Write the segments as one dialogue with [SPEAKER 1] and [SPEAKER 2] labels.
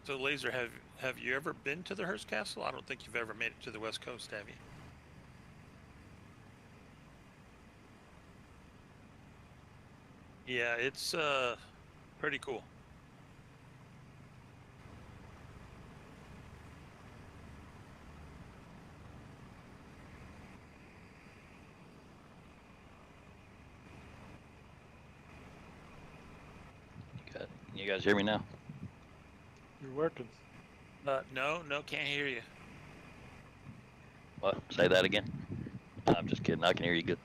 [SPEAKER 1] So, Laser, have you ever been to the Hearst Castle? I don't think you've ever made it to the West Coast, have you? Yeah, it's pretty cool.
[SPEAKER 2] You guys hear me now?
[SPEAKER 3] You're working.
[SPEAKER 1] No, can't hear you.
[SPEAKER 2] What? Say that again? I'm just kidding. I can hear you good.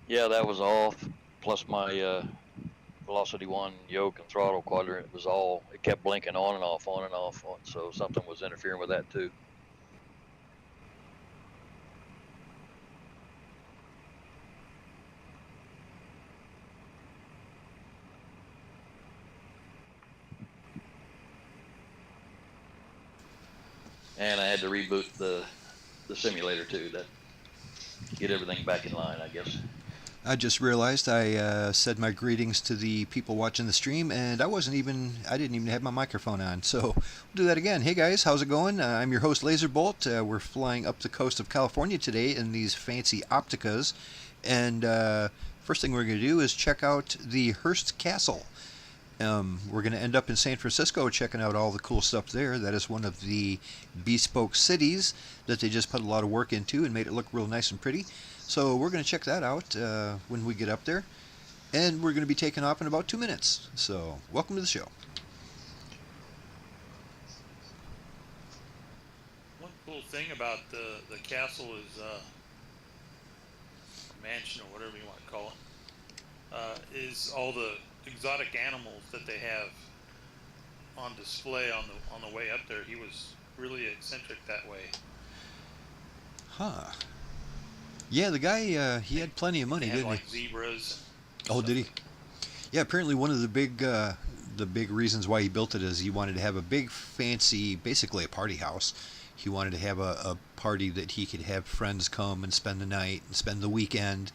[SPEAKER 2] Yeah, that was off. Plus my velocity 1 yoke and throttle quadrant was all. It kept blinking on and off, on and off. So something was interfering with that too. And I had to reboot the simulator too. That get everything back in line, I guess.
[SPEAKER 4] I just realized I said my greetings to the people watching the stream, and I didn't even have my microphone on. So we'll do that again. Hey guys, how's it going? I'm your host Lazerbolt. We're flying up the coast of California today in these fancy Opticas, and first thing we're going to do is check out the Hearst Castle. We're going to end up in San Francisco checking out all the cool stuff there. That is one of the bespoke cities that they just put a lot of work into and made it look real nice and pretty. So we're going to check that out when we get up there. And we're going to be taking off in about 2 minutes. So welcome to the show.
[SPEAKER 1] One cool thing about the castle is mansion or whatever you want to call it, is all the exotic animals that they have on display on the way up there. He was really eccentric that way.
[SPEAKER 4] Huh. Yeah, the guy, he had plenty of money, didn't
[SPEAKER 1] like
[SPEAKER 4] he?
[SPEAKER 1] Zebras.
[SPEAKER 4] Oh, did he? Yeah, apparently one of the big reasons why he built it is he wanted to have a big, fancy, basically a party house. He wanted to have a party that he could have friends come and spend the night and spend the weekend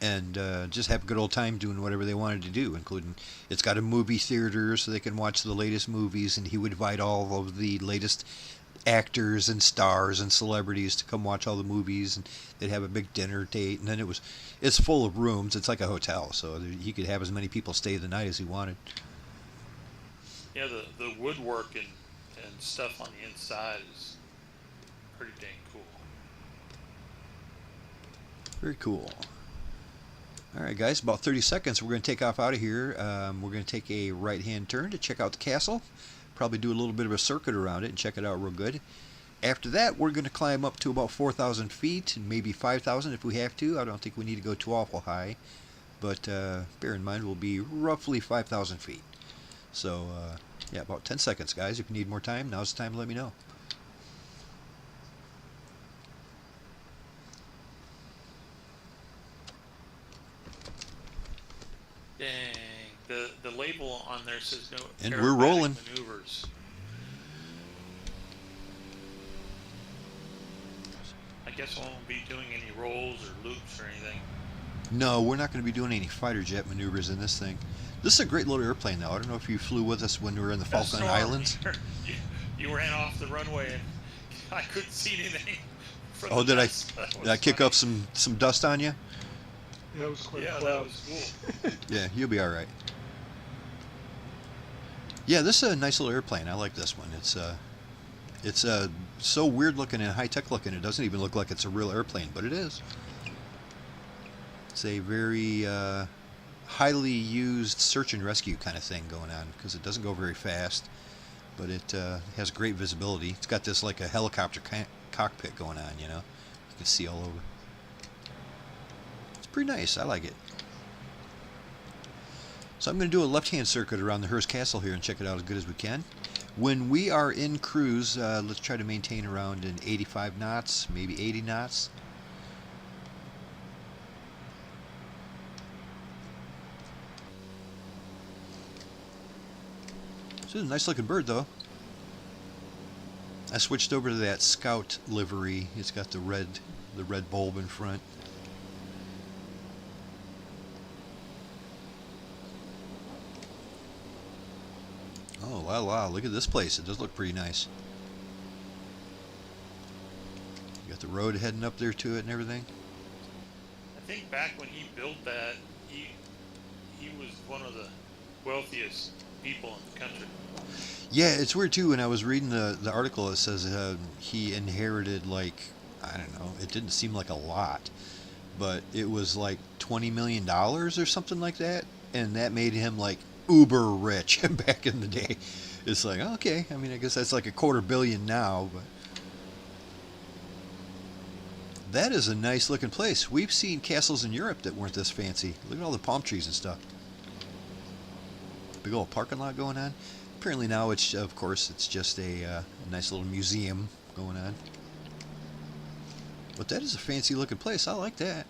[SPEAKER 4] and just have a good old time doing whatever they wanted to do, including it's got a movie theater so they can watch the latest movies, and he would invite all of the latest actors and stars and celebrities to come watch all the movies, and they'd have a big dinner date, and then it's full of rooms. It's like a hotel, so he could have as many people stay the night as he wanted.
[SPEAKER 1] Yeah, the woodwork and stuff on the inside is pretty dang cool.
[SPEAKER 4] Very cool. All right, guys, about 30 seconds. We're going to take off out of here. We're going to take a right-hand turn to check out the castle. Probably do a little bit of a circuit around it and check it out real good. After that, we're going to climb up to about 4,000 feet, and maybe 5,000 if we have to. I don't think we need to go too awful high, but bear in mind we'll be roughly 5,000 feet. So, yeah, about 10 seconds, guys. If you need more time, now's the time to let me know.
[SPEAKER 1] Dang, the label on there says no.
[SPEAKER 4] And we're rolling.
[SPEAKER 1] Maneuvers. I guess we won't be doing any rolls or loops or anything.
[SPEAKER 4] No, we're not going to be doing any fighter jet maneuvers in this thing. This is a great little airplane, though. I don't know if you flew with us when we were in the Falkland Islands.
[SPEAKER 1] You ran off the runway and I couldn't see anything.
[SPEAKER 4] Oh, did I kick up some dust on you?
[SPEAKER 3] Yeah, it was quite
[SPEAKER 1] that was cool.
[SPEAKER 4] Yeah, you'll be all right. Yeah, this is a nice little airplane. I like this one. It's so weird looking and high tech looking. It doesn't even look like it's a real airplane, but it is. It's a very highly used search and rescue kind of thing going on because it doesn't go very fast, but it has great visibility. It's got this like a helicopter cockpit going on, you know. You can see all over. It's pretty nice. I like it. So I'm going to do a left-hand circuit around the Hearst Castle here and check it out as good as we can. When we are in cruise, let's try to maintain around an 85 knots, maybe 80 knots. It's a nice looking bird, though. I switched over to that Scout livery. It's got the red bulb in front. Wow, wow, look at this place. It does look pretty nice. You got the road heading up there to it and everything.
[SPEAKER 1] I think back when he built that, he was one of the wealthiest people in the country.
[SPEAKER 4] Yeah, it's weird too. When I was reading the article, it says he inherited, like, I don't know, it didn't seem like a lot, but it was like $20 million or something like that, and that made him like uber rich back in the day. It's like, okay, I mean, I guess that's like $250 million now, but that is a nice looking place. We've seen castles in Europe that weren't this fancy. Look at all the palm trees and stuff. Big old parking lot going on. Apparently now it's, of course, it's just a nice little museum going on. But that is a fancy looking place. I like that.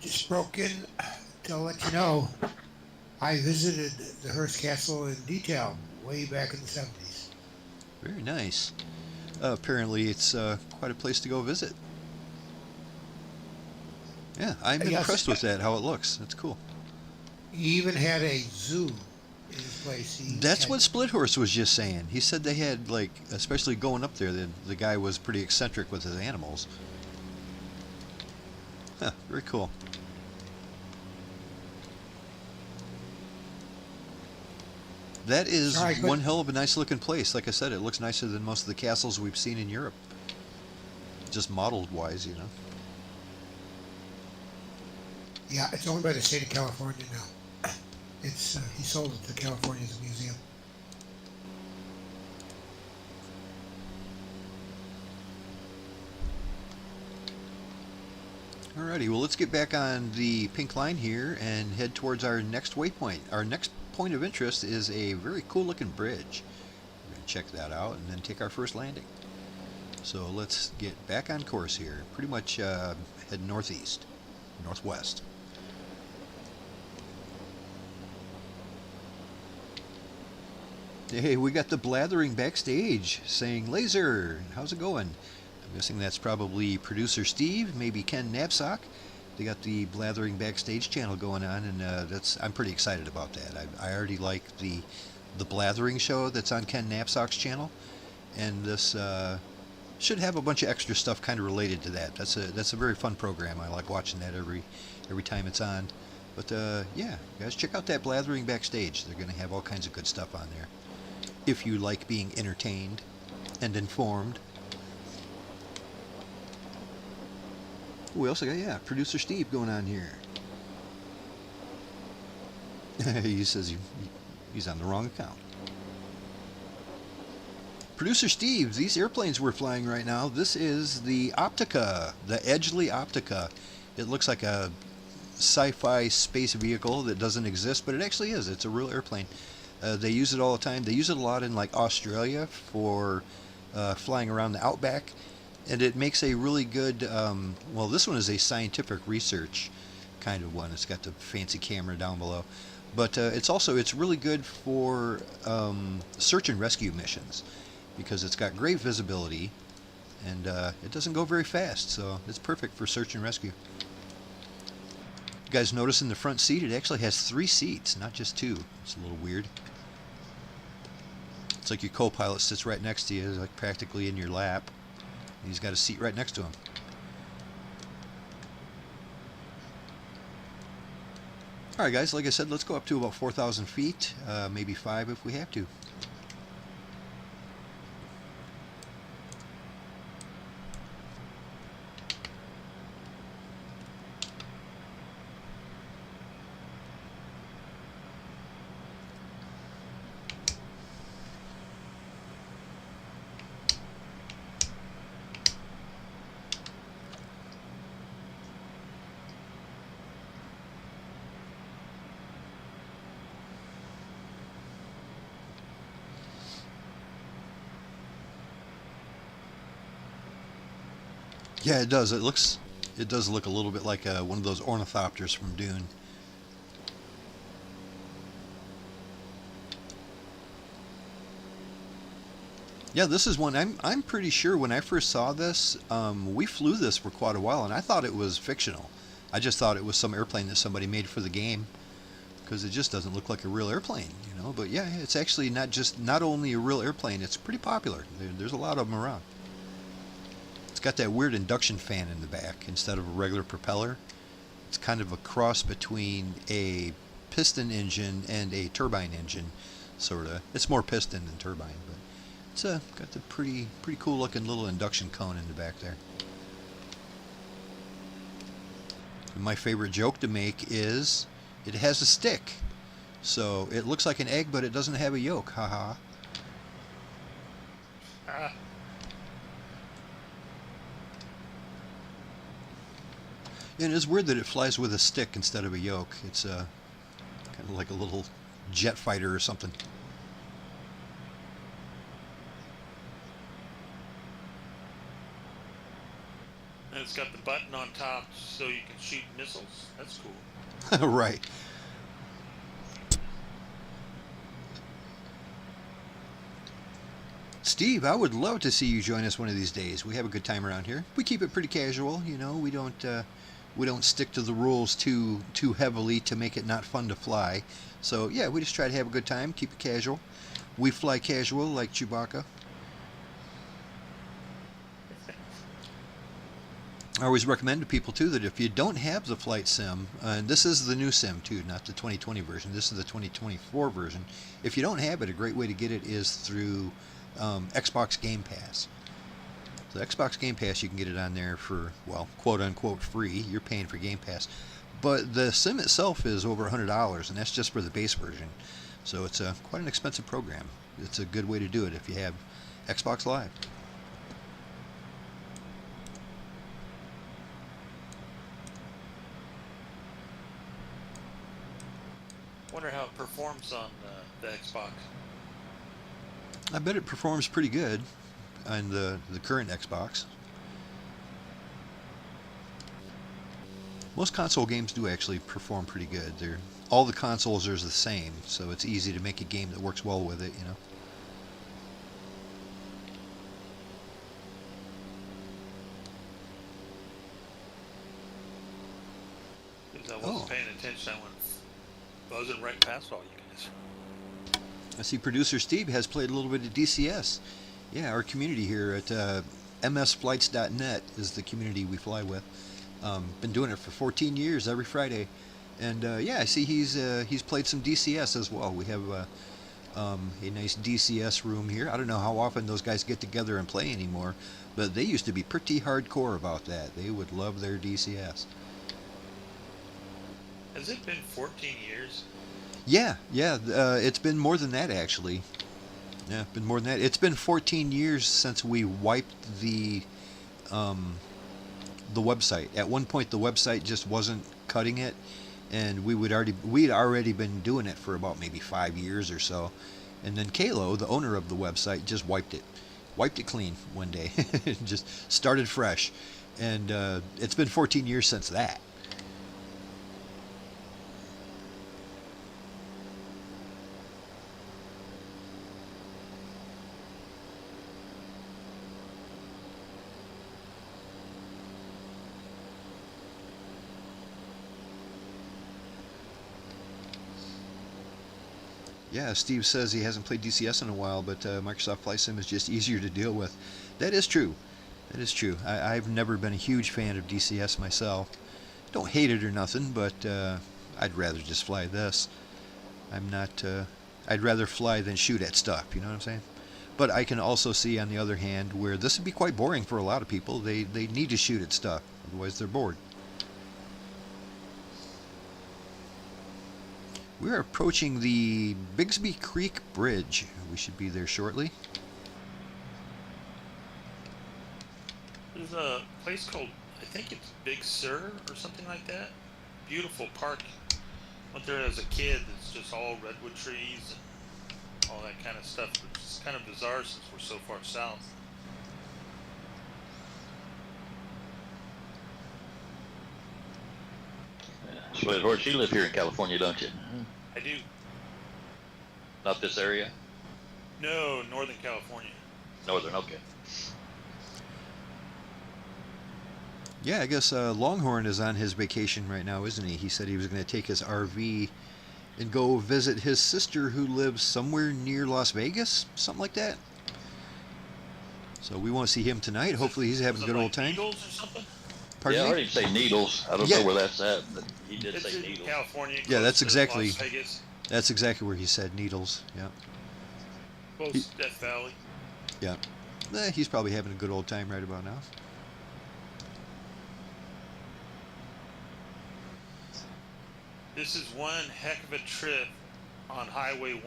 [SPEAKER 5] Just broke in to let you know, I visited the Hearst Castle in detail way back in the 70s.
[SPEAKER 4] Very nice. Apparently it's quite a place to go visit. Yeah, I'm
[SPEAKER 5] Yes.
[SPEAKER 4] impressed with that, how it looks. That's cool.
[SPEAKER 5] He even had a zoo in his place.
[SPEAKER 4] That's what Splithorse was just saying. He said they had, like, especially going up there, the guy was pretty eccentric with his animals. Huh, very cool. That is
[SPEAKER 5] Sorry,
[SPEAKER 4] one hell of a nice looking place. Like I said, it looks nicer than most of the castles we've seen in Europe. Just modeled wise, you know.
[SPEAKER 5] Yeah, it's owned by the state of California now. It's he sold it to California as a museum.
[SPEAKER 4] Alrighty, well, let's get back on the pink line here and head towards our next waypoint. Our next point of interest is a very cool looking bridge. We're going to check that out and then take our first landing. So let's get back on course here. Pretty much head northeast, northwest. Hey, we got the blathering backstage saying, "Laser, how's it going?" I'm guessing that's probably producer Steve, maybe Ken Knapsack. They got the blathering backstage channel going on, and I'm pretty excited about that. I already like the blathering show that's on Ken Knapsack's channel, and this should have a bunch of extra stuff kind of related to that. That's a very fun program. I like watching that every time it's on. But yeah, guys, check out that blathering backstage. They're going to have all kinds of good stuff on there, if you like being entertained and informed. We also got, yeah, producer Steve going on here. He says he's on the wrong account. Producer Steve, these airplanes we're flying right now, this is the Optica, the Edgley Optica. It looks like a sci-fi space vehicle that doesn't exist, but it actually is. It's a real airplane. They use it all the time. They use it a lot in like Australia for flying around the outback, and it makes a really good, well, this one is a scientific research kind of one. It's got the fancy camera down below, but it's really good for search and rescue missions because it's got great visibility and it doesn't go very fast, so it's perfect for search and rescue. You guys notice in the front seat it actually has 3 seats, not just 2. It's a little weird. It's like your co-pilot sits right next to you, like practically in your lap. He's got a seat right next to him. Alright guys, like I said, let's go up to about 4,000 feet, maybe 5 if we have to. Yeah, it does. It does look a little bit like one of those ornithopters from Dune. Yeah, this is one I'm pretty sure when I first saw this, we flew this for quite a while, and I thought it was fictional. I just thought it was some airplane that somebody made for the game, because it just doesn't look like a real airplane, you know. But yeah, it's actually not only a real airplane, it's pretty popular. There's a lot of them around. It's got that weird induction fan in the back instead of a regular propeller. It's kind of a cross between a piston engine and a turbine engine, sort of. It's more piston than turbine, but it's got the pretty cool looking little induction cone in the back there. And my favorite joke to make is it has a stick, so it looks like an egg, but it doesn't have a yolk. Haha. And it's weird that it flies with a stick instead of a yoke. It's kind of like a little jet fighter or something.
[SPEAKER 1] And it's got the button on top so you can shoot missiles. That's cool.
[SPEAKER 4] Right. Steve, I would love to see you join us one of these days. We have a good time around here. We keep it pretty casual, you know. We don't stick to the rules too heavily to make it not fun to fly. So yeah, we just try to have a good time, keep it casual. We fly casual like Chewbacca. I always recommend to people too that if you don't have the flight sim, and this is the new sim too, not the 2020 version, this is the 2024 version. If you don't have it, a great way to get it is through Xbox GamePass. So Xbox Game Pass, you can get it on there for, well, quote-unquote free. You're paying for Game Pass. But the sim itself is over $100, and that's just for the base version. So it's quite an expensive program. It's a good way to do it if you have Xbox Live.
[SPEAKER 1] Wonder how it performs on the Xbox.
[SPEAKER 4] I bet it performs pretty good on the current Xbox. Most console games do actually perform pretty good. All the consoles are the same, so it's easy to make a game that works well with it, you know.
[SPEAKER 1] Because I wasn't paying attention, I wasn't right past all you guys.
[SPEAKER 4] I see producer Steve has played a little bit of DCS. Yeah, our community here at msflights.net is the community we fly with. Been doing it for 14 years every Friday, and yeah, I see he's played some DCS as well. We have a nice DCS room here. I don't know how often those guys get together and play anymore, but they used to be pretty hardcore about that. They would love their DCS.
[SPEAKER 1] Has it been 14 years?
[SPEAKER 4] Yeah, it's been more than that actually. Yeah, been more than that. It's been 14 years since we wiped the website. At one point, the website just wasn't cutting it, and we'd already been doing it for about maybe 5 years or so, and then Kalo, the owner of the website, just wiped it clean one day. Just started fresh, and it's been 14 years since that. Yeah, Steve says he hasn't played DCS in a while, but Microsoft Flight Sim is just easier to deal with. That is true. That is true. I've never been a huge fan of DCS myself. Don't hate it or nothing, but I'd rather just fly this. I'd rather fly than shoot at stuff, you know what I'm saying? But I can also see, on the other hand, where this would be quite boring for a lot of people. They need to shoot at stuff, otherwise they're bored. We're approaching the Bigsby Creek Bridge. We should be there shortly.
[SPEAKER 1] There's a place called, I think it's Big Sur or something like that. Beautiful park. Went there as a kid. It's just all redwood trees and all that kind of stuff. It's kind of bizarre since we're so far south.
[SPEAKER 2] Sweat Horse, you live here in California, don't you?
[SPEAKER 1] I do.
[SPEAKER 2] Not this area?
[SPEAKER 1] No, Northern California.
[SPEAKER 2] Northern, okay.
[SPEAKER 4] Yeah, I guess Longhorn is on his vacation right now, isn't he? He said he was going to take his RV and go visit his sister who lives somewhere near Las Vegas, something like that. So we want to see him tonight. Hopefully he's having a good old time.
[SPEAKER 1] Needles or something?
[SPEAKER 4] Pardon
[SPEAKER 2] I
[SPEAKER 4] me?
[SPEAKER 2] heard him say Needles. I don't
[SPEAKER 4] Yeah.
[SPEAKER 2] know where that's at, but he did
[SPEAKER 1] It's
[SPEAKER 2] say
[SPEAKER 1] in
[SPEAKER 2] Needles.
[SPEAKER 1] California.
[SPEAKER 4] Yeah,
[SPEAKER 1] close
[SPEAKER 4] that's
[SPEAKER 1] to
[SPEAKER 4] exactly-
[SPEAKER 1] Las Vegas,
[SPEAKER 4] That's exactly where he said, Needles. Yeah.
[SPEAKER 1] close to Death Valley.
[SPEAKER 4] Yeah. He's probably having a good old time right about now.
[SPEAKER 1] This is one heck of a trip on Highway 1.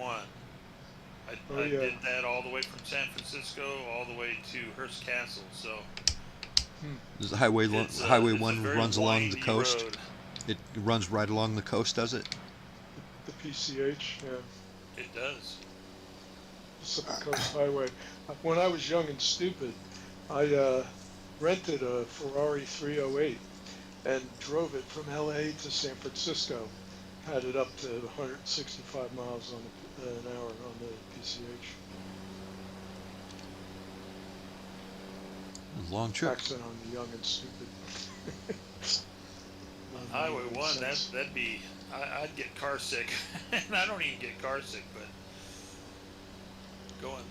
[SPEAKER 3] Oh,
[SPEAKER 1] I
[SPEAKER 3] yeah.
[SPEAKER 1] did that all the way from San Francisco all the way to Hearst Castle. So
[SPEAKER 4] This Highway
[SPEAKER 1] it's a
[SPEAKER 4] one
[SPEAKER 1] very
[SPEAKER 4] runs along the
[SPEAKER 1] windy
[SPEAKER 4] coast.
[SPEAKER 1] road.
[SPEAKER 4] It runs right along the coast, does it?
[SPEAKER 3] The PCH, yeah.
[SPEAKER 1] It does.
[SPEAKER 3] Pacific Coast Highway. When I was young and stupid, I rented a Ferrari 308 and drove it from LA to San Francisco. Had it up to 165 miles an hour on the PCH.
[SPEAKER 4] Long trip.
[SPEAKER 3] Accent on the young and stupid.
[SPEAKER 1] Highway 1,
[SPEAKER 3] Sense.
[SPEAKER 1] that'd be, I'd get car sick. And I don't even get car sick, but going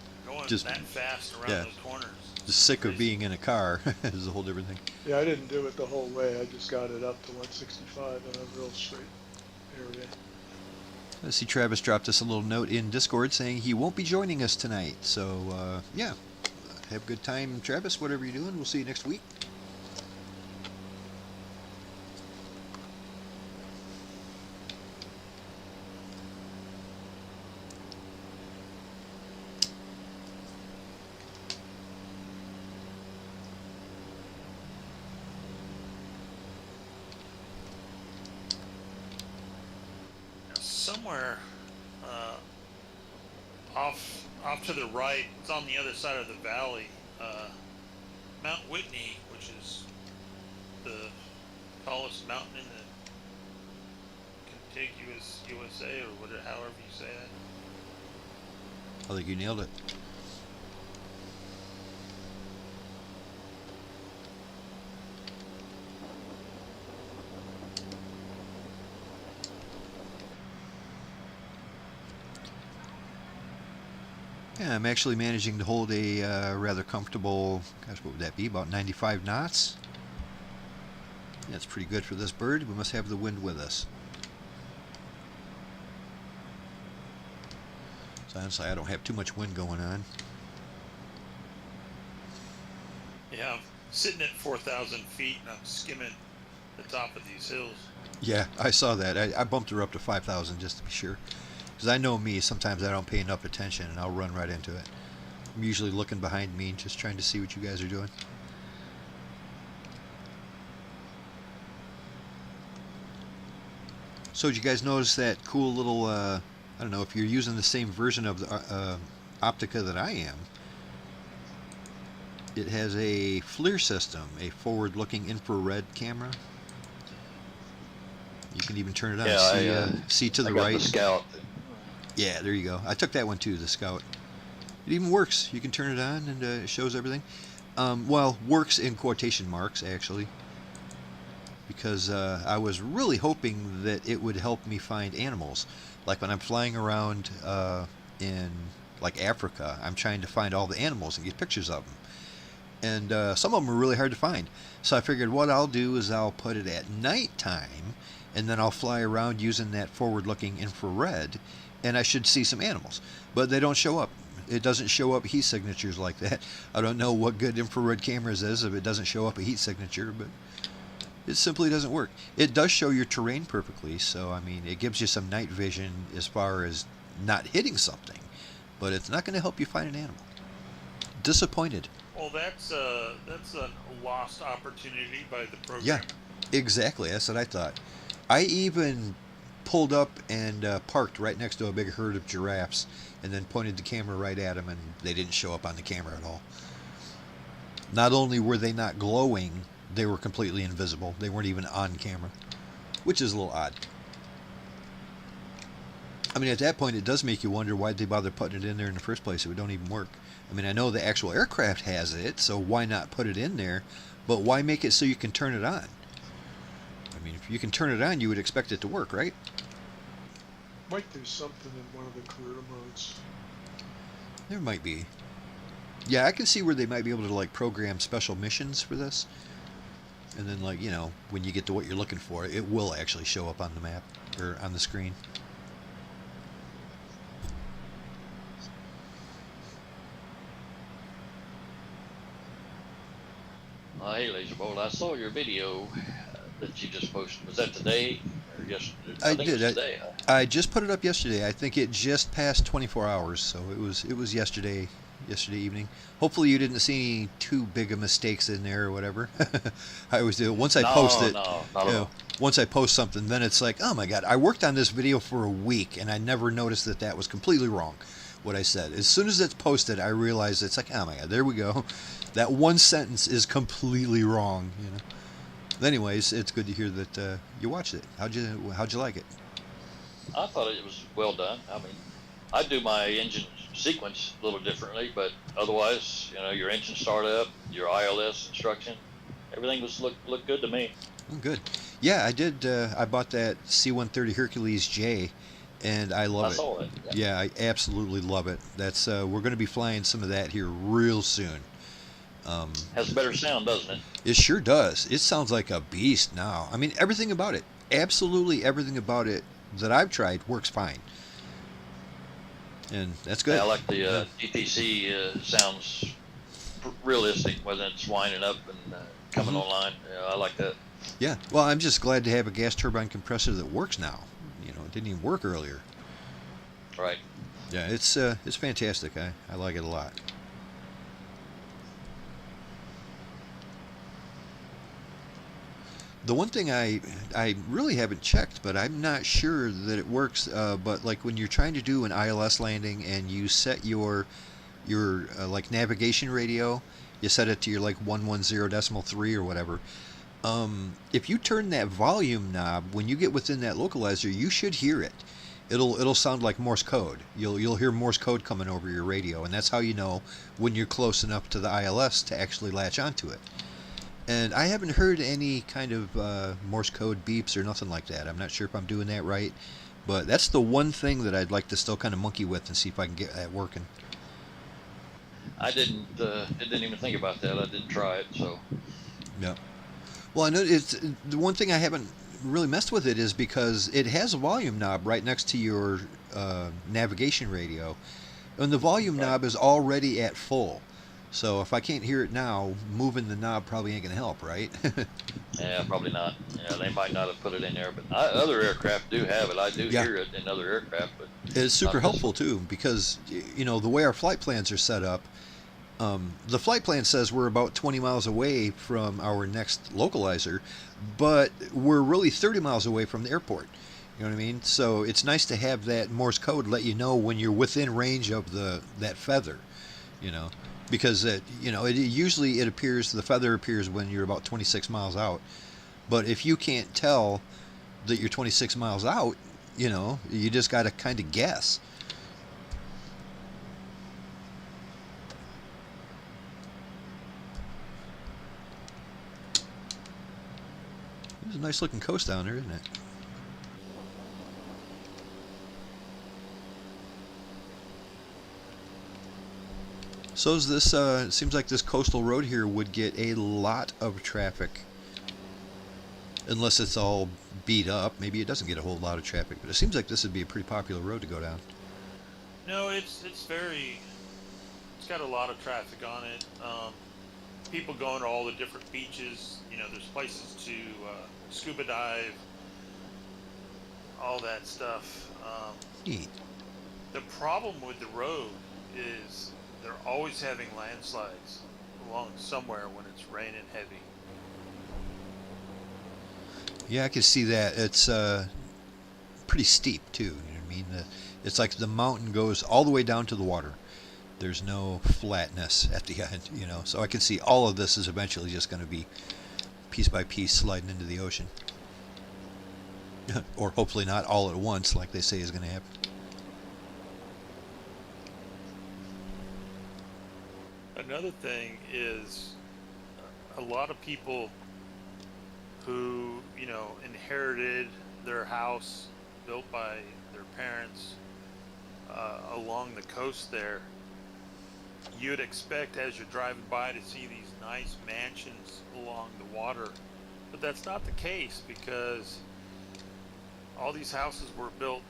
[SPEAKER 4] Just-
[SPEAKER 1] that fast around
[SPEAKER 4] yeah.
[SPEAKER 1] those corners.
[SPEAKER 4] Just sick of
[SPEAKER 1] Crazy.
[SPEAKER 4] being in a car is a whole different thing.
[SPEAKER 3] Yeah, I didn't do it the whole way. I just got it up to 165 in a real straight area.
[SPEAKER 4] I see Travis dropped us a little note in Discord saying he won't be joining us tonight. So, yeah. Have a good time, Travis, whatever you're doing. We'll see you next week.
[SPEAKER 1] Somewhere off to the right, it's on the other side of the valley, Mount Whitney, which is the tallest mountain in the contiguous USA, or whatever, however you say that.
[SPEAKER 4] I think you nailed it. Yeah, I'm actually managing to hold a rather comfortable, gosh, what would that be, about 95 knots? That's pretty good for this bird. We must have the wind with us. So honestly, I don't have too much wind going on.
[SPEAKER 1] Yeah, I'm sitting at 4,000 feet and I'm skimming the top of these hills.
[SPEAKER 4] Yeah, I saw that. I bumped her up to 5,000 just to be sure. Because I know me, sometimes I don't pay enough attention and I'll run right into it. I'm usually looking behind me and just trying to see what you guys are doing. So did you guys notice that cool little, I don't know, if you're using the same version of the Optica that I am, it has a FLIR system, a forward-looking infrared camera. You can even turn it on.
[SPEAKER 2] Yeah,
[SPEAKER 4] see to the
[SPEAKER 2] I got
[SPEAKER 4] right.
[SPEAKER 2] the Scout.
[SPEAKER 4] Yeah, there you go. I took that one too, the Scout. It even works. You can turn it on and it shows everything. Well, works in quotation marks, actually. Because I was really hoping that it would help me find animals. Like when I'm flying around in like Africa, I'm trying to find all the animals and get pictures of them. And some of them are really hard to find. So I figured what I'll do is I'll put it at nighttime, and then I'll fly around using that forward-looking infrared, and I should see some animals. But they don't show up. It doesn't show up heat signatures like that. I don't know what good infrared cameras is if it doesn't show up a heat signature, but it simply doesn't work. It does show your terrain perfectly, so I mean, it gives you some night vision as far as not hitting something, but it's not going to help you find an animal. Disappointed.
[SPEAKER 1] Well, that's a lost opportunity by the program.
[SPEAKER 4] Yeah, exactly. That's what I thought. I even pulled up and parked right next to a big herd of giraffes and then pointed the camera right at them, and they didn't show up on the camera at all. Not only were they not glowing, they were completely invisible. They weren't even on camera, which is a little odd. I mean, at that point, it does make you wonder why they bother putting it in there in the first place if it don't even work. I mean, I know the actual aircraft has it, so why not put it in there? But why make it so you can turn it on? I mean, if you can turn it on, you would expect it to work, right?
[SPEAKER 3] Might do something in one of the career modes.
[SPEAKER 4] There might be. Yeah, I can see where they might be able to like program special missions for this. And then like, when you get to what you're looking for, it will actually show up on the map or on the screen.
[SPEAKER 2] Hey, Lazerbolt, I saw your video that you just posted. Was that today or yesterday?
[SPEAKER 4] I
[SPEAKER 2] think
[SPEAKER 4] did.
[SPEAKER 2] it was today.
[SPEAKER 4] I just put it up yesterday. I think it just passed 24 hours, so it was yesterday evening. Hopefully you didn't see any too big of mistakes in there or whatever. I always do. Once I post it,
[SPEAKER 2] No, not at all.
[SPEAKER 4] once I post something, then it's like, oh my god, I worked on this video for a week and I never noticed that was completely wrong. What I said. As soon as it's posted, I realize it's like, oh my god, there we go. That one sentence is completely wrong. Anyways, it's good to hear that you watched it. How'd you like it?
[SPEAKER 2] I thought it was well done. I mean, I do my engine sequence a little differently, but otherwise, your engine startup, your ILS instruction, everything looked good to me.
[SPEAKER 4] Oh, good. Yeah, I did. I bought that C-130 Hercules J, and I love it.
[SPEAKER 2] I saw it.
[SPEAKER 4] Yeah, I absolutely love it. That's we're going to be flying some of that here real soon.
[SPEAKER 2] Has a better sound, doesn't it?
[SPEAKER 4] It sure does. It sounds like a beast now. I mean, everything about it, absolutely everything about it that I've tried works fine. And that's good.
[SPEAKER 2] Yeah, I like the DTC sounds realistic when it's winding up and coming online. Yeah, I like that.
[SPEAKER 4] Yeah. Well, I'm just glad to have a gas turbine compressor that works now. It didn't even work earlier.
[SPEAKER 2] Right.
[SPEAKER 4] Yeah, it's fantastic. I like it a lot. The one thing I really haven't checked, but I'm not sure that it works. But like when you're trying to do an ILS landing and you set your like navigation radio, you set it to your like 110.3 or whatever. If you turn that volume knob, when you get within that localizer, you should hear it. It'll sound like Morse code. You'll hear Morse code coming over your radio, and that's how you know when you're close enough to the ILS to actually latch onto it. And I haven't heard any kind of Morse code beeps or nothing like that. I'm not sure if I'm doing that right, but that's the one thing that I'd like to still kind of monkey with and see if I can get that working.
[SPEAKER 2] I didn't even think about that. I didn't try it, so.
[SPEAKER 4] Yeah. Well, I know it's the one thing I haven't really messed with it is because it has a volume knob right next to your navigation radio, and the volume knob is already at full. So if I can't hear it now, moving the knob probably ain't gonna help, right?
[SPEAKER 2] Yeah, probably not. Yeah, they might not have put it in there, but other aircraft do have it. I do hear it in other aircraft, but
[SPEAKER 4] it's super helpful too because the way our flight plans are set up. The flight plan says we're about 20 miles away from our next localizer, but we're really 30 miles away from the airport. You know what I mean? So it's nice to have that Morse code let you know when you're within range of that feather. Because it usually the feather appears when you're about 26 miles out. But if you can't tell that you're 26 miles out, you just got to kind of guess. There's a nice looking coast down there, isn't it? So is this, it seems like this coastal road here would get a lot of traffic. Unless it's all beat up. Maybe it doesn't get a whole lot of traffic, but it seems like this would be a pretty popular road to go down.
[SPEAKER 1] No, it's got a lot of traffic on it. People going to all the different beaches. There's places to scuba dive, all that stuff.
[SPEAKER 4] Neat.
[SPEAKER 1] The problem with the road is they're always having landslides along somewhere when it's raining heavy.
[SPEAKER 4] Yeah, I can see that. It's pretty steep too. You know what I mean? It's like the mountain goes all the way down to the water. There's no flatness at the end, So I can see all of this is eventually just going to be piece by piece sliding into the ocean. Or hopefully not all at once, like they say is going to happen.
[SPEAKER 1] Another thing is a lot of people who, inherited their house built by their parents along the coast there, you'd expect as you're driving by to see these nice mansions along the water, but that's not the case because all these houses were built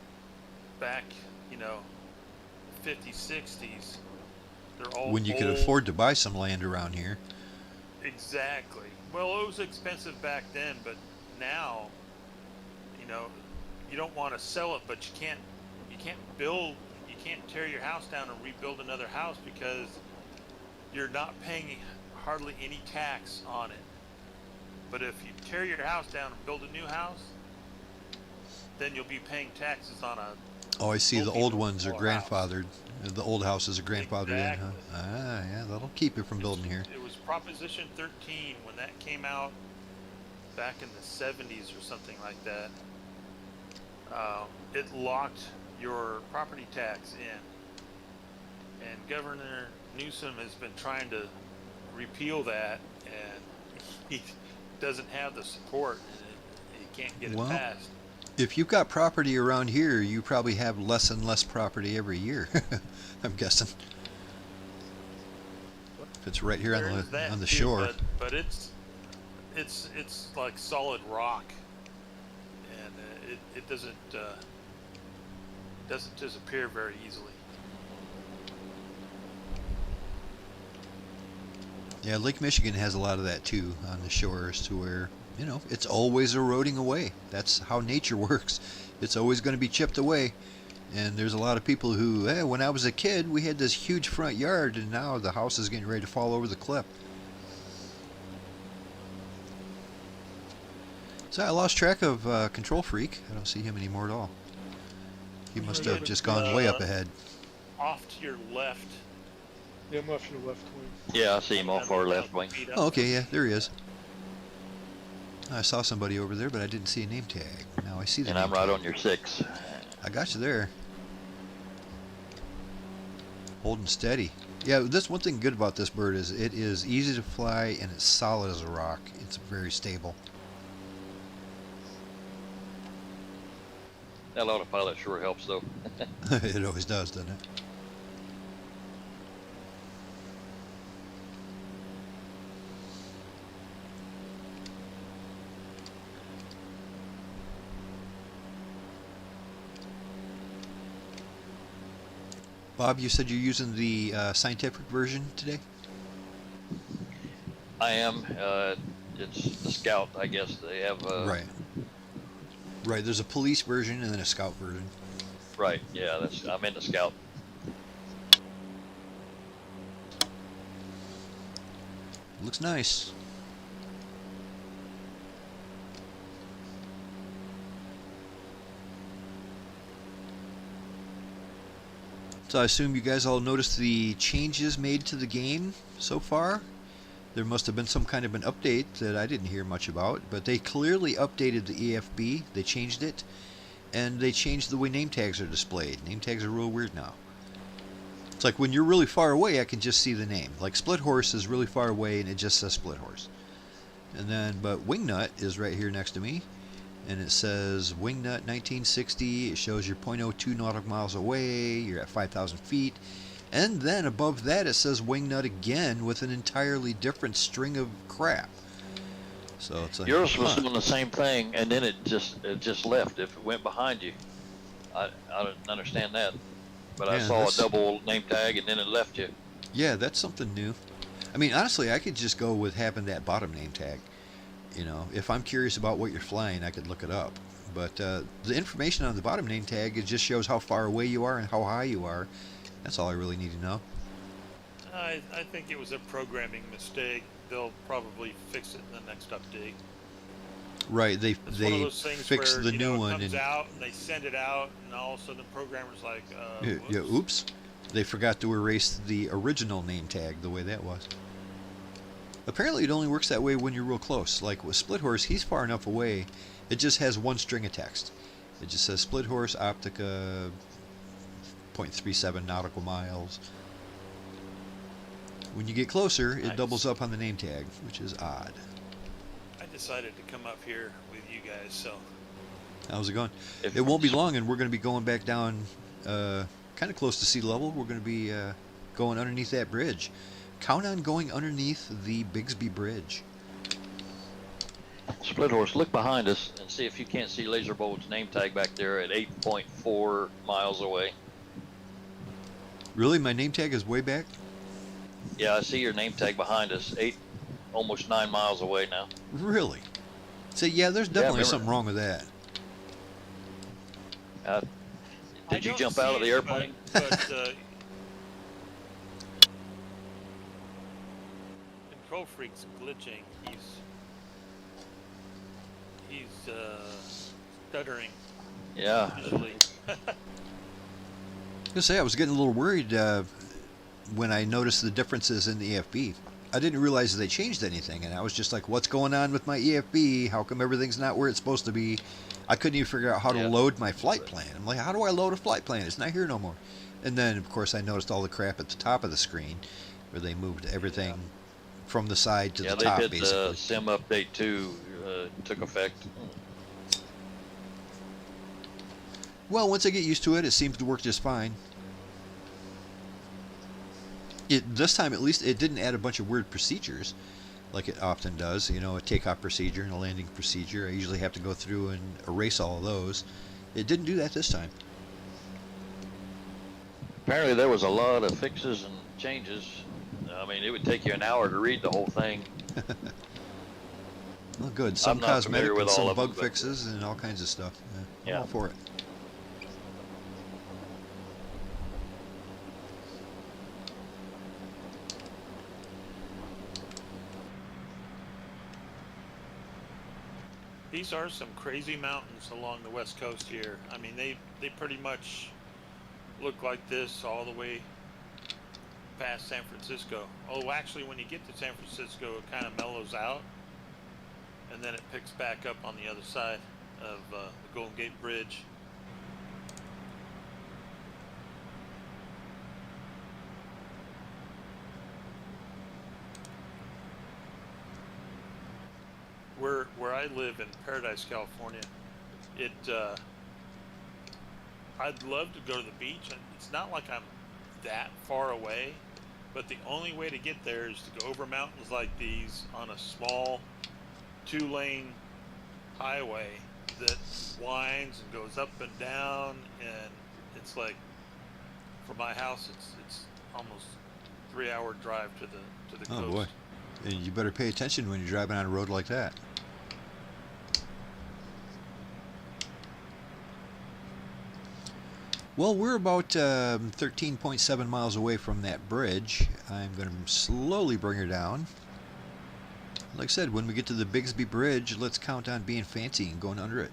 [SPEAKER 1] back, 50s, 60s. They're all
[SPEAKER 4] When you could
[SPEAKER 1] old.
[SPEAKER 4] afford to buy some land around here.
[SPEAKER 1] Exactly. Well, it was expensive back then, but now, you don't want to sell it, but you can't tear your house down and rebuild another house because you're not paying hardly any tax on it. But if you tear your house down and build a new house, then you'll be paying taxes on a.
[SPEAKER 4] Oh, I see. The old ones are
[SPEAKER 1] house.
[SPEAKER 4] grandfathered. The old houses are grandfathered in, huh?
[SPEAKER 1] Exactly.
[SPEAKER 4] Ah, yeah, that'll keep you from building here.
[SPEAKER 1] It was Proposition 13 when that came out back in the 70s or something like that. It locked your property tax in, and Governor Newsom has been trying to repeal that, and he doesn't have the support, and he can't get it passed.
[SPEAKER 4] If you've got property around here, you probably have less and less property every year. I'm guessing. If it's right here on the shore.
[SPEAKER 1] But it's like solid rock, and it doesn't disappear very easily.
[SPEAKER 4] Yeah, Lake Michigan has a lot of that too on the shores, to where it's always eroding away. That's how nature works. It's always going to be chipped away. And there's a lot of people who, when I was a kid, we had this huge front yard, and now the house is getting ready to fall over the cliff. So I lost track of Control Freak. I don't see him anymore at all. He must have just gone way up ahead.
[SPEAKER 1] Off to your left.
[SPEAKER 3] Yeah, I'm off your left wing.
[SPEAKER 2] Yeah, I see him off our left wing.
[SPEAKER 4] Oh, okay, yeah, there he is. I saw somebody over there, but I didn't see a name tag. Now I see the
[SPEAKER 2] And
[SPEAKER 4] name
[SPEAKER 2] I'm right
[SPEAKER 4] tag.
[SPEAKER 2] on your 6.
[SPEAKER 4] I got you there. Holding steady. Yeah, this one thing good about this bird is it is easy to fly and it's solid as a rock. It's very stable.
[SPEAKER 2] That autopilot sure helps, though.
[SPEAKER 4] It always does, doesn't it? Bob, you said you're using the scientific version today?
[SPEAKER 2] I am. It's the Scout, I guess. They have.
[SPEAKER 4] Right. Right. There's a police version and then a Scout version.
[SPEAKER 2] Right. Yeah. I'm in the Scout.
[SPEAKER 4] Looks nice. So I assume you guys all noticed the changes made to the game so far. There must have been some kind of an update that I didn't hear much about, but they clearly updated the EFB. They changed it, and they changed the way name tags are displayed. Name tags are real weird now. It's like when you're really far away, I can just see the name. Like Split Horse is really far away, and it just says Split Horse. And then, but Wingnut is right here next to me, and it says Wingnut 1960. It shows you're 0.02 nautical miles away. You're at 5,000 feet. And then above that it says Wingnut again with an entirely different string of crap. So it's like
[SPEAKER 2] Yours was doing the same thing, and then it just left. If it went behind you, I don't understand that. But I saw a double name tag, and then it left you.
[SPEAKER 4] Yeah, that's something new. I mean, honestly, I could just go with having that bottom name tag. If I'm curious about what you're flying, I could look it up. But the information on the bottom name tag, it just shows how far away you are and how high you are. That's all I really need to know.
[SPEAKER 1] I think it was a programming mistake. They'll probably fix it in the next update.
[SPEAKER 4] Right, they fixed the new one.
[SPEAKER 1] It comes out and they send it out, and all of a sudden the programmer's like,
[SPEAKER 4] oops. They forgot to erase the original name tag the way that was. Apparently it only works that way when you're real close. Like with Split Horse, he's far enough away, it just has one string of text. It just says Split Horse Optica 0.37 nautical miles. When you get closer, it doubles up on the name tag, which is odd.
[SPEAKER 1] I decided to come up here with you guys, so
[SPEAKER 4] How's it going?
[SPEAKER 2] If,
[SPEAKER 4] It won't be long, and we're going to be going back down, kind of close to sea level. We're going to be going underneath that bridge. Count on going underneath the Bigsby Bridge.
[SPEAKER 2] Split Horse, look behind us and see if you can't see Lazerbolt's name tag back there at 8.4 miles away.
[SPEAKER 4] Really, my name tag is way back.
[SPEAKER 2] Yeah, I see your name tag behind us, almost 9 miles away now.
[SPEAKER 4] Really? So yeah, there's definitely
[SPEAKER 2] remember-
[SPEAKER 4] something wrong with that.
[SPEAKER 2] Did you
[SPEAKER 1] don't
[SPEAKER 2] jump
[SPEAKER 1] see
[SPEAKER 2] out of the
[SPEAKER 1] it,
[SPEAKER 2] airplane?
[SPEAKER 1] But Control Freak's glitching. He's stuttering
[SPEAKER 2] Yeah.
[SPEAKER 1] usually.
[SPEAKER 4] I was getting a little worried when I noticed the differences in the EFB. I didn't realize they changed anything, and I was just like, what's going on with my EFB? How come everything's not where it's supposed to be? I couldn't even figure out how to
[SPEAKER 2] Yeah.
[SPEAKER 4] load my flight plan. I'm like, how do I load a flight plan? It's not here no more. And then, of course, I noticed all the crap at the top of the screen where they moved everything from the side to
[SPEAKER 2] Yeah,
[SPEAKER 4] the top,
[SPEAKER 2] they did
[SPEAKER 4] basically.
[SPEAKER 2] the sim update too, took effect.
[SPEAKER 4] Well, once I get used to it, it seems to work just fine. This time, at least, it didn't add a bunch of weird procedures like it often does. You know, a takeoff procedure and a landing procedure. I usually have to go through and erase all of those. It didn't do that this time.
[SPEAKER 2] Apparently there was a lot of fixes and changes. I mean, it would take you an hour to read the whole thing.
[SPEAKER 4] Well, good. Some
[SPEAKER 2] I'm not
[SPEAKER 4] cosmetic
[SPEAKER 2] familiar with
[SPEAKER 4] and some
[SPEAKER 2] all of them,
[SPEAKER 4] bug
[SPEAKER 2] but-
[SPEAKER 4] fixes and all kinds of stuff. I'm
[SPEAKER 2] Yeah.
[SPEAKER 4] all for it.
[SPEAKER 1] These are some crazy mountains along the west coast here. I mean, they pretty much look like this all the way past San Francisco. Oh, actually, when you get to San Francisco, it kind of mellows out, and then it picks back up on the other side of the Golden Gate Bridge. Where I live in Paradise, California, I'd love to go to the beach. It's not like I'm that far away, but the only way to get there is to go over mountains like these on a small 2-lane highway that winds and goes up and down, and it's like, from my house, it's almost 3-hour drive to the
[SPEAKER 4] Oh
[SPEAKER 1] coast.
[SPEAKER 4] boy. And you better pay attention when you're driving on a road like that. Well, we're about 13.7 miles away from that bridge. I'm going to slowly bring her down. Like I said, when we get to the Bigsby Bridge, let's count on being fancy and going under it.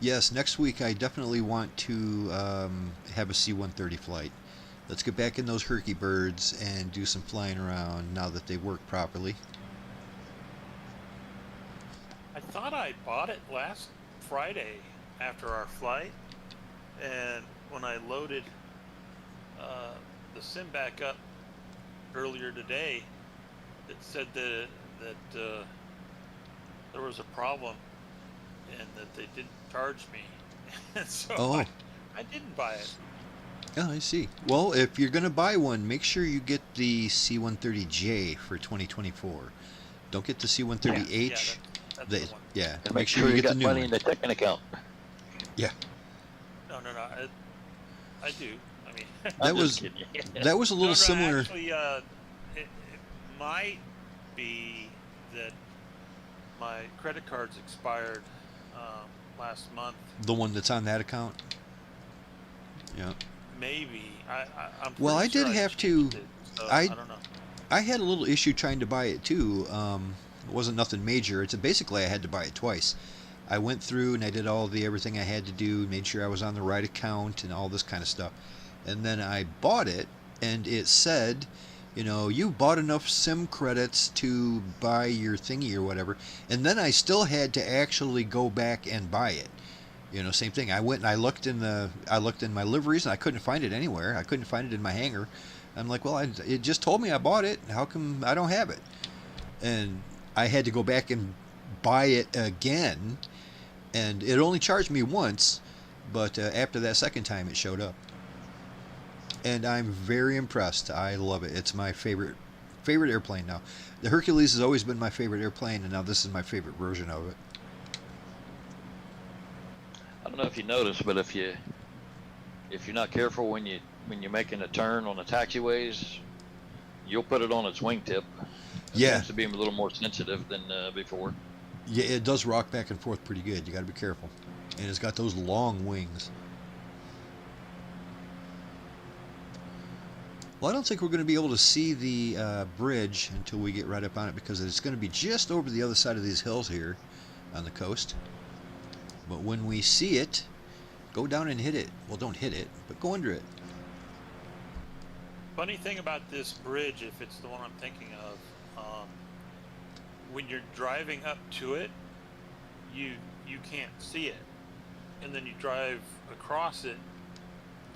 [SPEAKER 4] Yes, next week I definitely want to have a C-130 flight. Let's get back in those herky birds and do some flying around now that they work properly.
[SPEAKER 1] I thought I bought it last Friday after our flight, and when I loaded the sim back up earlier today, it said that there was a problem and that they didn't charge me, and so I didn't buy it.
[SPEAKER 4] Oh, I see. Well, if you're going to buy one, make sure you get the C-130J for 2024. Don't get the C-130H.
[SPEAKER 1] That's the one.
[SPEAKER 4] Yeah,
[SPEAKER 2] And
[SPEAKER 4] make sure you get
[SPEAKER 2] got
[SPEAKER 4] the new
[SPEAKER 2] money
[SPEAKER 4] one.
[SPEAKER 2] in the checking account.
[SPEAKER 4] Yeah,
[SPEAKER 1] No, I do. I mean,
[SPEAKER 4] that
[SPEAKER 2] I'm
[SPEAKER 4] was
[SPEAKER 2] just kidding you.
[SPEAKER 4] that was a little similar.
[SPEAKER 1] Actually, it might be that my credit cards expired last month.
[SPEAKER 4] The one that's on that account. Yeah.
[SPEAKER 1] Maybe I'm.
[SPEAKER 4] Well, I
[SPEAKER 1] pretty
[SPEAKER 4] did
[SPEAKER 1] sure
[SPEAKER 4] have
[SPEAKER 1] changed
[SPEAKER 4] to-
[SPEAKER 1] it, so
[SPEAKER 4] I-
[SPEAKER 1] I don't know.
[SPEAKER 4] I had a little issue trying to buy it too. It wasn't nothing major. It's basically I had to buy it twice. I went through and I did all the everything I had to do, made sure I was on the right account and all this kind of stuff. And then I bought it, and it said, you know, you bought enough SIM credits to buy your thingy or whatever. And then I still had to actually go back and buy it. You know, same thing. I went and I looked in my liveries and I couldn't find it anywhere. I couldn't find it in my hangar. I'm like, well, it just told me I bought it. How come I don't have it? And I had to go back and buy it again, and it only charged me once, but after that second time it showed up. And I'm very impressed. I love it. It's my favorite airplane now. The Hercules has always been my favorite airplane, and now this is my favorite version of it.
[SPEAKER 2] I don't know if you noticed, but if you're not careful when you're making a turn on the taxiways, you'll put it on its wingtip. It
[SPEAKER 4] Yeah.
[SPEAKER 2] seems to be a little more sensitive than before.
[SPEAKER 4] Yeah, it does rock back and forth pretty good. You got to be careful. And it's got those long wings. Well, I don't think we're going to be able to see the bridge until we get right up on it, because it's going to be just over the other side of these hills here on the coast. But when we see it, go down and hit it. Well, don't hit it, but go under it.
[SPEAKER 1] Funny thing about this bridge, if it's the one I'm thinking of, when you're driving up to it, you can't see it, and then you drive across it,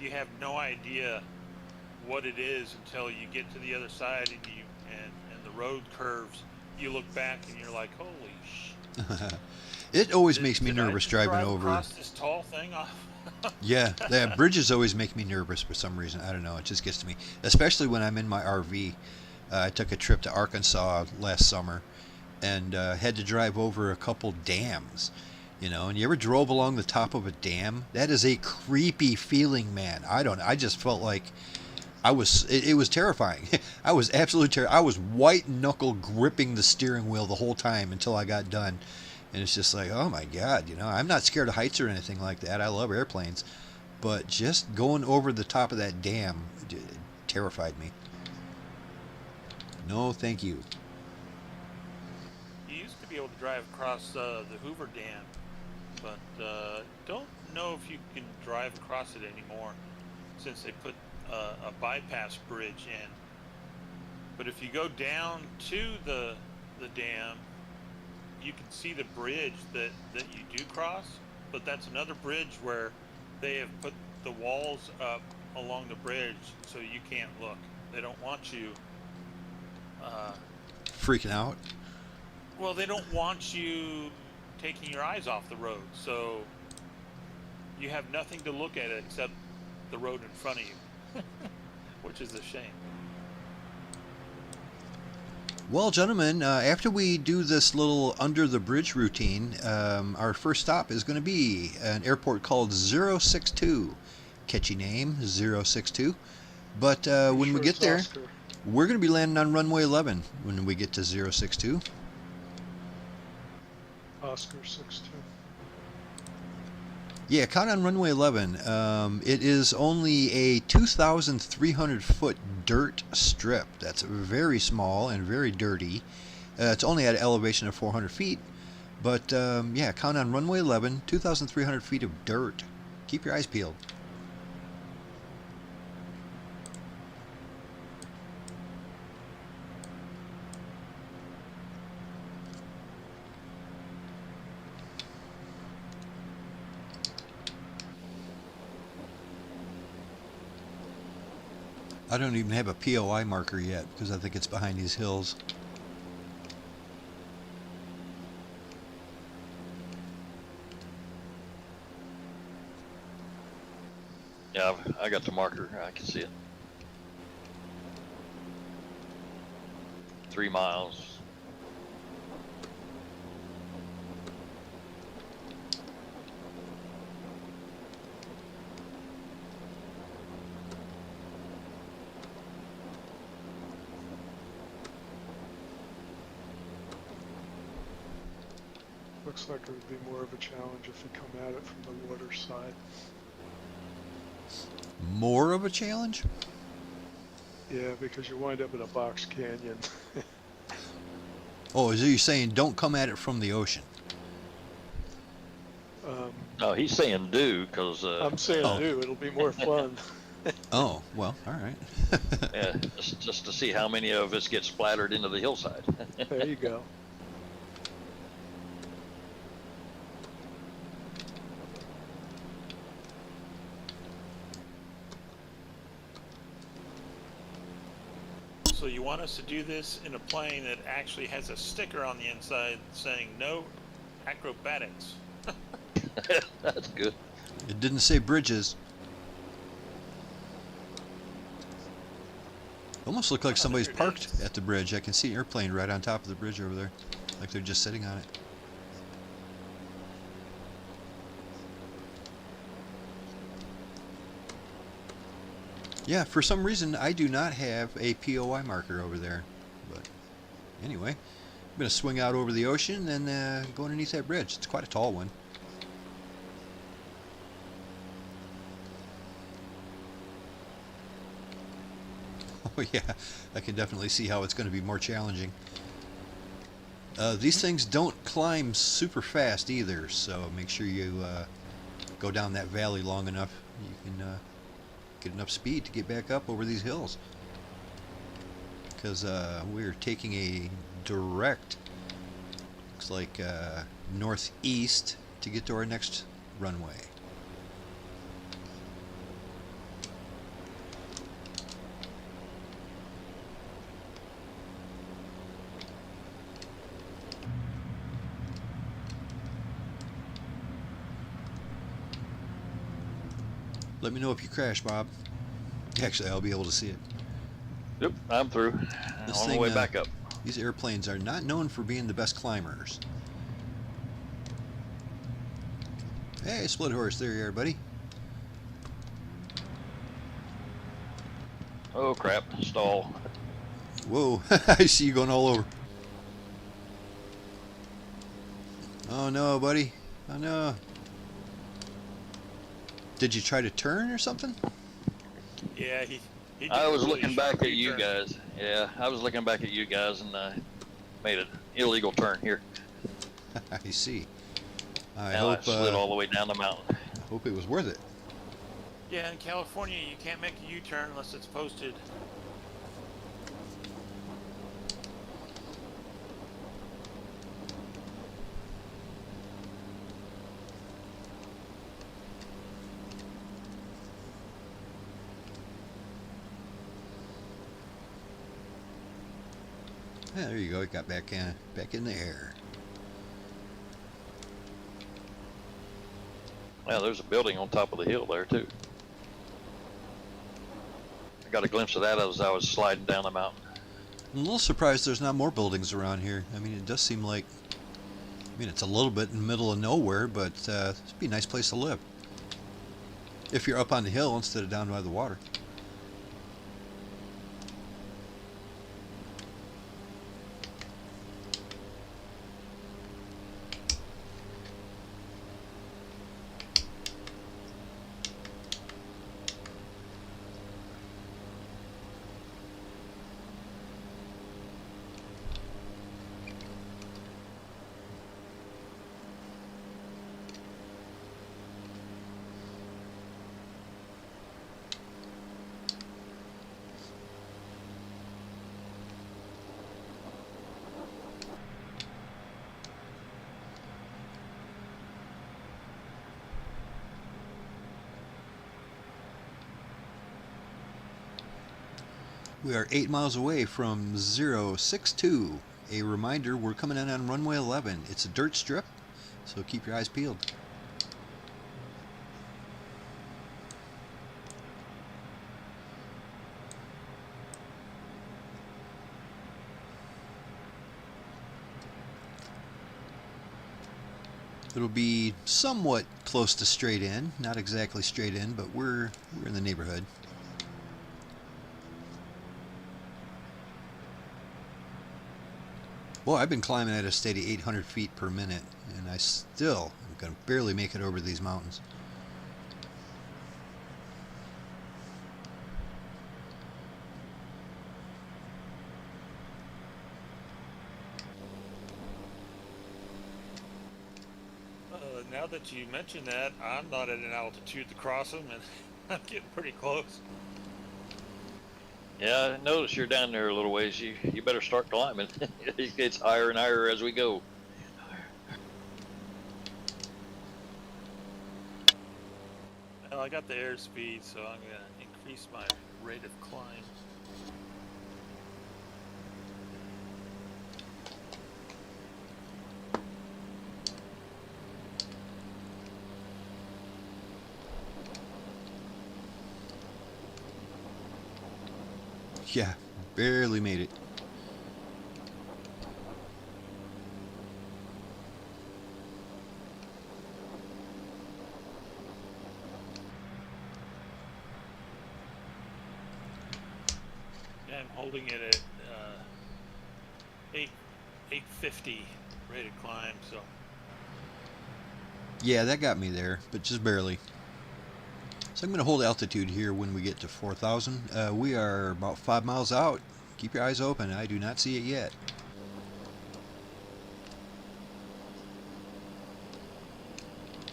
[SPEAKER 1] you have no idea what it is until you get to the other side and the road curves. You look back and you're like, holy sh!
[SPEAKER 4] It always makes me
[SPEAKER 1] Did I
[SPEAKER 4] nervous
[SPEAKER 1] just
[SPEAKER 4] driving
[SPEAKER 1] drive
[SPEAKER 4] over.
[SPEAKER 1] across this tall thing off?
[SPEAKER 4] Yeah, bridges always make me nervous for some reason. I don't know. It just gets to me, especially when I'm in my RV. I took a trip to Arkansas last summer, and had to drive over a couple dams. You know, and you ever drove along the top of a dam? That is a creepy feeling, man. I just felt like it was terrifying. I was absolutely terrified. I was white knuckle gripping the steering wheel the whole time until I got done. And it's just like, oh my God, you know, I'm not scared of heights or anything like that. I love airplanes. But just going over the top of that dam terrified me. No, thank you.
[SPEAKER 1] You used to be able to drive across the Hoover Dam, but don't know if you can drive across it anymore since they put a bypass bridge in. But if you go down to the dam, you can see the bridge that you do cross, but that's another bridge where they have put the walls up along the bridge so you can't look. They don't want you
[SPEAKER 4] Freaking out?
[SPEAKER 1] well, they don't want you taking your eyes off the road, so you have nothing to look at except the road in front of you, which is a shame.
[SPEAKER 4] Well, gentlemen, after we do this little under the bridge routine, our first stop is going to be an airport called 062. Catchy name, 062. But when we get there,
[SPEAKER 3] Oscar.
[SPEAKER 4] we're going to be landing on runway 11 when we get to 062.
[SPEAKER 3] Oscar 62.
[SPEAKER 4] Yeah, caught on runway 11. It is only a 2,300 foot dirt strip. That's very small and very dirty. It's only at an elevation of 400 feet. But yeah, count on runway 11, 2,300 feet of dirt. Keep your eyes peeled. I don't even have a POI marker yet because I think it's behind these hills.
[SPEAKER 2] Yeah, I got the marker. I can see it. 3 miles.
[SPEAKER 3] Looks like it would be more of a challenge if you come at it from the water side.
[SPEAKER 4] More of a challenge?
[SPEAKER 3] Yeah, because you wind up in a box canyon.
[SPEAKER 4] Oh, is you saying don't come at it from the ocean?
[SPEAKER 2] No, he's saying do, because
[SPEAKER 3] I'm saying
[SPEAKER 4] Oh.
[SPEAKER 3] do. It'll be more fun.
[SPEAKER 4] Oh, well, all right.
[SPEAKER 2] yeah, just to see how many of us get splattered into the hillside.
[SPEAKER 3] There you go.
[SPEAKER 1] So you want us to do this in a plane that actually has a sticker on the inside saying no acrobatics.
[SPEAKER 2] That's good.
[SPEAKER 4] It didn't say bridges. Almost looked like
[SPEAKER 1] Oh,
[SPEAKER 4] somebody's
[SPEAKER 1] there it
[SPEAKER 4] parked
[SPEAKER 1] is.
[SPEAKER 4] at the bridge. I can see an airplane right on top of the bridge over there. Like they're just sitting on it. Yeah, for some reason I do not have a POI marker over there. But anyway, I'm going to swing out over the ocean and go underneath that bridge. It's quite a tall one. Oh yeah, I can definitely see how it's going to be more challenging. These things don't climb super fast either, so make sure you go down that valley long enough. You can get enough speed to get back up over these hills. Because we're taking a direct, looks like northeast to get to our next runway. Let me know if you crash, Bob. Actually, I'll be able to see it.
[SPEAKER 2] Yep, I'm through.
[SPEAKER 4] This
[SPEAKER 2] On the
[SPEAKER 4] thing,
[SPEAKER 2] way back up.
[SPEAKER 4] These airplanes are not known for being the best climbers. Hey, Split Horse, there you are, buddy.
[SPEAKER 2] Oh crap, stall.
[SPEAKER 4] Whoa, I see you going all over. Oh no, buddy. Oh no. Did you try to turn or something?
[SPEAKER 1] Yeah, he did
[SPEAKER 2] I
[SPEAKER 1] a
[SPEAKER 2] was
[SPEAKER 1] really
[SPEAKER 2] looking
[SPEAKER 1] sharp
[SPEAKER 2] back at you
[SPEAKER 1] U-turn.
[SPEAKER 2] guys. Yeah, I was looking back at you guys and made an illegal turn here.
[SPEAKER 4] I see. I
[SPEAKER 2] Now I
[SPEAKER 4] hope
[SPEAKER 2] slid all the way down the mountain.
[SPEAKER 4] I hope it was worth it.
[SPEAKER 1] Yeah, in California, you can't make a U-turn unless it's posted.
[SPEAKER 4] Yeah, there you go. It got back in the air.
[SPEAKER 2] Yeah, there's a building on top of the hill there too. I got a glimpse of that as I was sliding down the mountain.
[SPEAKER 4] I'm a little surprised there's not more buildings around here. I mean, it does seem like, I mean, it's a little bit in the middle of nowhere, but it'd be a nice place to live. If you're up on the hill instead of down by the water. We are 8 miles away from 062. A reminder, we're coming in on runway 11. It's a dirt strip, so keep your eyes peeled. It'll be somewhat close to straight in, not exactly straight in, but we're in the neighborhood. Boy, I've been climbing at a steady 800 feet per minute, and I still am going to barely make it over these mountains.
[SPEAKER 1] Now that you mention that, I'm not at an altitude to cross them, and I'm getting pretty close.
[SPEAKER 2] Yeah, I noticed you're down there a little ways. You better start climbing. It gets higher and higher as we go.
[SPEAKER 1] Well, I got the airspeed, so I'm going to increase my rate of climb.
[SPEAKER 4] Yeah, barely made it.
[SPEAKER 1] Yeah, I'm holding it at 850 rated climb, so.
[SPEAKER 4] Yeah, that got me there, but just barely. So I'm going to hold altitude here when we get to 4,000. We are about 5 miles out. Keep your eyes open. I do not see it yet.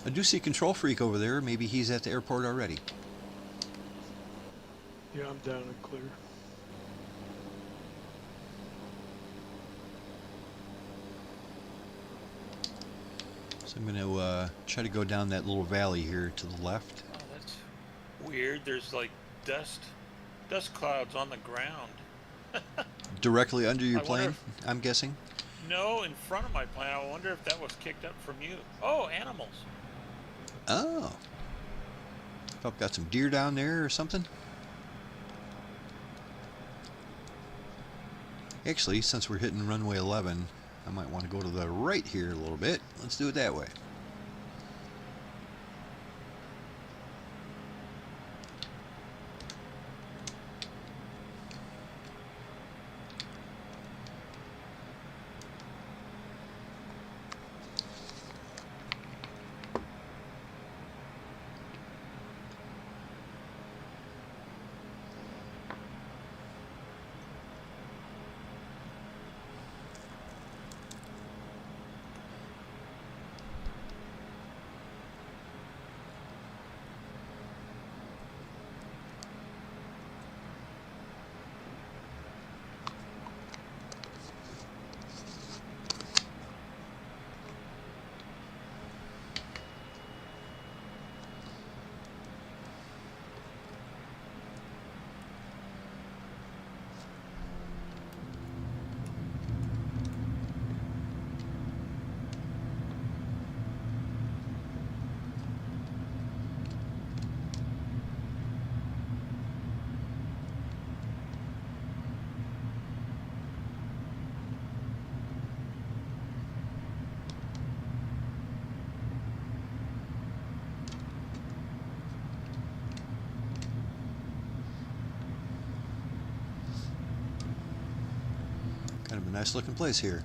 [SPEAKER 4] I do see Control Freak over there. Maybe he's at the airport already.
[SPEAKER 3] Yeah, I'm down and clear.
[SPEAKER 4] So I'm going to try to go down that little valley here to the left.
[SPEAKER 1] Oh, that's weird. There's like dust clouds on the ground.
[SPEAKER 4] Directly under your
[SPEAKER 1] I wonder
[SPEAKER 4] plane, I'm guessing.
[SPEAKER 1] No, in front of my plane. I wonder if that was kicked up from you. Oh, animals.
[SPEAKER 4] Oh. I've got some deer down there or something. Actually, since we're hitting runway 11, I might want to go to the right here a little bit. Let's do it that way. Kind of a nice looking place here.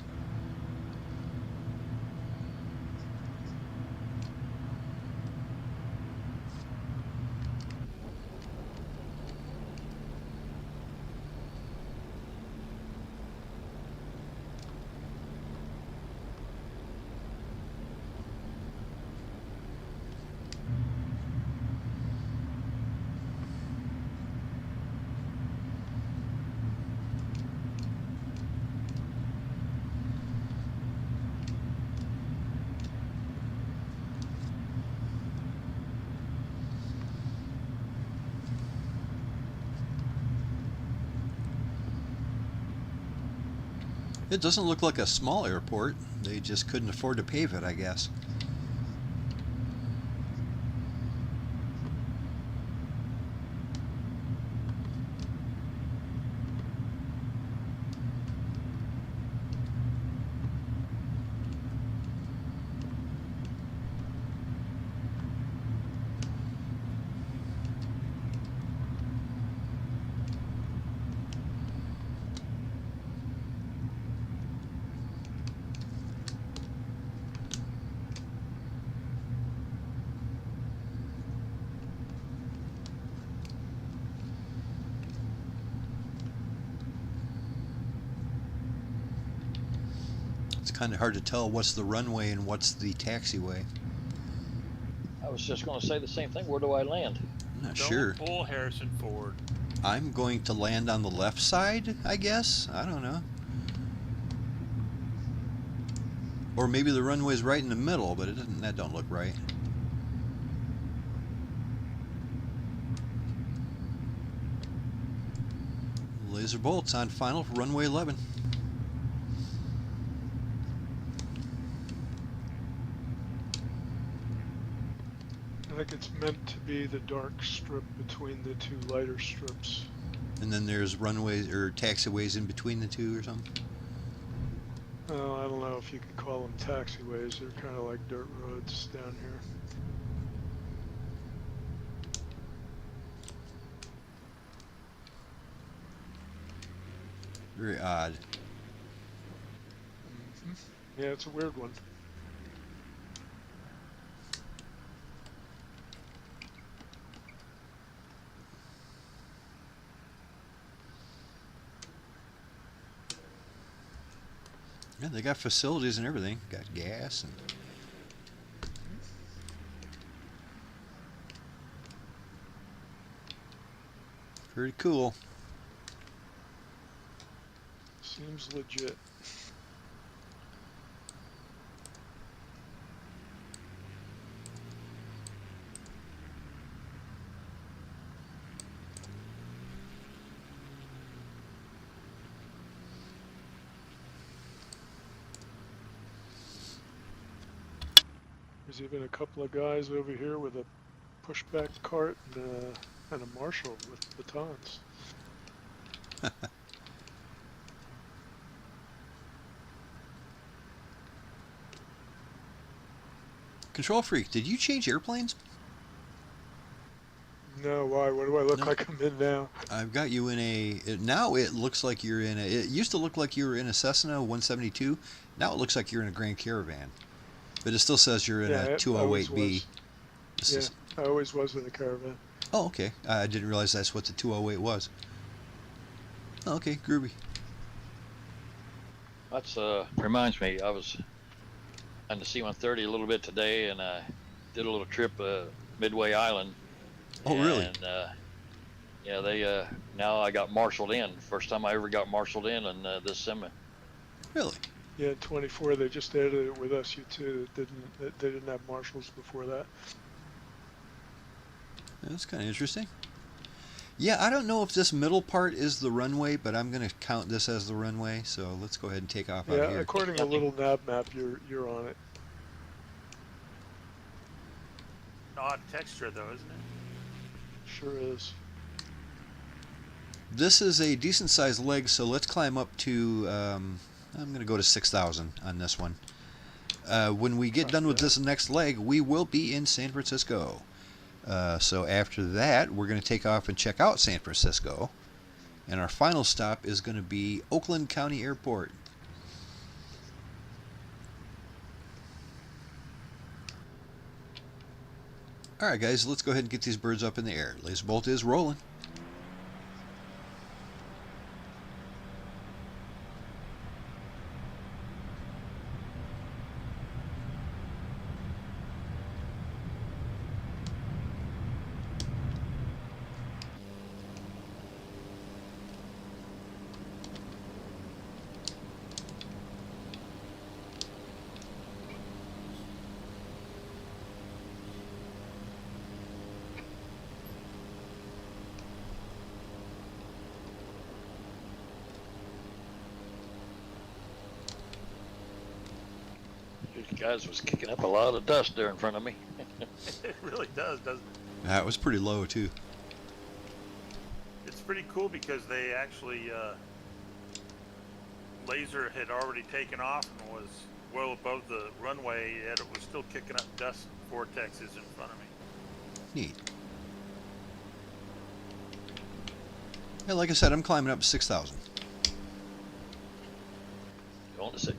[SPEAKER 4] It doesn't look like a small airport. They just couldn't afford to pave it, I guess. It's kind of hard to tell what's the runway and what's the taxiway.
[SPEAKER 2] I was just going to say the same thing. Where do I land?
[SPEAKER 4] I'm not
[SPEAKER 1] Don't
[SPEAKER 4] sure.
[SPEAKER 1] pull Harrison forward.
[SPEAKER 4] I'm going to land on the left side, I guess. I don't know. Or maybe the runway's right in the middle, but it doesn't. That don't look right. Lazerbolt's on final for runway 11.
[SPEAKER 3] I think it's meant to be the dark strip between the two lighter strips.
[SPEAKER 4] And then there's runways or taxiways in between the two or something?
[SPEAKER 3] Oh, I don't know if you could call them taxiways. They're kind of like dirt roads down here.
[SPEAKER 4] Very odd.
[SPEAKER 3] Yeah, it's a weird one.
[SPEAKER 4] Yeah, they got facilities and everything. Got gas and... Pretty cool.
[SPEAKER 3] Seems legit. There's even a couple of guys over here with a pushback cart and a marshal with batons.
[SPEAKER 4] Control Freak, did you change airplanes?
[SPEAKER 3] No, why? What do I look
[SPEAKER 4] No.
[SPEAKER 3] like I'm in now?
[SPEAKER 4] I've got you in a... Now it looks like you're in a... It used to look like you were in a Cessna 172. Now it looks like you're in a Grand Caravan. But it still says you're in
[SPEAKER 3] Yeah,
[SPEAKER 4] a
[SPEAKER 3] I always
[SPEAKER 4] 208B.
[SPEAKER 3] was.
[SPEAKER 4] This
[SPEAKER 3] Yeah,
[SPEAKER 4] is...
[SPEAKER 3] I always was in a caravan.
[SPEAKER 4] Oh, okay. I didn't realize that's what the 208 was. Oh, okay, groovy.
[SPEAKER 2] That's reminds me, I was on the C-130 a little bit today, and I did a little trip Midway Island.
[SPEAKER 4] Oh, really?
[SPEAKER 2] And yeah, they now I got marshaled in. First time I ever got marshaled in this semi.
[SPEAKER 4] Really?
[SPEAKER 3] Yeah, in 24 they just added it with SU2. They didn't have marshals before that.
[SPEAKER 4] That's kind of interesting. Yeah, I don't know if this middle part is the runway, but I'm going to count this as the runway. So let's go ahead and take off out
[SPEAKER 3] Yeah,
[SPEAKER 4] of here.
[SPEAKER 3] according to Little Nav Map, you're on it.
[SPEAKER 1] Odd texture though, isn't it?
[SPEAKER 3] Sure is.
[SPEAKER 4] This is a decent sized leg, so let's climb up to, I'm going to go to 6,000 on this one. When we get done with this next leg, we will be in San Francisco. So after that, we're going to take off and check out San Francisco. And our final stop is going to be Oakland County Airport. Alright guys, let's go ahead and get these birds up in the air. Lazerbolt is rolling.
[SPEAKER 2] These guys was kicking up a lot of dust there in front of me.
[SPEAKER 1] It really does, doesn't it?
[SPEAKER 4] That was pretty low too.
[SPEAKER 1] It's pretty cool because they actually laser had already taken off and was well above the runway, yet it was still kicking up dust vortexes in front of me.
[SPEAKER 4] Neat. Yeah, like I said, I'm climbing up to 6,000.
[SPEAKER 2] Going to 6.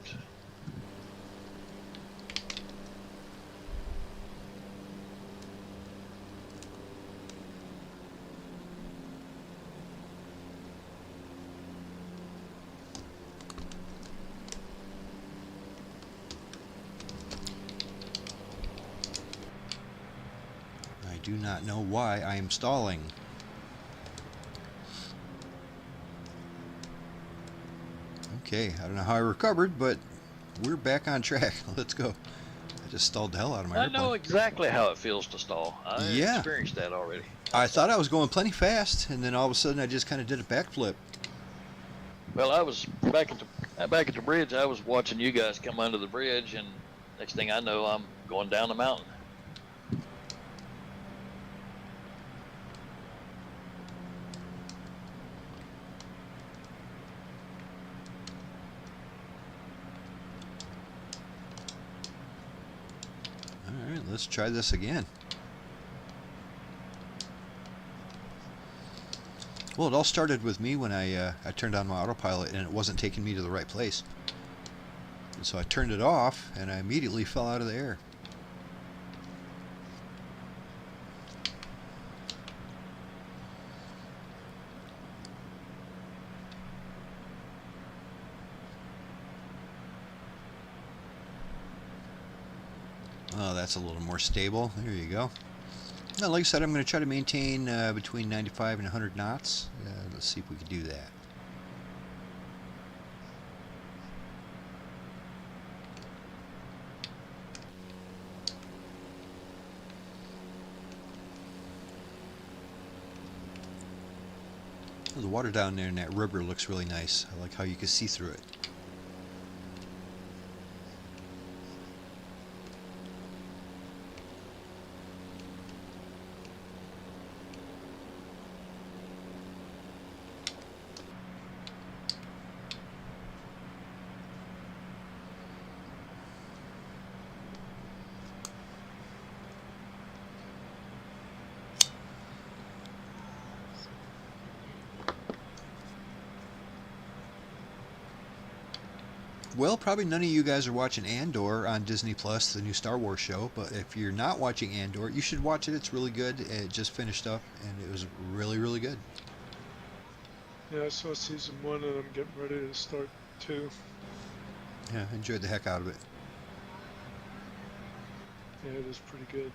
[SPEAKER 4] I do not know why I am stalling. Okay, I don't know how I recovered, but we're back on track. Let's go. I just stalled the hell out of my
[SPEAKER 2] I
[SPEAKER 4] airplane.
[SPEAKER 2] know exactly how it feels to stall. I
[SPEAKER 4] Yeah.
[SPEAKER 2] experienced that already.
[SPEAKER 4] I thought I was going plenty fast, and then all of a sudden I just kind of did a backflip.
[SPEAKER 2] Well, I was back at the bridge. I was watching you guys come under the bridge, and next thing I know, I'm going down the mountain.
[SPEAKER 4] let's try this again. Well, it all started with me when I turned on my autopilot and it wasn't taking me to the right place. And so I turned it off and I immediately fell out of the air. Oh, that's a little more stable. There you go. Now, like I said, I'm going to try to maintain between 95 and 100 knots. Let's see if we can do that. The water down there in that river looks really nice. I like how you can see through it. Well, probably none of you guys are watching Andor on Disney Plus, the new Star Wars show, but if you're not watching Andor, you should watch it. It's really good. It just finished up, and it was really, really good.
[SPEAKER 3] Yeah, I saw season 1 and I'm getting ready to start 2.
[SPEAKER 4] Yeah, I enjoyed the heck out of it.
[SPEAKER 3] Yeah, it is pretty good.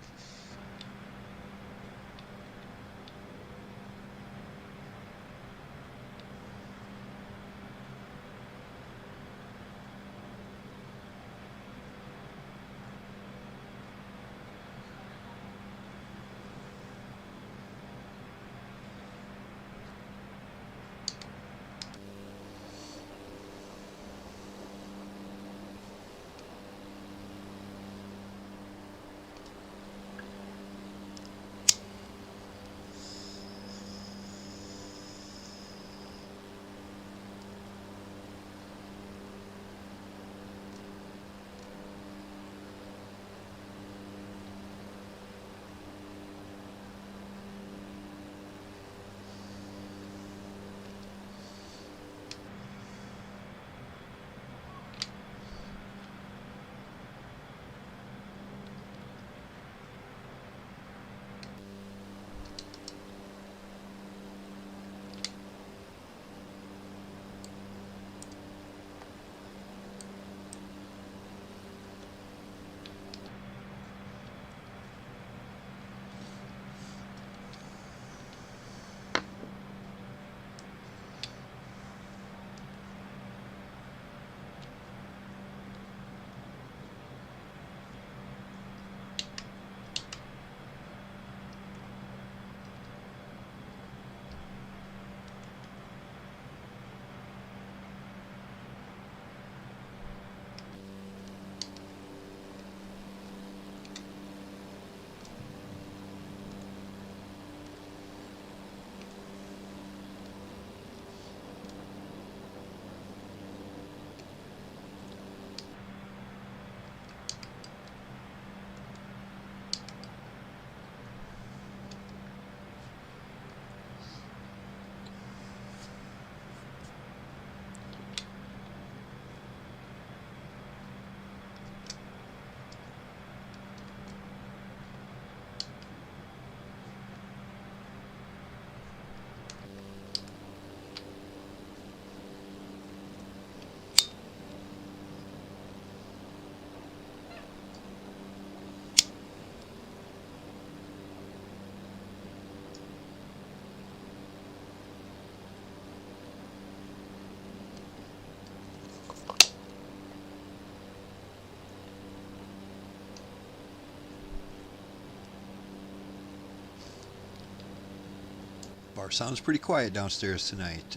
[SPEAKER 4] Bar sounds pretty quiet downstairs tonight.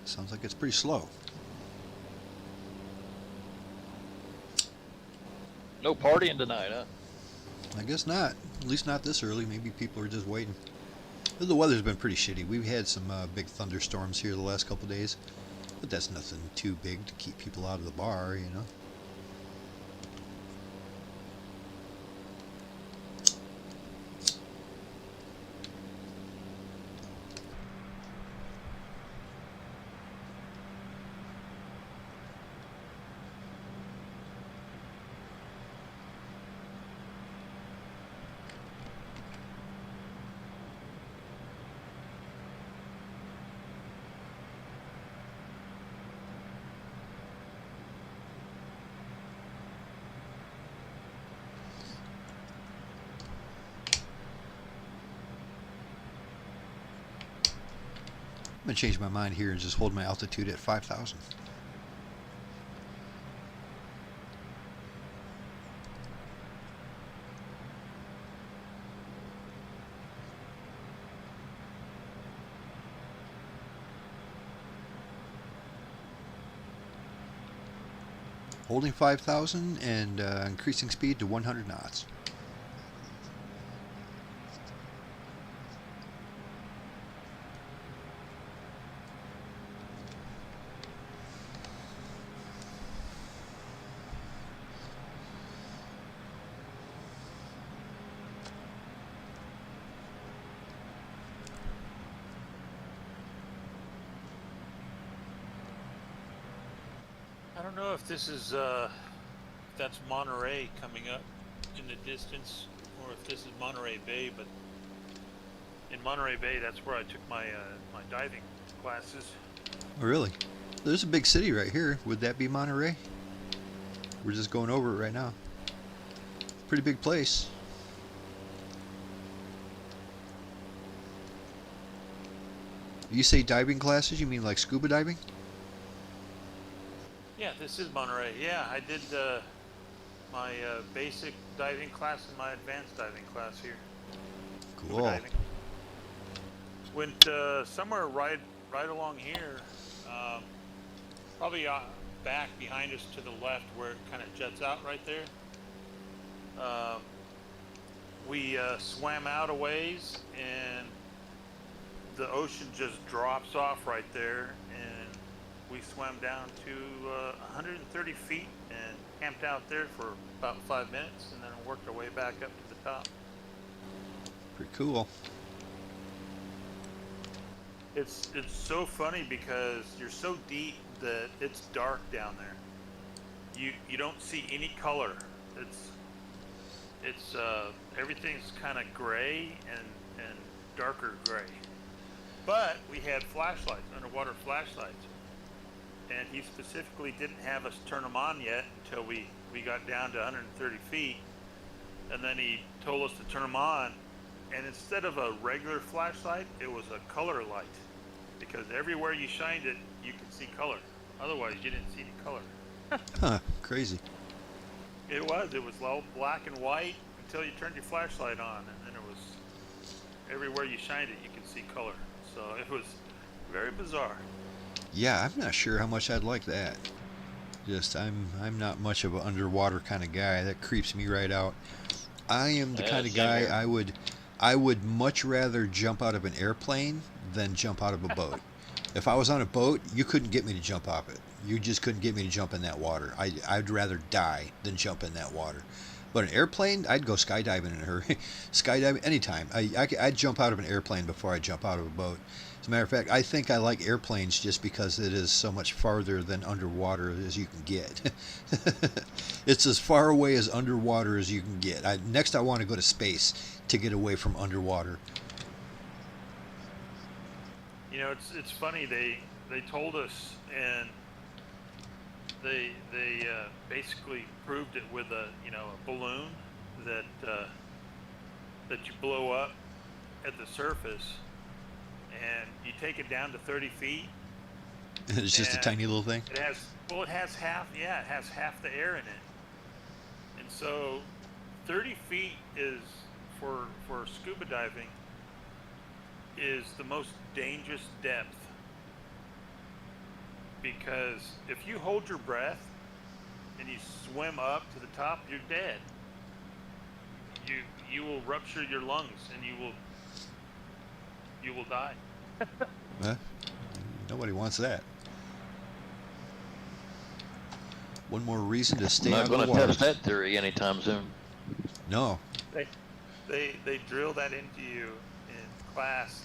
[SPEAKER 4] Sounds like it's pretty slow.
[SPEAKER 2] No partying tonight, huh?
[SPEAKER 4] I guess not. At least not this early. Maybe people are just waiting. The weather's been pretty shitty. We've had some big thunderstorms here the last couple days, but that's nothing too big to keep people out of the bar, you know. I'm going to change my mind here and just hold my altitude at 5,000. Holding 5,000 and increasing speed to 100 knots.
[SPEAKER 1] I don't know if this is that's Monterey coming up in the distance, or if this is Monterey Bay. But in Monterey Bay, that's where I took my my diving classes.
[SPEAKER 4] Oh, really? There's a big city right here. Would that be Monterey? We're just going over it right now. Pretty big place. You say diving classes, you mean like scuba diving?
[SPEAKER 1] Yeah, this is Monterey. Yeah, I did my basic diving class and my advanced diving class here. Scuba
[SPEAKER 4] Cool.
[SPEAKER 1] diving. Went somewhere right along here, probably back behind us to the left where it kind of jets out right there. We swam out a ways, and the ocean just drops off right there, and we swam down to 130 feet and camped out there for about 5 minutes, and then worked our way back up to the top.
[SPEAKER 4] Pretty cool.
[SPEAKER 1] It's so funny because you're so deep that it's dark down there. You don't see any color. It's everything's kind of gray and darker gray. But we had flashlights, underwater flashlights, and he specifically didn't have us turn them on yet until we got down to 130 feet, and then he told us to turn them on, and instead of a regular flashlight, it was a color light, because everywhere you shined it, you could see color. Otherwise, you didn't see any color.
[SPEAKER 4] Huh, crazy.
[SPEAKER 1] It was all black and white until you turned your flashlight on, and then it was everywhere you shined it, you could see color. So it was very bizarre.
[SPEAKER 4] Yeah, I'm not sure how much I'd like that. Just I'm not much of an underwater kind of guy. That creeps me right out. I am the kind of guy I would much rather jump out of an airplane than jump out of a boat. If I was on a boat, you couldn't get me to jump off it. You just couldn't get me to jump in that water. I'd rather die than jump in that water. But an airplane, I'd go skydiving in a hurry. Skydiving anytime. I'd jump out of an airplane before I jump out of a boat. As a matter of fact, I think I like airplanes just because it is so much farther than underwater as you can get. It's as far away as underwater as you can get. Next, I want to go to space to get away from underwater.
[SPEAKER 1] You know, it's funny. They told us, and they basically proved it with a balloon that you blow up at the surface, and you take it down to 30 feet.
[SPEAKER 4] It's just a tiny little thing.
[SPEAKER 1] It has half the air in it, and so 30 feet is for scuba diving is the most dangerous depth, because if you hold your breath and you swim up to the top, you're dead. You will rupture your lungs and you will die.
[SPEAKER 4] Nobody wants that. One more reason to stay
[SPEAKER 2] I'm
[SPEAKER 4] out
[SPEAKER 2] not
[SPEAKER 4] of the
[SPEAKER 2] going to
[SPEAKER 4] water.
[SPEAKER 2] test that theory anytime soon.
[SPEAKER 4] No.
[SPEAKER 1] They drill that into you in class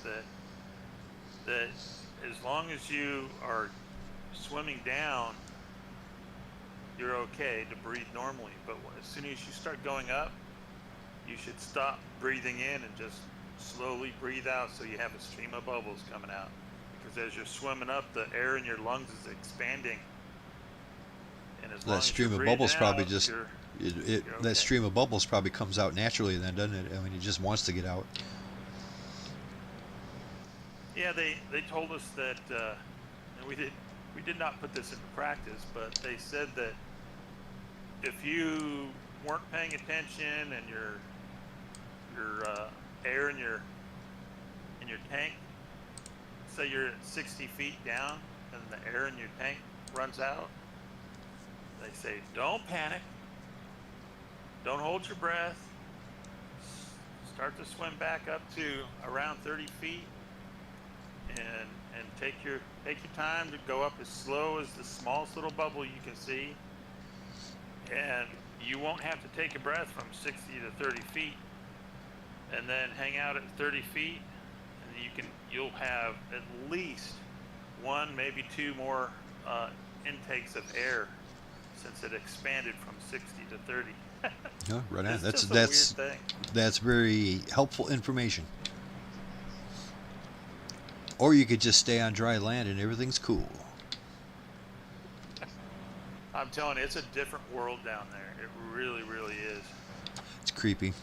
[SPEAKER 1] that as long as you are swimming down, you're okay to breathe normally. But as soon as you start going up, you should stop breathing in and just slowly breathe out, so you have a stream of bubbles coming out. Because as you're swimming up, the air in your lungs is expanding, and as long
[SPEAKER 4] That
[SPEAKER 1] as
[SPEAKER 4] stream
[SPEAKER 1] you're
[SPEAKER 4] of bubbles
[SPEAKER 1] breathing
[SPEAKER 4] probably
[SPEAKER 1] out,
[SPEAKER 4] just
[SPEAKER 1] you're
[SPEAKER 4] that
[SPEAKER 1] okay.
[SPEAKER 4] stream of bubbles probably comes out naturally then, doesn't it? I mean, it just wants to get out.
[SPEAKER 1] Yeah, they told us that, and we did not put this into practice, but they said that if you weren't paying attention and your air in your tank, say you're at 60 feet down and the air in your tank runs out, they say don't panic, don't hold your breath, start to swim back up to around 30 feet and take your time to go up as slow as the smallest little bubble you can see, and you won't have to take a breath from 60 to 30 feet, and then hang out at 30 feet, and you'll have at least one, maybe two more intakes of air since it expanded from 60 to 30.
[SPEAKER 4] Oh, right on.
[SPEAKER 1] It's
[SPEAKER 4] That's
[SPEAKER 1] just a weird thing.
[SPEAKER 4] That's very helpful information. Or you could just stay on dry land and everything's cool.
[SPEAKER 1] I'm telling you, it's a different world down there. It really, really is.
[SPEAKER 4] It's creepy.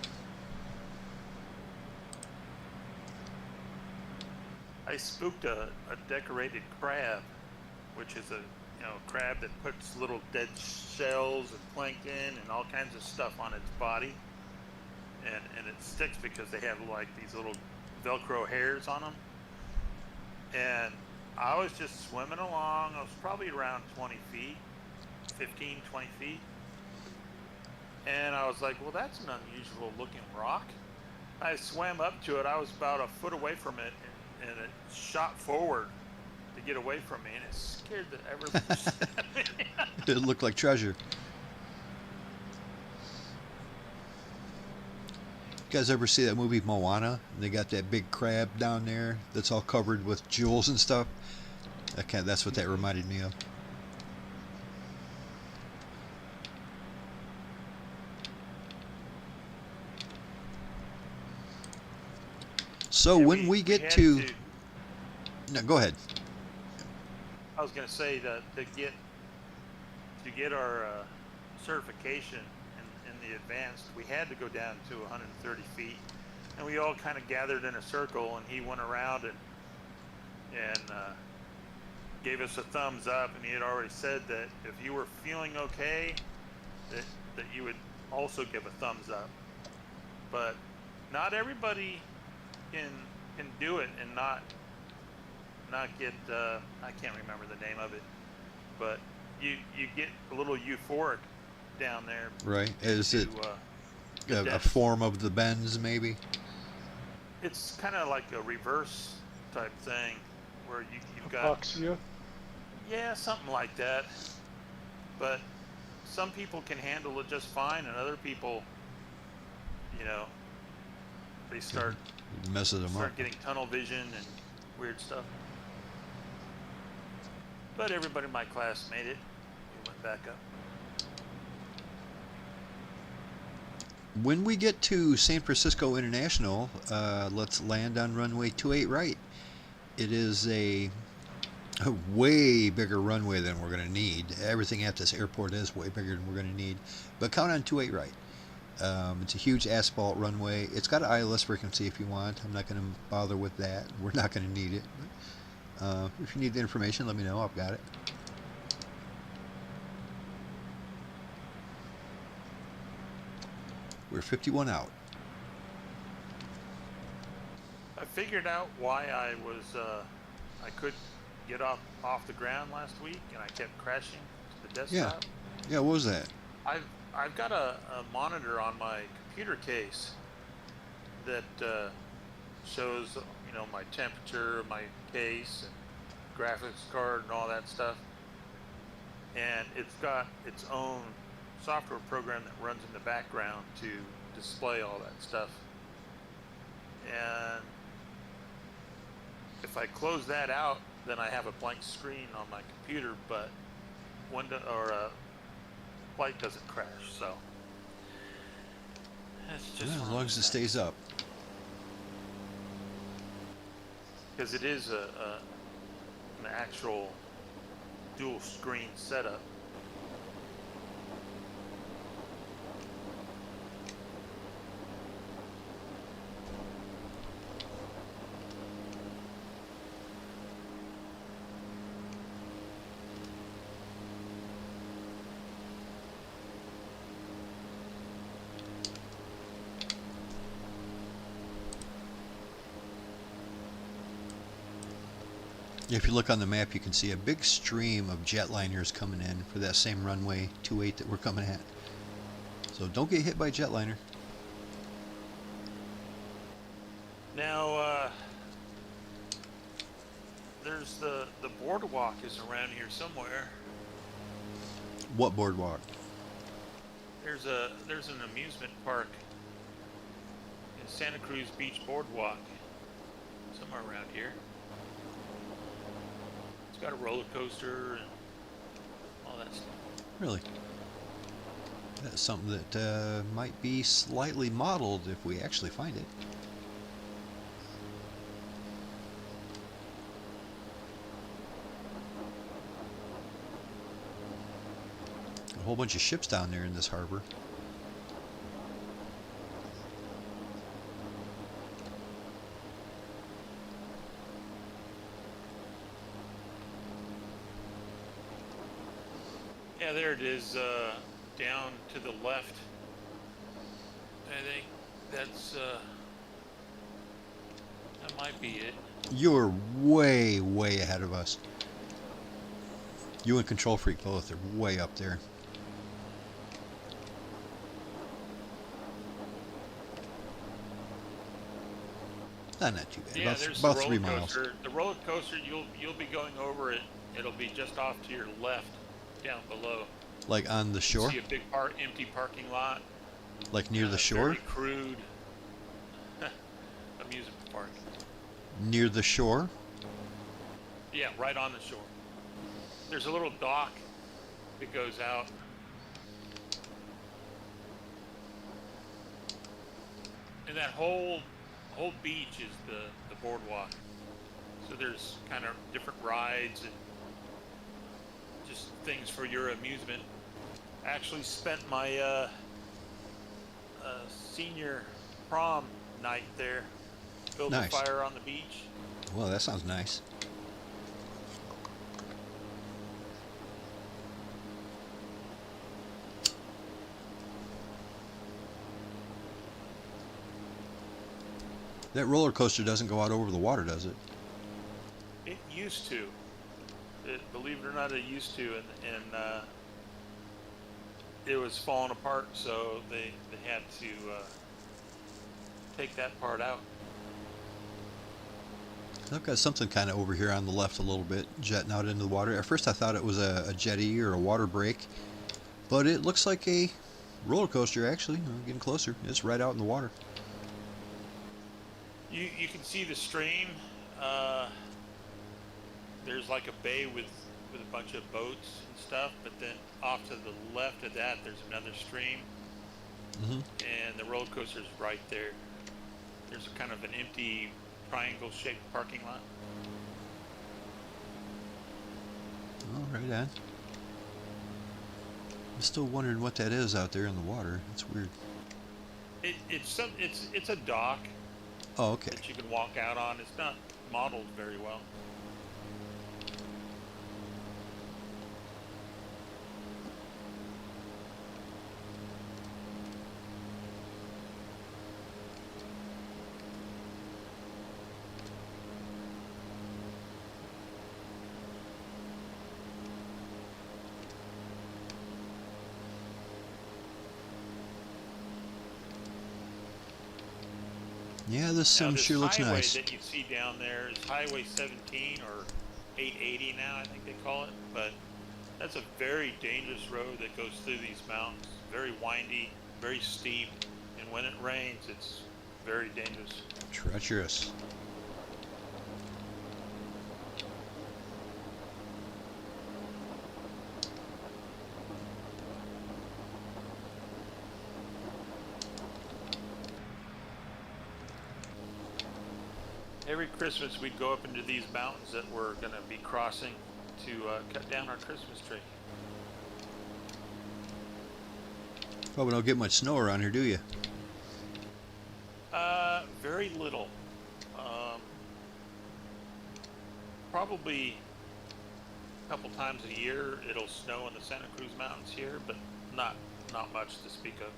[SPEAKER 1] I spooked a decorated crab, which is a crab that puts little dead shells and plankton and all kinds of stuff on its body, and it sticks because they have like these little Velcro hairs on them. And I was just swimming along. I was probably around 20 feet, 15, 20 feet. And I was like, well, that's an unusual looking rock. I swam up to it. I was about a foot away from it, and it shot forward to get away from me, and it scared the ever.
[SPEAKER 4] It looked like treasure. You guys ever see that movie Moana? They got that big crab down there that's all covered with jewels and stuff. That's what that reminded me of. So
[SPEAKER 1] Yeah,
[SPEAKER 4] when we get to... No, go ahead.
[SPEAKER 1] I was going to say that to get our certification in the advanced, we had to go down to 130 feet, and we all kind of gathered in a circle, and he went around and gave us a thumbs up, and he had already said that if you were feeling okay, that you would also give a thumbs up. But not everybody can do it and not get I can't remember the name of it, but you get a little euphoric down there.
[SPEAKER 4] Right. Is it a form of the bends, maybe?
[SPEAKER 1] It's kind of like a reverse type thing where you've got
[SPEAKER 3] Hypoxia?
[SPEAKER 1] Yeah, something like that. But some people can handle it just fine, and other people, they start
[SPEAKER 4] messes them up.
[SPEAKER 1] getting tunnel vision and weird stuff. But everybody in my class made it. We went back up.
[SPEAKER 4] When we get to San Francisco International, let's land on runway 28 right. It is a way bigger runway than we're going to need. Everything at this airport is way bigger than we're going to need. But count on 28 right. It's a huge asphalt runway. It's got an ILS frequency if you want. I'm not going to bother with that. We're not going to need it. If you need the information, let me know. I've got it. We're 51 out.
[SPEAKER 1] I figured out why I couldn't get off the ground last week, and I kept crashing to the desktop.
[SPEAKER 4] Yeah. What was that?
[SPEAKER 1] I've got a monitor on my computer case that shows my temperature, my case, and graphics card, and all that stuff. And it's got its own software program that runs in the background to display all that stuff. And if I close that out, then I have a blank screen on my computer, but flight doesn't crash. So it's just
[SPEAKER 4] as long as it stays up.
[SPEAKER 1] Because it is an actual dual screen setup.
[SPEAKER 4] If you look on the map, you can see a big stream of jetliners coming in for that same runway 28 that we're coming at. So don't get hit by a jetliner.
[SPEAKER 1] Now, there's the boardwalk is around here somewhere.
[SPEAKER 4] What boardwalk?
[SPEAKER 1] There's an amusement park in Santa Cruz Beach Boardwalk, somewhere around here. It's got a roller coaster and all that stuff.
[SPEAKER 4] Really? That's something that might be slightly modeled if we actually find it. A whole bunch of ships down there in this harbor.
[SPEAKER 1] Yeah, there it is, down to the left. I think that's, that might be it.
[SPEAKER 4] You're way, way ahead of us. You and Control Freak both are way up there. Not too bad.
[SPEAKER 1] Yeah,
[SPEAKER 4] about
[SPEAKER 1] there's
[SPEAKER 4] about
[SPEAKER 1] the
[SPEAKER 4] 3
[SPEAKER 1] roller
[SPEAKER 4] miles.
[SPEAKER 1] coaster. The roller coaster, you'll be going over it. It'll be just off to your left, down below.
[SPEAKER 4] Like on the shore?
[SPEAKER 1] See a big empty parking lot.
[SPEAKER 4] Like near the shore?
[SPEAKER 1] Very crude amusement park.
[SPEAKER 4] Near the shore?
[SPEAKER 1] Yeah, right on the shore. There's a little dock that goes out. And that whole beach is the boardwalk. So there's kind of different rides and just things for your amusement. I actually spent my senior prom night there. Built
[SPEAKER 4] Nice.
[SPEAKER 1] a fire on the beach.
[SPEAKER 4] Well, that sounds nice. That roller coaster doesn't go out over the water, does it?
[SPEAKER 1] It used to. Believe it or not, it used to, and it was falling apart, so they had to take that part out.
[SPEAKER 4] I've got something kind of over here on the left a little bit, jetting out into the water. At first I thought it was a jetty or a water break, but it looks like a roller coaster actually. I'm getting closer. It's right out in the water.
[SPEAKER 1] You can see the stream. There's like a bay with a bunch of boats and stuff, but then off to the left of that, there's another stream, and the roller coaster is right there. There's a kind of an empty triangle-shaped parking lot.
[SPEAKER 4] Oh, right on. I'm still wondering what that is out there in the water. It's weird.
[SPEAKER 1] It's a dock.
[SPEAKER 4] Oh, okay.
[SPEAKER 1] That you can walk out on. It's not modeled very well.
[SPEAKER 4] Yeah, this sim sure looks nice.
[SPEAKER 1] The highway that you see down there is Highway 17 or 880 now, I think they call it. But that's a very dangerous road that goes through these mountains. Very windy, very steep, and when it rains, it's very dangerous.
[SPEAKER 4] Treacherous.
[SPEAKER 1] Every Christmas, we'd go up into these mountains that we're going to be crossing to cut down our Christmas tree.
[SPEAKER 4] Well, we don't get much snow around here, do you?
[SPEAKER 1] Very little. Probably a couple times a year it'll snow in the Santa Cruz Mountains here, but not much to speak of.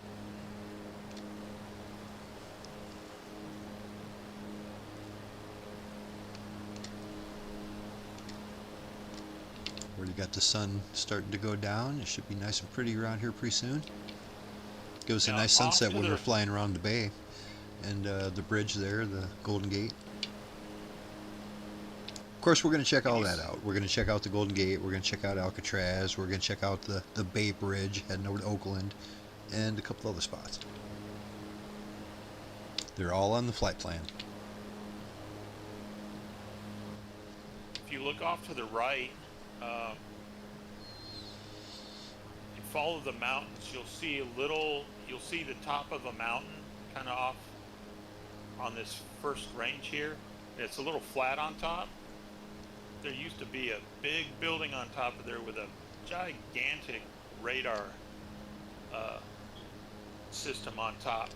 [SPEAKER 4] Already got the sun starting to go down. It should be nice and pretty around here pretty soon. Give us a
[SPEAKER 1] Now,
[SPEAKER 4] nice
[SPEAKER 1] off
[SPEAKER 4] sunset
[SPEAKER 1] to
[SPEAKER 4] when
[SPEAKER 1] the-
[SPEAKER 4] we're flying around the bay. And the bridge there, the Golden Gate. Of course, we're going to check all that out. We're going to check out the Golden Gate. We're going to check out Alcatraz. We're going to check out the Bay Bridge heading over to Oakland. And a couple other spots. They're all on the flight plan.
[SPEAKER 1] If you look off to the right, you follow the mountains, you'll see the top of a mountain kind of off on this first range here. It's a little flat on top. There used to be a big building on top of there with a gigantic radar system on top,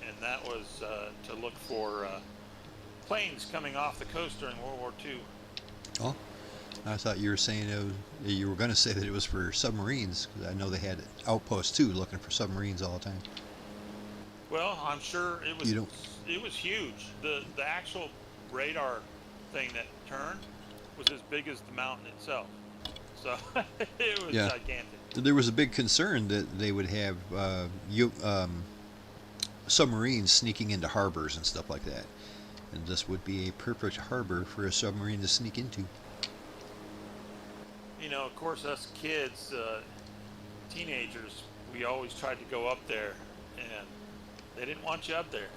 [SPEAKER 1] and that was to look for planes coming off the coast during World War II.
[SPEAKER 4] Oh, I thought you were saying you were going to say that it was for submarines, because I know they had outposts too, looking for submarines all the time.
[SPEAKER 1] Well, I'm sure it was.
[SPEAKER 4] You don't-
[SPEAKER 1] It was huge. The actual radar thing that turned was as big as the mountain itself. So it was
[SPEAKER 4] Yeah.
[SPEAKER 1] gigantic.
[SPEAKER 4] There was a big concern that they would have submarines sneaking into harbors and stuff like that. And this would be a perfect harbor for a submarine to sneak into.
[SPEAKER 1] You know, of course, us kids, teenagers, we always tried to go up there, and they didn't want you up there.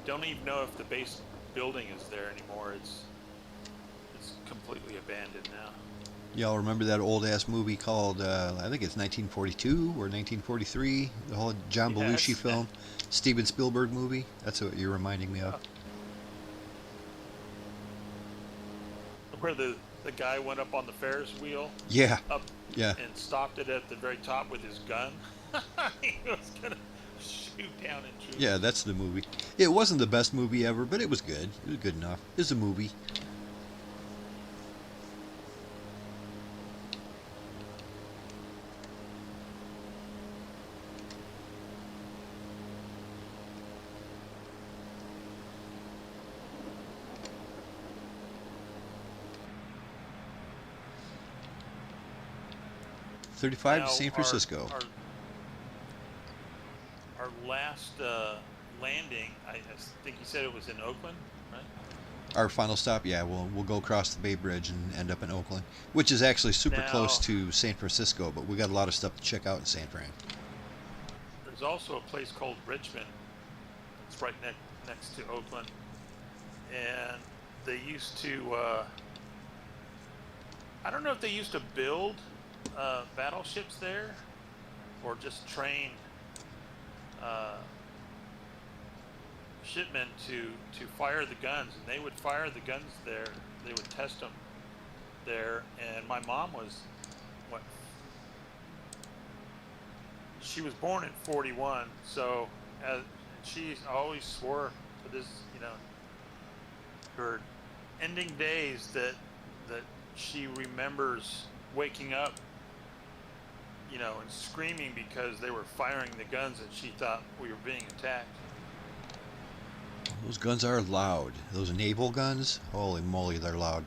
[SPEAKER 1] Don't even know if the base building is there anymore. It's completely abandoned now.
[SPEAKER 4] Y'all remember that old ass movie called I think it's 1942 or 1943, the whole John Belushi
[SPEAKER 1] Yes.
[SPEAKER 4] film, Steven Spielberg movie? That's what you're reminding me of.
[SPEAKER 1] Where the guy went up on the Ferris wheel
[SPEAKER 4] Yeah,
[SPEAKER 1] up
[SPEAKER 4] yeah.
[SPEAKER 1] and stopped it at the very top with his gun. He was gonna shoot down and shoot.
[SPEAKER 4] Yeah, that's the movie. It wasn't the best movie ever, but it was good. It was good enough. It was a movie. $35
[SPEAKER 1] Now,
[SPEAKER 4] to San Francisco.
[SPEAKER 1] Our last landing, I think you said it was in Oakland, right?
[SPEAKER 4] Our final stop, yeah, we'll go across the Bay Bridge and end up in Oakland, which is actually super
[SPEAKER 1] Now-
[SPEAKER 4] close to San Francisco, but we got a lot of stuff to check out in San Fran.
[SPEAKER 1] There's also a place called Richmond. It's right next to Oakland, and they used to. I don't know if they used to build battleships there, or just train shipmen to fire the guns, and they would fire the guns there. They would test them there, and my mom was what? She was born in 41, so she always swore to this, her ending days that she remembers waking up, and screaming because they were firing the guns and she thought we were being attacked.
[SPEAKER 4] Those guns are loud. Those naval guns, holy moly, they're loud.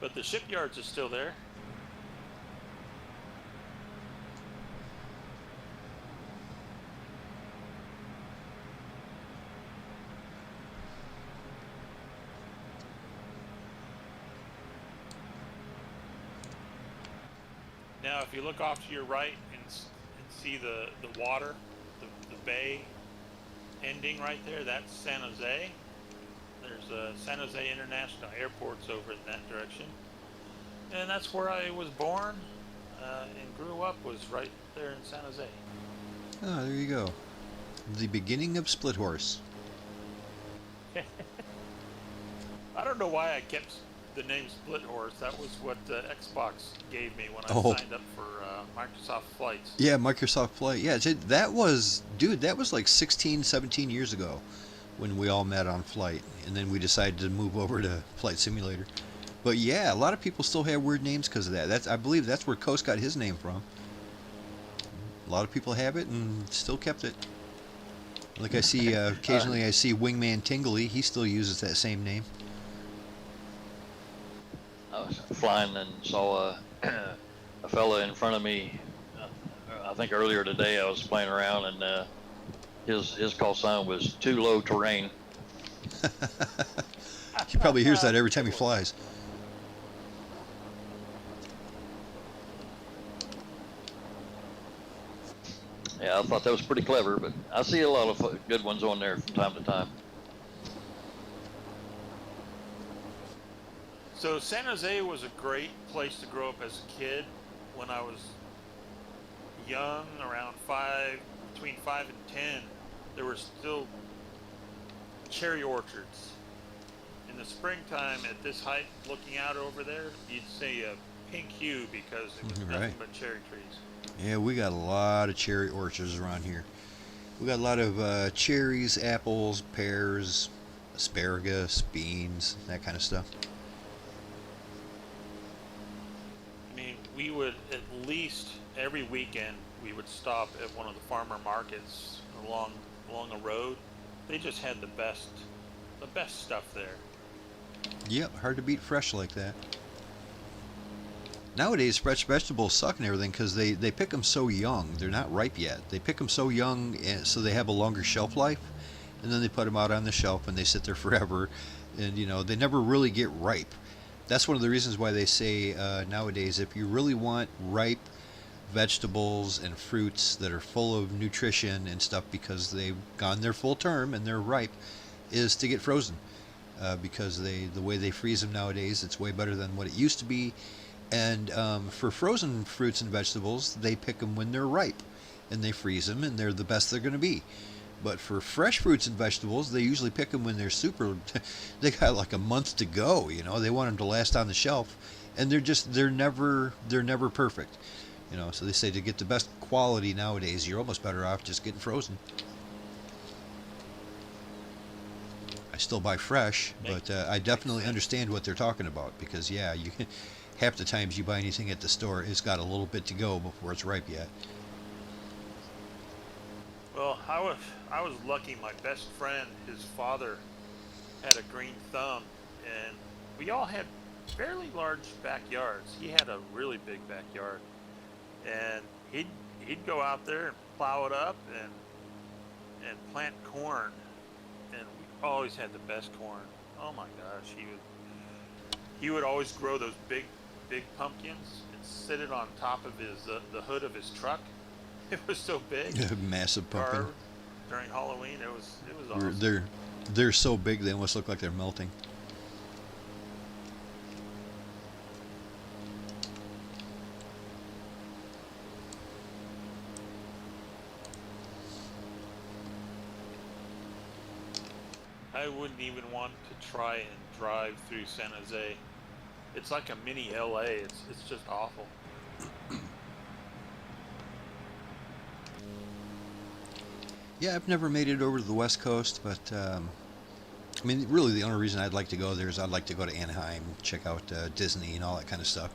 [SPEAKER 1] But the shipyards are still there. Now, if you look off to your right and see the water, the bay ending right there, that's San Jose. There's San Jose International Airport's over in that direction. And that's where I was born and grew up, was right there in San Jose.
[SPEAKER 4] Oh, there you go. The beginning of Split Horse.
[SPEAKER 1] I don't know why I kept the name Split Horse. That was what Xbox gave me when I
[SPEAKER 4] Oh.
[SPEAKER 1] signed up for Microsoft Flights.
[SPEAKER 4] Yeah, Microsoft Flight. Yeah, that was, dude, that was like 16, 17 years ago when we all met on Flight. And then we decided to move over to Flight Simulator. But yeah, a lot of people still have weird names because of that. I believe that's where Coast got his name from. A lot of people have it and still kept it. Like I see, occasionally I see Wingman Tingly. He still uses that same name.
[SPEAKER 2] I was flying and saw a fella in front of me. I think earlier today I was playing around, and his call sign was too low terrain.
[SPEAKER 4] He probably hears that every time he flies.
[SPEAKER 2] Yeah, I thought that was pretty clever, but I see a lot of good ones on there from time to time.
[SPEAKER 1] So San Jose was a great place to grow up as a kid. When I was young, around between 5 and 10, there were still cherry orchards. In the springtime, at this height, looking out over there, you'd see a pink hue because it was nothing but cherry trees.
[SPEAKER 4] Yeah, we got a lot of cherry orchards around here. We got a lot of cherries, apples, pears, asparagus, beans, that kind of stuff.
[SPEAKER 1] I mean, we would at least every weekend we would stop at one of the farmer markets along a road. They just had the best stuff there.
[SPEAKER 4] Yep, hard to beat fresh like that. Nowadays, fresh vegetables suck and everything because they pick them so young. They're not ripe yet. They pick them so young so they have a longer shelf life, and then they put them out on the shelf and they sit there forever, and they never really get ripe. That's one of the reasons why they say nowadays, if you really want ripe vegetables and fruits that are full of nutrition and stuff because they've gone their full term and they're ripe, is to get frozen. Because the way they freeze them nowadays, it's way better than what it used to be. And for frozen fruits and vegetables, they pick them when they're ripe, and they freeze them, and they're the best they're going to be. But for fresh fruits and vegetables, they usually pick them when they're they got like a month to go. They want them to last on the shelf, and they're never perfect. So they say to get the best quality nowadays, you're almost better off just getting frozen. I still buy fresh, but I definitely understand what they're talking about because you can. Half the times you buy anything at the store, it's got a little bit to go before it's ripe yet.
[SPEAKER 1] Well, I was lucky. My best friend, his father, had a green thumb, and we all had fairly large backyards. He had a really big backyard, and he'd go out there and plow it up and plant corn, and we always had the best corn. Oh my gosh, he would always grow those big pumpkins and sit it on top of the hood of his truck. It was so big.
[SPEAKER 4] Massive pumpkin.
[SPEAKER 1] During Halloween, it was awesome.
[SPEAKER 4] They're so big they almost look like they're melting.
[SPEAKER 1] I wouldn't even want to try and drive through San Jose. It's like a mini LA. It's just awful.
[SPEAKER 4] Yeah, I've never made it over to the West Coast, but I mean, really the only reason I'd like to go there is I'd like to go to Anaheim, check out Disney and all that kind of stuff.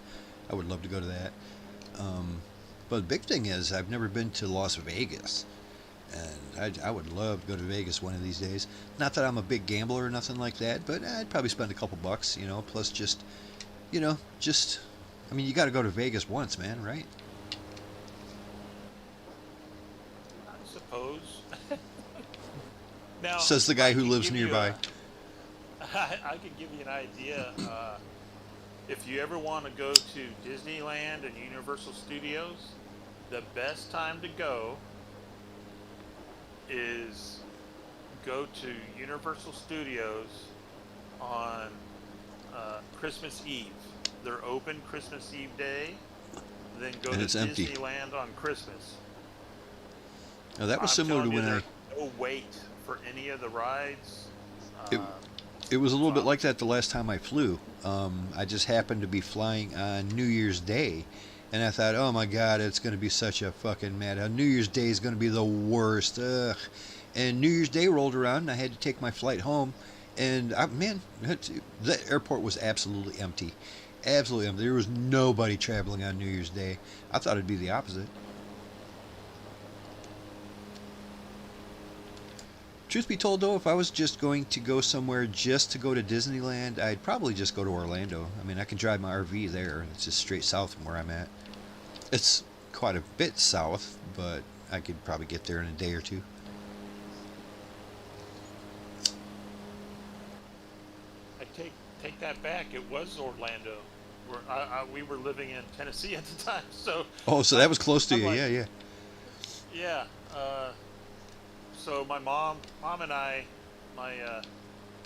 [SPEAKER 4] I would love to go to that. But the big thing is I've never been to Las Vegas, and I would love to go to Vegas one of these days. Not that I'm a big gambler or nothing like that, but I'd probably spend a couple bucks, plus just, I mean, you got to go to Vegas once, man, right?
[SPEAKER 1] I suppose. Now,
[SPEAKER 4] says the guy who lives nearby.
[SPEAKER 1] I could give you an idea. If you ever want to go to Disneyland and Universal Studios, the best time to go is go to Universal Studios on Christmas Eve. They're open Christmas Eve day, then go to
[SPEAKER 4] empty.
[SPEAKER 1] Disneyland on Christmas.
[SPEAKER 4] Now that was similar to when
[SPEAKER 1] there's no wait for any of the rides.
[SPEAKER 4] It was a little bit like that the last time I flew. I just happened to be flying on New Year's Day, and I thought, oh my God, it's going to be such a fucking New Year's Day is going to be the worst. Ugh. And New Year's Day rolled around, and I had to take my flight home, and the airport was absolutely empty. Absolutely empty. There was nobody traveling on New Year's Day. I thought it'd be the opposite. Truth be told, though, if I was just going to go somewhere just to go to Disneyland, I'd probably just go to Orlando. I mean, I can drive my RV there. It's just straight south from where I'm at. It's quite a bit south, but I could probably get there in a day or two.
[SPEAKER 1] I take that back. It was Orlando. We were living in Tennessee at the time, so.
[SPEAKER 4] Oh, so that was close to
[SPEAKER 1] I'm
[SPEAKER 4] you,
[SPEAKER 1] like,
[SPEAKER 4] yeah.
[SPEAKER 1] Yeah. So my mom and I, my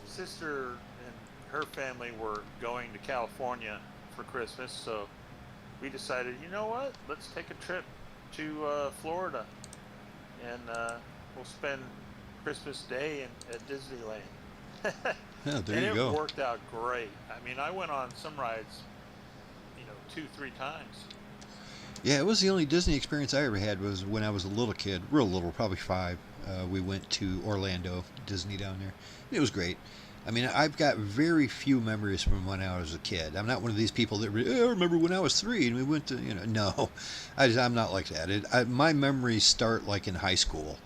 [SPEAKER 1] sister and her family were going to California for Christmas, so we decided, you know what? Let's take a trip to Florida, and we'll spend Christmas Day at Disneyland.
[SPEAKER 4] Yeah, there
[SPEAKER 1] and
[SPEAKER 4] you
[SPEAKER 1] it
[SPEAKER 4] go.
[SPEAKER 1] worked out great. I mean, I went on some rides, 2-3 times.
[SPEAKER 4] Yeah, it was the only Disney experience I ever had was when I was a little kid, real little, probably 5. We went to Orlando, Disney down there. It was great. I mean, I've got very few memories from when I was a kid. I'm not one of these people that, I remember when I was 3 and we went to, no. I'm not like that. My memories start like in high school.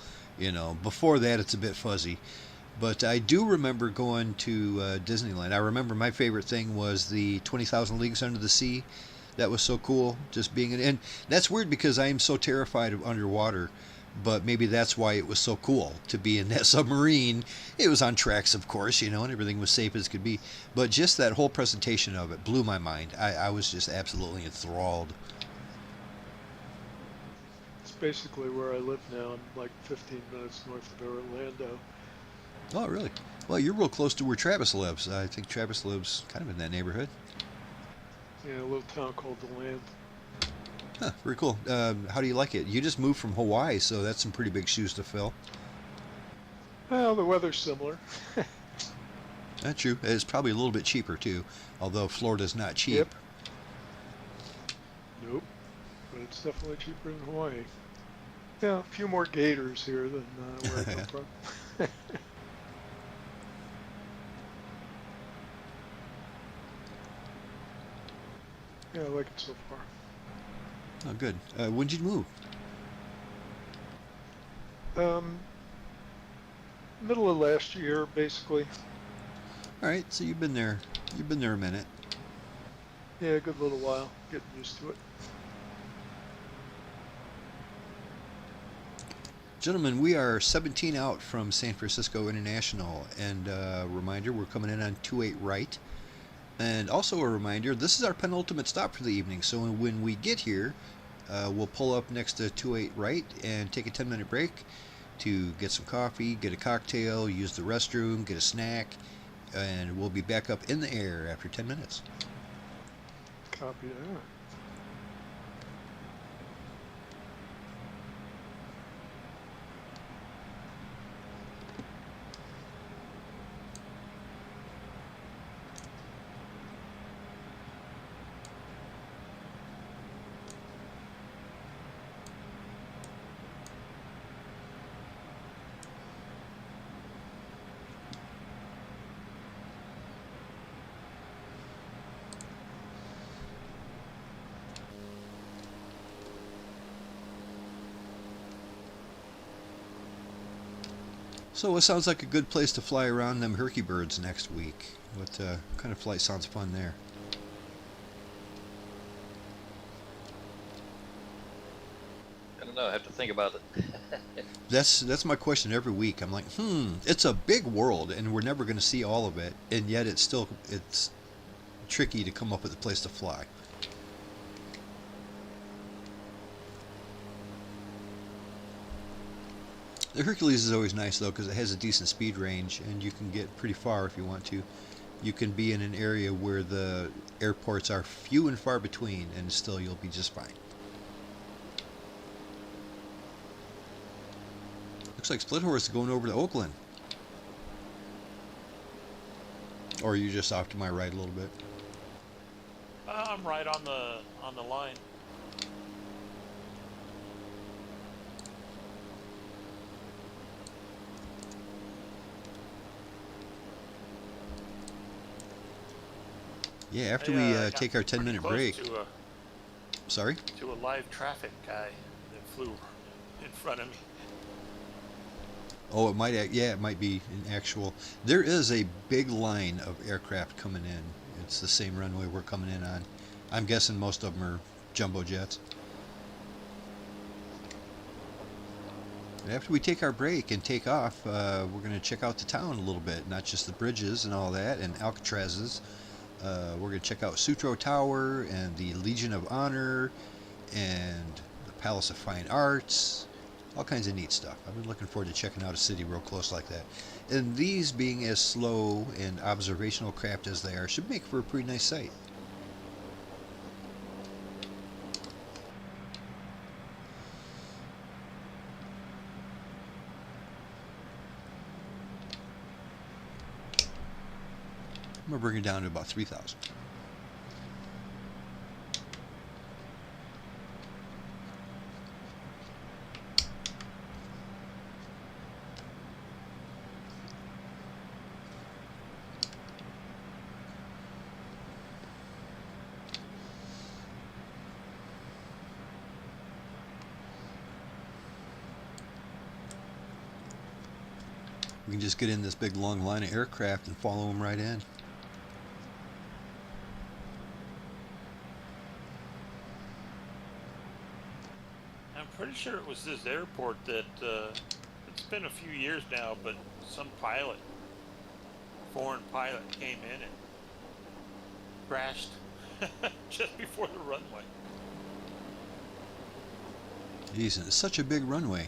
[SPEAKER 4] Before that it's a bit fuzzy. But I do remember going to Disneyland. I remember my favorite thing was the 20,000 Leagues Under the Sea. That was so cool, just being in. And that's weird because I am so terrified of underwater. But maybe that's why it was so cool to be in that submarine. It was on tracks, of course, and everything was safe as could be. But just that whole presentation of it blew my mind. I was just absolutely enthralled.
[SPEAKER 3] It's basically where I live now. I'm like 15 minutes north of Orlando.
[SPEAKER 4] Oh, really? Well, you're real close to where Travis lives. I think Travis lives kind of in that neighborhood.
[SPEAKER 3] Yeah, a little town called DeLand.
[SPEAKER 4] Huh, very cool. How do you like it? You just moved from Hawaii, so that's some pretty big shoes to fill.
[SPEAKER 3] Well, the weather's similar.
[SPEAKER 4] That's true. It's probably a little bit cheaper, too, although Florida's not cheap.
[SPEAKER 3] Yep. Nope. But it's definitely cheaper than Hawaii. Yeah, a few more gators here than where I come from. Yeah, I like it so far.
[SPEAKER 4] Oh, good. When did you move?
[SPEAKER 3] Middle of last year, basically.
[SPEAKER 4] All right, so you've been there. You've been there a minute.
[SPEAKER 3] Yeah, a good little while. Getting used to it.
[SPEAKER 4] Gentlemen, we are 17 out from San Francisco International, and reminder, we're coming in on 28 right. And also a reminder, this is our penultimate stop for the evening, so when we get here, we'll pull up next to 28 right and take a 10-minute break to get some coffee, get a cocktail, use the restroom, get a snack, and we'll be back up in the air after 10 minutes.
[SPEAKER 3] Copy that.
[SPEAKER 4] So it sounds like a good place to fly around them Herky Birds next week. What kind of flight sounds fun there?
[SPEAKER 2] I don't know. I have to think about it.
[SPEAKER 4] That's my question every week. I'm like, it's a big world, and we're never going to see all of it, and yet it's tricky to come up with a place to fly. The Hercules is always nice though because it has a decent speed range, and you can get pretty far if you want to. You can be in an area where the airports are few and far between, and still you'll be just fine. Looks like Split Horse is going over to Oakland. Or are you just off to my right a little bit?
[SPEAKER 1] I'm right on the line.
[SPEAKER 4] Yeah, after we
[SPEAKER 1] got
[SPEAKER 4] take our 10-minute break.
[SPEAKER 1] To
[SPEAKER 4] Sorry?
[SPEAKER 1] a live traffic guy that flew in front of me.
[SPEAKER 4] Oh, it might. Yeah, it might be an actual. There is a big line of aircraft coming in. It's the same runway we're coming in on. I'm guessing most of them are jumbo jets. And after we take our break and take off, we're going to check out the town a little bit, not just the bridges and all that, and Alcatrazes. We're going to check out Sutro Tower and the Legion of Honor and the Palace of Fine Arts. All kinds of neat stuff. I've been looking forward to checking out a city real close like that. And these being as slow and observational craft as they are should make for a pretty nice sight. I'm going to bring it down to about 3,000. We can just get in this big long line of aircraft and follow them right in.
[SPEAKER 1] I'm pretty sure it was this airport that, it's been a few years now, but some pilot, foreign pilot, came in and crashed just before the runway.
[SPEAKER 4] Jeez, it's such a big runway.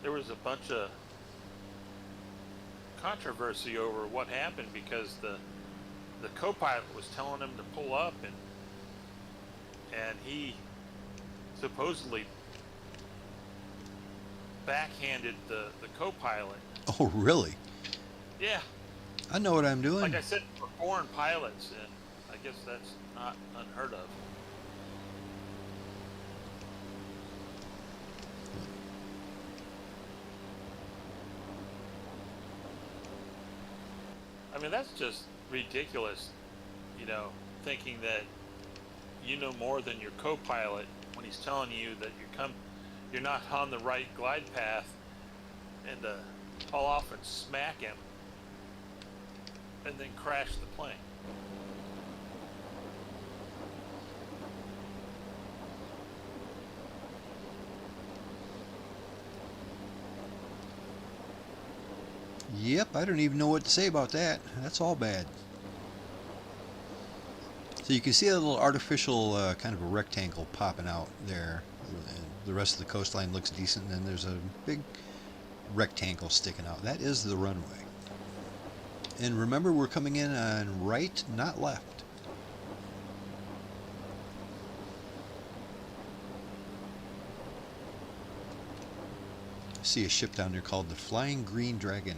[SPEAKER 1] There was a bunch of controversy over what happened because the co-pilot was telling him to pull up, and he supposedly backhanded the co-pilot.
[SPEAKER 4] Oh, really?
[SPEAKER 1] Yeah,
[SPEAKER 4] I know what I'm doing.
[SPEAKER 1] like I said, for foreign pilots, and I guess that's not unheard of. I mean, that's just ridiculous, you know, thinking that you know more than your co-pilot when he's telling you that you're not on the right glide path, and haul off and smack him and then crash the plane.
[SPEAKER 4] Yep, I don't even know what to say about that. That's all bad. So you can see a little artificial kind of a rectangle popping out there. The rest of the coastline looks decent, and then there's a big rectangle sticking out. That is the runway. And remember, we're coming in on right, not left. I see a ship down there called the Flying Green Dragon.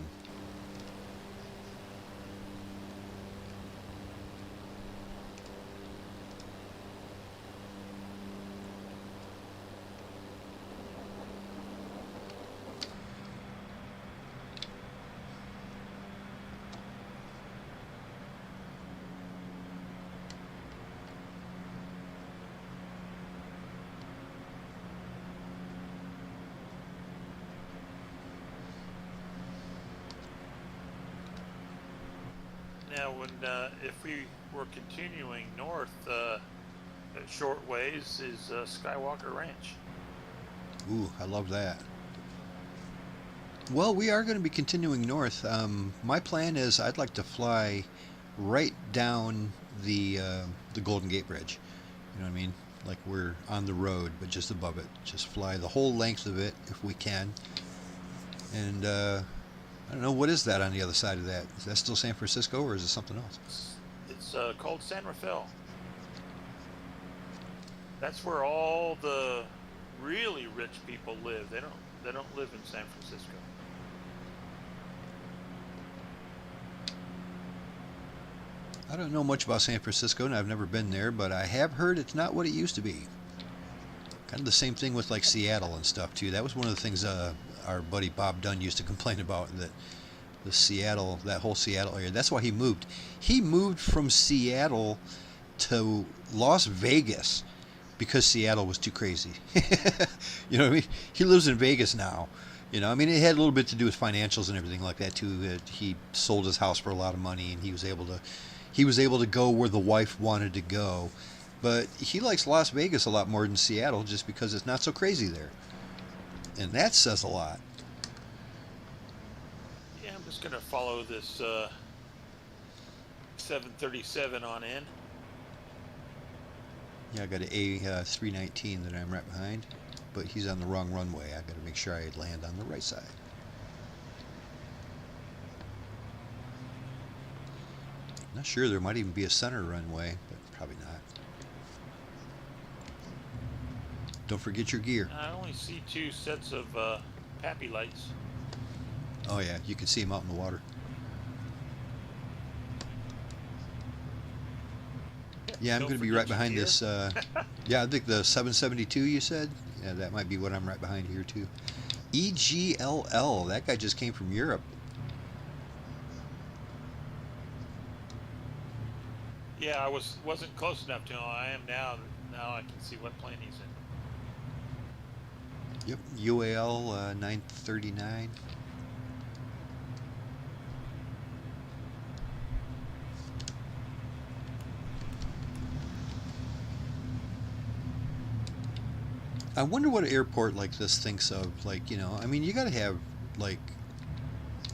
[SPEAKER 1] Now, if we were continuing north, at short ways is Skywalker Ranch.
[SPEAKER 4] Ooh, I love that. Well, we are going to be continuing north. My plan is I'd like to fly right down the Golden Gate Bridge. You know what I mean? Like we're on the road, but just above it. Just fly the whole length of it if we can. And I don't know, what is that on the other side of that? Is that still San Francisco, or is it something else?
[SPEAKER 1] It's called San Rafael. That's where all the really rich people live. They don't live in San Francisco.
[SPEAKER 4] I don't know much about San Francisco, and I've never been there, but I have heard it's not what it used to be. Kind of the same thing with like Seattle and stuff too. That was one of the things our buddy Bob Dunn used to complain about, that that whole Seattle area. That's why he moved. He moved from Seattle to Las Vegas because Seattle was too crazy. You know what I mean? He lives in Vegas now. You know, I mean, it had a little bit to do with financials and everything like that too. He sold his house for a lot of money, and he was able to go where the wife wanted to go. But he likes Las Vegas a lot more than Seattle just because it's not so crazy there, and that says a lot.
[SPEAKER 1] Yeah, I'm just gonna follow this 737 on in.
[SPEAKER 4] Yeah, I got an A319 that I'm right behind, but he's on the wrong runway. I got to make sure I land on the right side. Not sure, there might even be a center runway, but probably not. Don't forget your gear.
[SPEAKER 1] I only see 2 sets of pappy lights.
[SPEAKER 4] Oh yeah, you can see them out in the water. Yeah, I'm
[SPEAKER 1] Don't
[SPEAKER 4] going to be
[SPEAKER 1] forget
[SPEAKER 4] right
[SPEAKER 1] your
[SPEAKER 4] behind
[SPEAKER 1] gear.
[SPEAKER 4] this. Yeah, I think the 772 you said. Yeah, that might be what I'm right behind here too. EGLL. That guy just came from Europe.
[SPEAKER 1] Yeah, I wasn't close enough to him. I am now. Now I can see what plane he's in.
[SPEAKER 4] Yep, UAL 939. I wonder what an airport like this thinks of, like, you know, I mean, you got to have, like,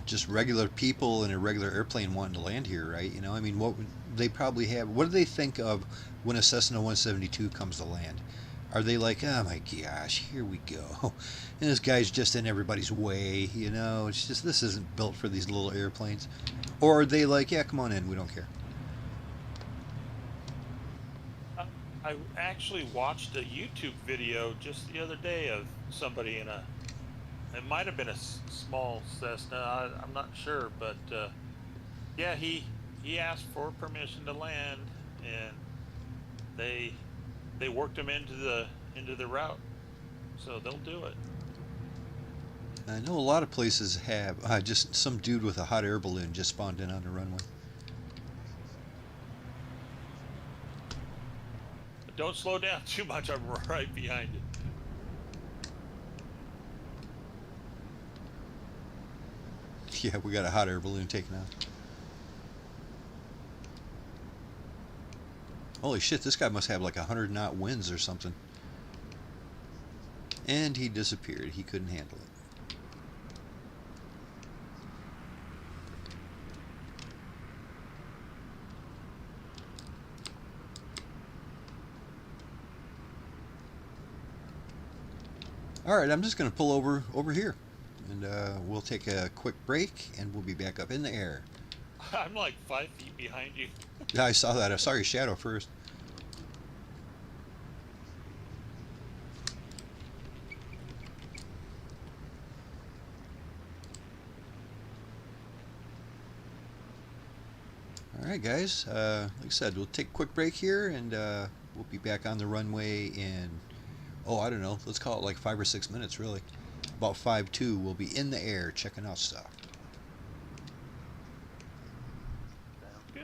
[SPEAKER 4] just regular people in a regular airplane wanting to land here, right? You know, I mean, what would they probably have, what do they think of when a Cessna 172 comes to land? Are they like, oh my gosh, here we go, and this guy's just in everybody's way, you know, it's just, this isn't built for these little airplanes? Or are they like, yeah, come on in, we don't care?
[SPEAKER 1] I actually watched a YouTube video just the other day of somebody in it might have been a small Cessna, I'm not sure, but yeah, he asked for permission to land, and they worked him into the route, so they'll do it.
[SPEAKER 4] I know a lot of places have, just some dude with a hot air balloon just spawned in on the runway.
[SPEAKER 1] But don't slow down too much, I'm right behind it.
[SPEAKER 4] Yeah, we got a hot air balloon taken out. Holy shit, this guy must have like 100 knot winds or something. And he disappeared. He couldn't handle it. Alright, I'm just going to pull over here. And we'll take a quick break, and we'll be back up in the air.
[SPEAKER 1] I'm like 5 feet behind you.
[SPEAKER 4] Yeah, I saw that. I saw your shadow first. Alright guys, like I said, we'll take a quick break here, and we'll be back on the runway in, oh, I don't know, let's call it like 5 or 6 minutes really. About 5:02, we'll be in the air checking out stuff.
[SPEAKER 1] Sounds good.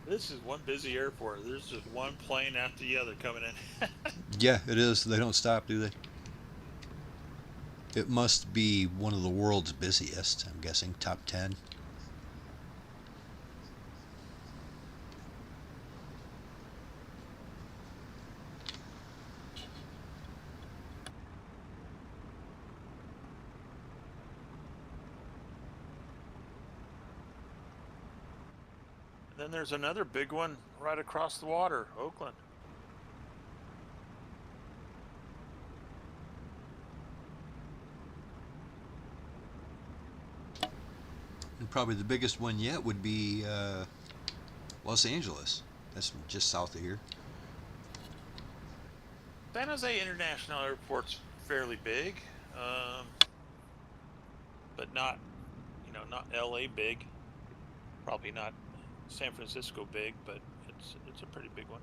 [SPEAKER 1] This is one busy airport. There's just one plane after the other coming in.
[SPEAKER 4] Yeah, it is. They don't stop, do they? It must be one of the world's busiest, I'm guessing, top 10.
[SPEAKER 1] Then there's another big one right across the water, Oakland.
[SPEAKER 4] And probably the biggest one yet would be Los Angeles. That's just south of here.
[SPEAKER 1] San Jose International Airport's fairly big, but not, not LA big. Probably not San Francisco big, but it's a pretty big one.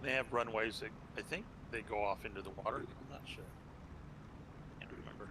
[SPEAKER 1] They have runways that I think they go off into the water. I'm not sure. Can't remember.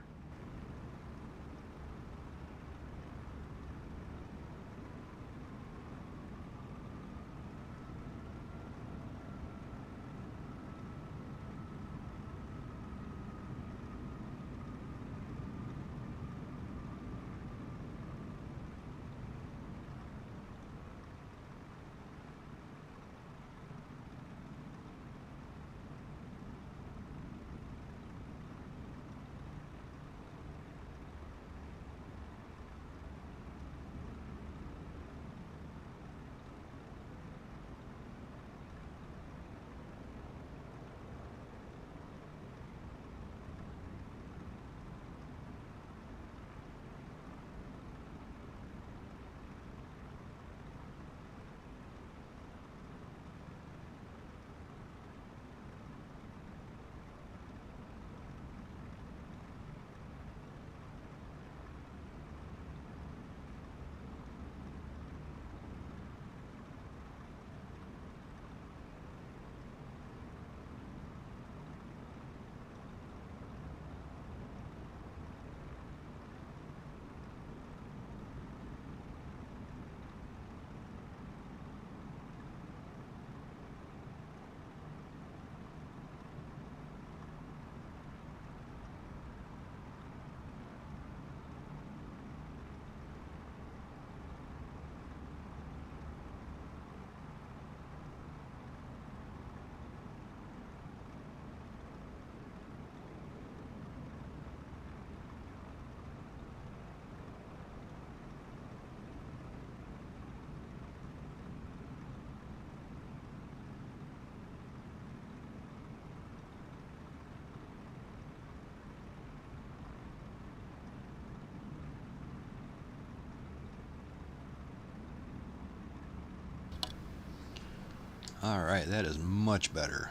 [SPEAKER 4] All right, that is much better.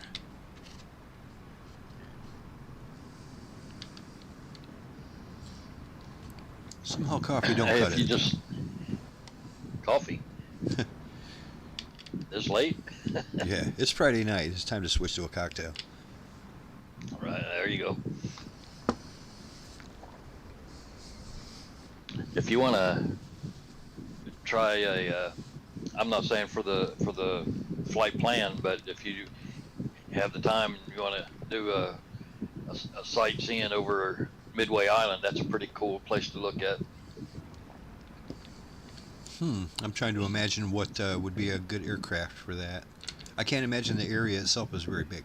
[SPEAKER 4] Somehow coffee don't
[SPEAKER 2] Hey,
[SPEAKER 4] cut
[SPEAKER 2] if you
[SPEAKER 4] it.
[SPEAKER 2] just coffee this late.
[SPEAKER 4] Yeah, it's Friday night. It's time to switch to a cocktail.
[SPEAKER 2] All right, there you go. If you want to try a, I'm not saying for the flight plan, but if you have the time and you want to do a sightseeing over Midway Island, that's a pretty cool place to look at.
[SPEAKER 4] I'm trying to imagine what would be a good aircraft for that. I can't imagine the area itself is very big.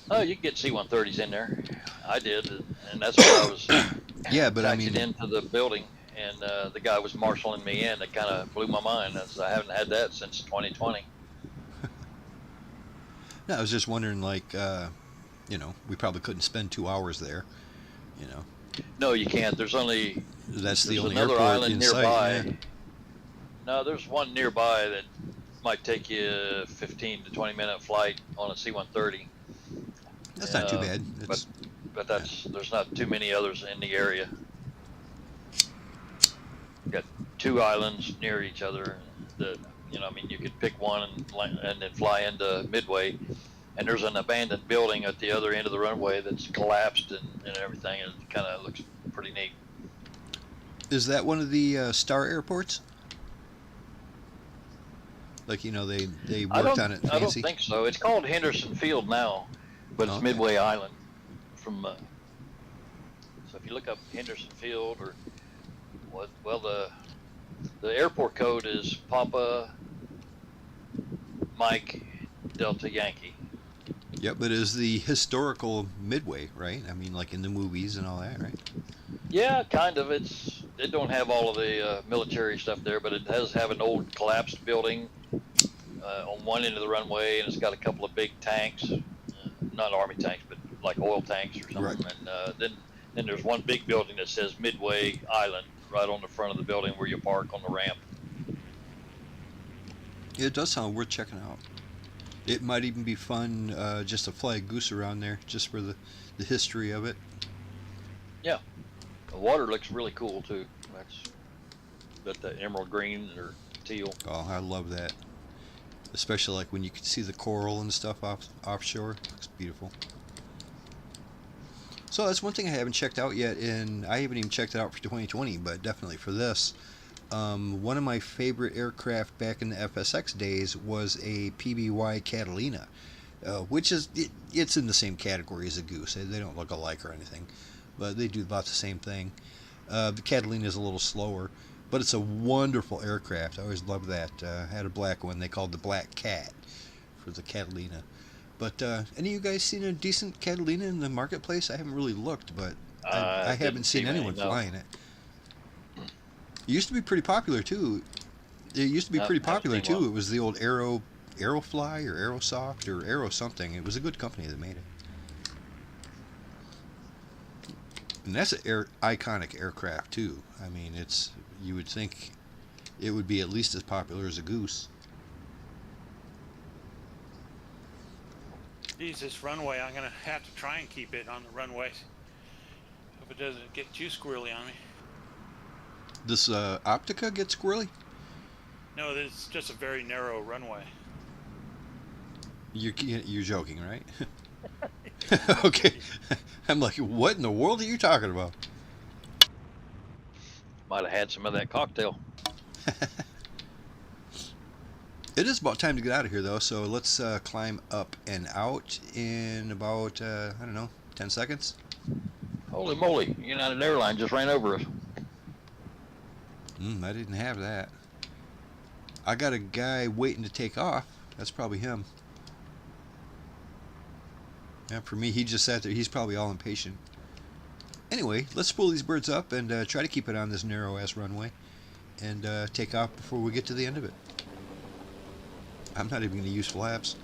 [SPEAKER 2] Oh, you can get C-130s in there. I did, and that's where I was
[SPEAKER 4] Yeah, but I
[SPEAKER 2] taxied
[SPEAKER 4] mean,
[SPEAKER 2] into the building, and the guy was marshaling me in. It kind of blew my mind, as I haven't had that since 2020.
[SPEAKER 4] no, I was just wondering, like, we probably couldn't spend 2 hours there. You know,
[SPEAKER 2] No, you can't. There's
[SPEAKER 4] that's the only
[SPEAKER 2] another
[SPEAKER 4] airport
[SPEAKER 2] island
[SPEAKER 4] in
[SPEAKER 2] nearby.
[SPEAKER 4] sight. Yeah.
[SPEAKER 2] No, there's one nearby that might take you 15 to 20-minute flight on a C-130.
[SPEAKER 4] That's not too bad.
[SPEAKER 2] But
[SPEAKER 4] Yeah.
[SPEAKER 2] there's not too many others in the area. You got two islands near each other that, I mean, you could pick one and then fly into Midway, and there's an abandoned building at the other end of the runway that's collapsed and everything, and it kind of looks pretty neat.
[SPEAKER 4] Is that one of the star airports? Like, they worked on it fancy?
[SPEAKER 2] I don't think so. It's called Henderson Field now, but it's
[SPEAKER 4] Okay.
[SPEAKER 2] Midway Island. So if you look up Henderson Field or the airport code is Papa Mike Delta Yankee.
[SPEAKER 4] Yeah, but is the historical Midway, right? I mean, like in the movies and all that, right?
[SPEAKER 2] Yeah, kind of. It don't have all of the military stuff there, but it does have an old collapsed building on one end of the runway, and it's got a couple of big tanks, not army tanks, but like oil tanks or something.
[SPEAKER 4] Right.
[SPEAKER 2] And then there's one big building that says Midway Island right on the front of the building where you park on the ramp.
[SPEAKER 4] Yeah, it does sound worth checking out. It might even be fun just to fly a goose around there, just for the history of it.
[SPEAKER 2] Yeah, the water looks really cool too. That's the emerald green or teal.
[SPEAKER 4] Oh, I love that. especially like when you can see the coral and stuff offshore. It's beautiful. So that's one thing I haven't checked out yet, and I haven't even checked it out for 2020, but definitely for this. One of my favorite aircraft back in the FSX days was a PBY Catalina, which is it's in the same category as a Goose. They don't look alike or anything, but they do about the same thing. The Catalina is a little slower, but it's a wonderful aircraft. I always loved that. I had a black one they called the Black Cat for the Catalina. But any of you guys seen a decent Catalina in the marketplace? I haven't really looked, but I haven't seen anyone flying it. It used to be pretty popular too. It was the old Aerofly or Aerosoft or Aero something. It was a good company that made it. And that's an iconic aircraft too. I mean, you would think it would be at least as popular as a Goose.
[SPEAKER 6] Geez, this runway, I'm gonna have to try and keep it on the runway. Hope it doesn't get too squirrely on me.
[SPEAKER 4] This Optica gets squirrely?
[SPEAKER 6] No, it's just a very narrow runway.
[SPEAKER 4] You're joking, right? Okay. I'm like, what in the world are you talking about?
[SPEAKER 2] Might have had some of that cocktail.
[SPEAKER 4] It is about time to get out of here, though, so let's climb up and out in about, I don't know, 10 seconds?
[SPEAKER 2] Holy moly, United Airlines just ran over us.
[SPEAKER 4] I didn't have that. I got a guy waiting to take off. That's probably him. Yeah, for me, he just sat there. He's probably all impatient. Anyway, let's spool these birds up and try to keep it on this narrow-ass runway and take off before we get to the end of it. I'm not even going to use flaps.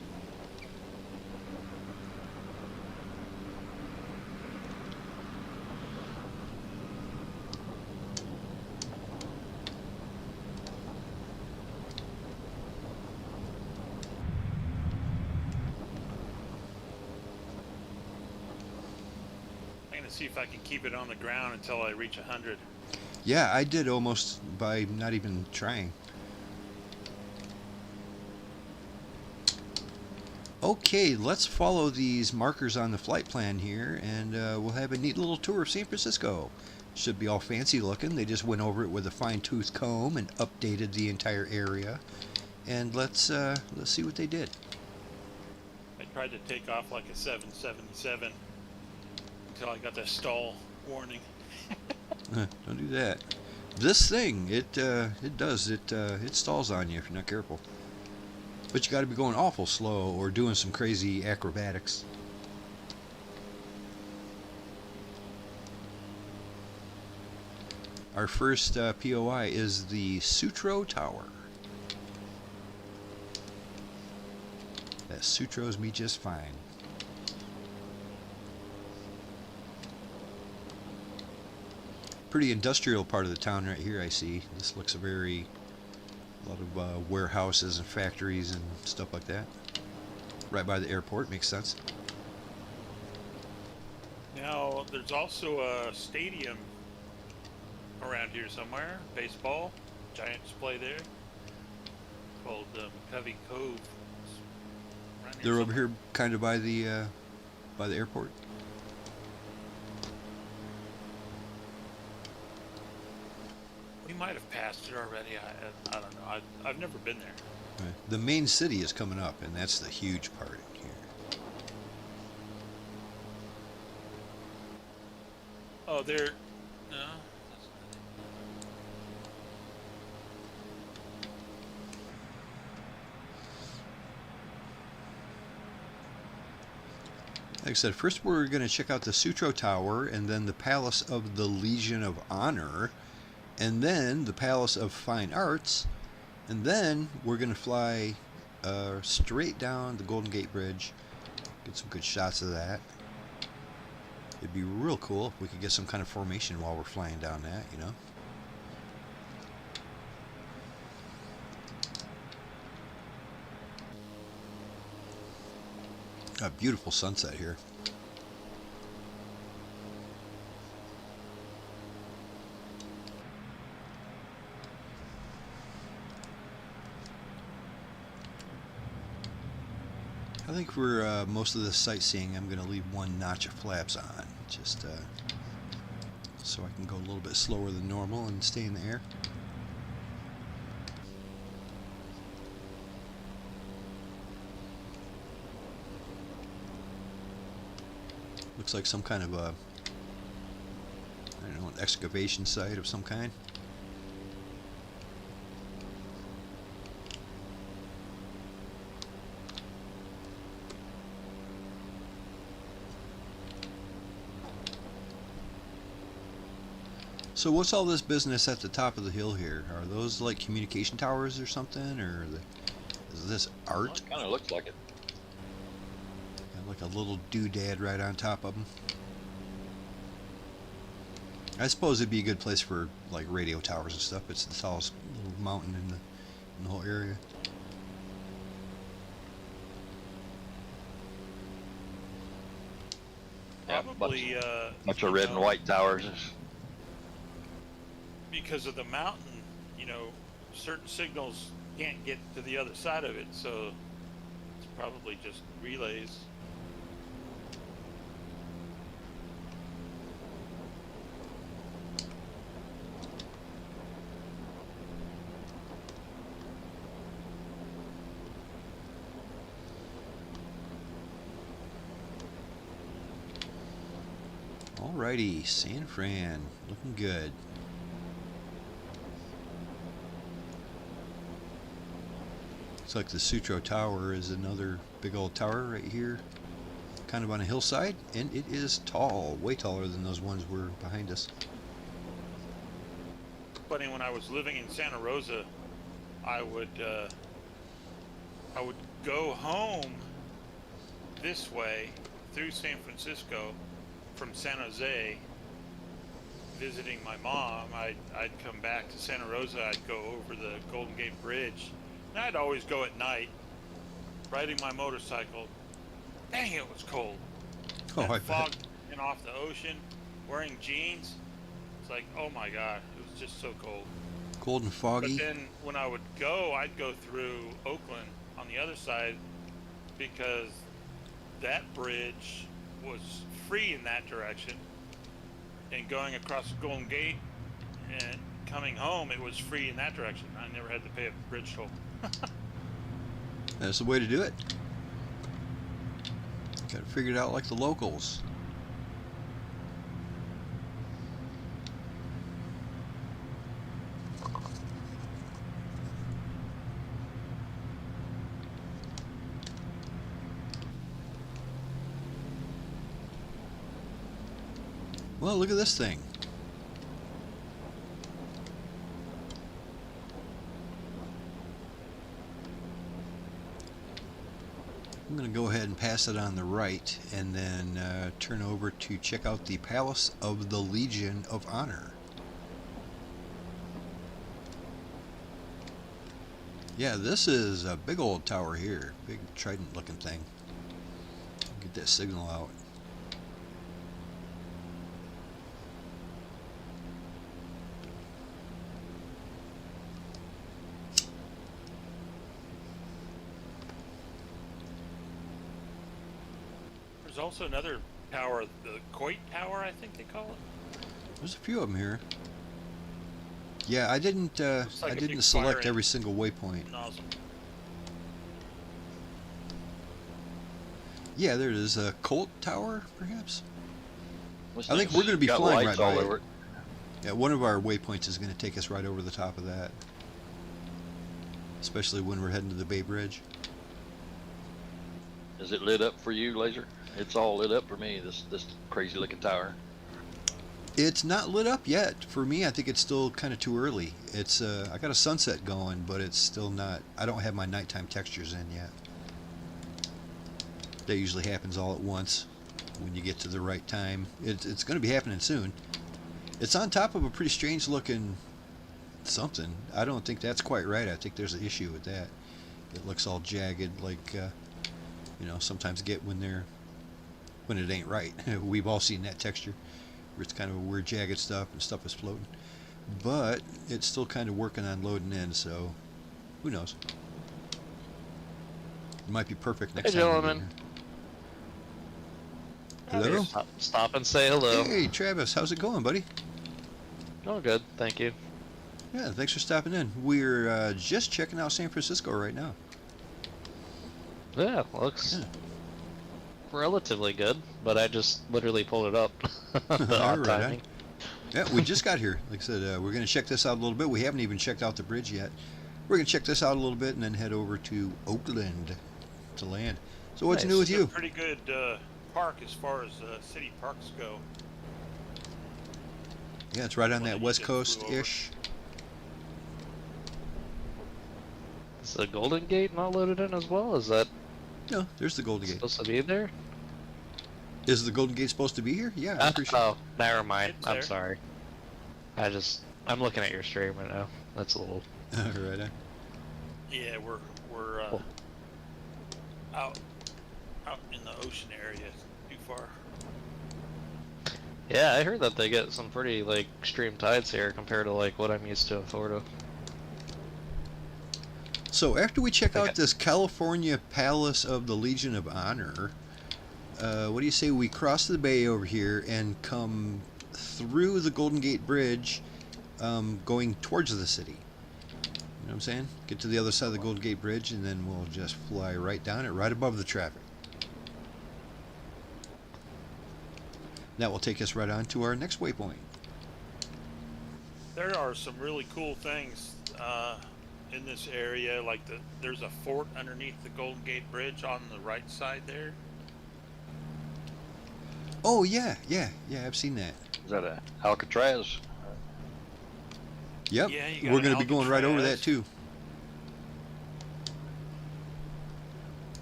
[SPEAKER 6] I'm gonna see if I can keep it on the ground until I reach 100.
[SPEAKER 4] Yeah, I did almost by not even trying. Okay, let's follow these markers on the flight plan here, and we'll have a neat little tour of San Francisco. Should be all fancy looking. They just went over it with a fine-tooth comb and updated the entire area. And let's see what they did.
[SPEAKER 6] I tried to take off like a 777 until I got the stall warning.
[SPEAKER 4] Don't do that. This thing, it stalls on you if you're not careful. But you got to be going awful slow or doing some crazy acrobatics. Our first POI is the Sutro Tower. That sutros me just fine. Pretty industrial part of the town right here, I see. This looks a lot of warehouses and factories and stuff like that. Right by the airport, makes sense.
[SPEAKER 6] Now, there's also a stadium around here somewhere. Baseball, Giants play there. Called McCovey Cove.
[SPEAKER 4] They're over here, kind of by the airport.
[SPEAKER 6] We might have passed it already. I don't know. I've never been there.
[SPEAKER 4] Right. The main city is coming up, and that's the huge part here.
[SPEAKER 6] Oh, there. No.
[SPEAKER 4] Like I said, first we're going to check out the Sutro Tower, and then the Palace of the Legion of Honor, and then the Palace of Fine Arts, and then we're going to fly straight down the Golden Gate Bridge, get some good shots of that. It'd be real cool if we could get some kind of formation while we're flying down that, you know. A beautiful sunset here. think for most of the sightseeing, I'm going to leave one notch of flaps on, just so I can go a little bit slower than normal and stay in the air. Looks like some kind of a, I don't know, an excavation site of some kind. So what's all this business at the top of the hill here? Are those like communication towers or something, or is this art?
[SPEAKER 2] Well, it kind of looks like it.
[SPEAKER 4] Got like a little doodad right on top of them. I suppose it'd be a good place for like radio towers and stuff. It's the tallest little mountain in the whole area.
[SPEAKER 6] Probably
[SPEAKER 2] Bunch of red and white towers.
[SPEAKER 6] because of the mountain, you know, certain signals can't get to the other side of it, so it's probably just relays.
[SPEAKER 4] Alrighty, San Fran, looking good. Looks like the Sutro Tower is another big old tower right here, kind of on a hillside, and it is tall, way taller than those ones were behind us.
[SPEAKER 6] Funny, when I was living in Santa Rosa, I would go home this way through San Francisco from San Jose, visiting my mom. I'd come back to Santa Rosa. I'd go over the Golden Gate Bridge. And I'd always go at night, riding my motorcycle. Dang, it was cold.
[SPEAKER 4] Oh,
[SPEAKER 6] That
[SPEAKER 4] I
[SPEAKER 6] fog
[SPEAKER 4] bet.
[SPEAKER 6] and off the ocean, wearing jeans. It's like, oh my God, it was just so cold.
[SPEAKER 4] Cold and
[SPEAKER 6] But
[SPEAKER 4] foggy.
[SPEAKER 6] then when I would go, I'd go through Oakland on the other side, because that bridge was free in that direction, and going across the Golden Gate and coming home, it was free in that direction. I never had to pay a bridge toll.
[SPEAKER 4] That's the way to do it. Got to figure it out like the locals. Well, look at this thing. I'm going to go ahead and pass it on the right and then turn over to check out the Palace of the Legion of Honor. Yeah, this is a big old tower here. Big trident looking thing. Get that signal out.
[SPEAKER 6] There's also another tower, the Coit Tower, I think they call it.
[SPEAKER 4] There's a few of them here. Yeah, I didn't
[SPEAKER 6] Looks like
[SPEAKER 4] I
[SPEAKER 6] a
[SPEAKER 4] didn't
[SPEAKER 6] big
[SPEAKER 4] select
[SPEAKER 6] fire
[SPEAKER 4] every single waypoint.
[SPEAKER 6] nozzle.
[SPEAKER 4] Yeah, there it is. A Colt Tower, perhaps?
[SPEAKER 2] This
[SPEAKER 4] I think
[SPEAKER 2] thing's
[SPEAKER 4] we're going to be
[SPEAKER 2] got
[SPEAKER 4] flying
[SPEAKER 2] lights
[SPEAKER 4] right
[SPEAKER 2] all
[SPEAKER 4] by it.
[SPEAKER 2] over it.
[SPEAKER 4] Yeah, one of our waypoints is going to take us right over the top of that. Especially when we're heading to the Bay Bridge.
[SPEAKER 2] Is it lit up for you, Laser? It's all lit up for me, this crazy looking tower.
[SPEAKER 4] It's not lit up yet. For me, I think it's still kind of too early. It's I got a sunset going, but it's still not. I don't have my nighttime textures in yet. That usually happens all at once when you get to the right time. It's going to be happening soon. It's on top of a pretty strange looking something. I don't think that's quite right. I think there's an issue with that. It looks all jagged, like you know, sometimes get when it ain't right. We've all seen that texture where it's kind of a weird jagged stuff and stuff is floating. But it's still kind of working on loading in, so who knows. It might be perfect next
[SPEAKER 7] Hey,
[SPEAKER 4] time.
[SPEAKER 7] gentlemen.
[SPEAKER 4] Hello?
[SPEAKER 7] Stop and say hello.
[SPEAKER 4] Hey, Travis, how's it going, buddy?
[SPEAKER 7] Oh, good. Thank you.
[SPEAKER 4] Yeah, thanks for stopping in. We're just checking out San Francisco right now.
[SPEAKER 7] Yeah, looks
[SPEAKER 4] Yeah.
[SPEAKER 7] relatively good, but I just literally pulled it up. The
[SPEAKER 4] All
[SPEAKER 7] odd
[SPEAKER 4] right,
[SPEAKER 7] timing.
[SPEAKER 4] Yeah, we just got here. Like I said, we're going to check this out a little bit. We haven't even checked out the bridge yet. We're going to check this out a little bit and then head over to Oakland to land. So what's
[SPEAKER 7] Nice.
[SPEAKER 4] new with
[SPEAKER 6] It's
[SPEAKER 4] you?
[SPEAKER 6] a pretty good park as far as city parks go.
[SPEAKER 4] Yeah, it's right on
[SPEAKER 6] Well,
[SPEAKER 4] that
[SPEAKER 6] you
[SPEAKER 4] West
[SPEAKER 6] just flew
[SPEAKER 4] Coast-ish.
[SPEAKER 7] Is the Golden Gate not loaded in as well? Is that
[SPEAKER 4] No, there's the Golden Gate.
[SPEAKER 7] supposed to be there?
[SPEAKER 4] Is the Golden Gate supposed to be here? Yeah, I'm pretty sure.
[SPEAKER 7] Oh, never mind.
[SPEAKER 6] It's
[SPEAKER 7] I'm
[SPEAKER 6] there.
[SPEAKER 7] sorry. I'm looking at your stream right now. That's a little.
[SPEAKER 4] All right.
[SPEAKER 6] Yeah, we're
[SPEAKER 7] Cool.
[SPEAKER 6] out in the ocean area. Too far.
[SPEAKER 7] Yeah, I heard that they get some pretty like extreme tides here compared to like what I'm used to in Florida.
[SPEAKER 4] So after we check
[SPEAKER 7] Okay.
[SPEAKER 4] out this California Palace of the Legion of Honor, what do you say we cross the bay over here and come through the Golden Gate Bridge, going towards the city? You know what I'm saying? Get to the other side of the Golden Gate Bridge and then we'll just fly right down it, right above the traffic. That will take us right on to our next waypoint.
[SPEAKER 6] There are some really cool things in this area. Like there's a fort underneath the Golden Gate Bridge on the right side there.
[SPEAKER 4] Oh yeah, I've seen that.
[SPEAKER 2] Is that a Alcatraz?
[SPEAKER 4] Yep,
[SPEAKER 6] Yeah, you got
[SPEAKER 4] we're
[SPEAKER 6] an
[SPEAKER 4] going to be going right over that
[SPEAKER 6] Alcatraz.
[SPEAKER 4] too.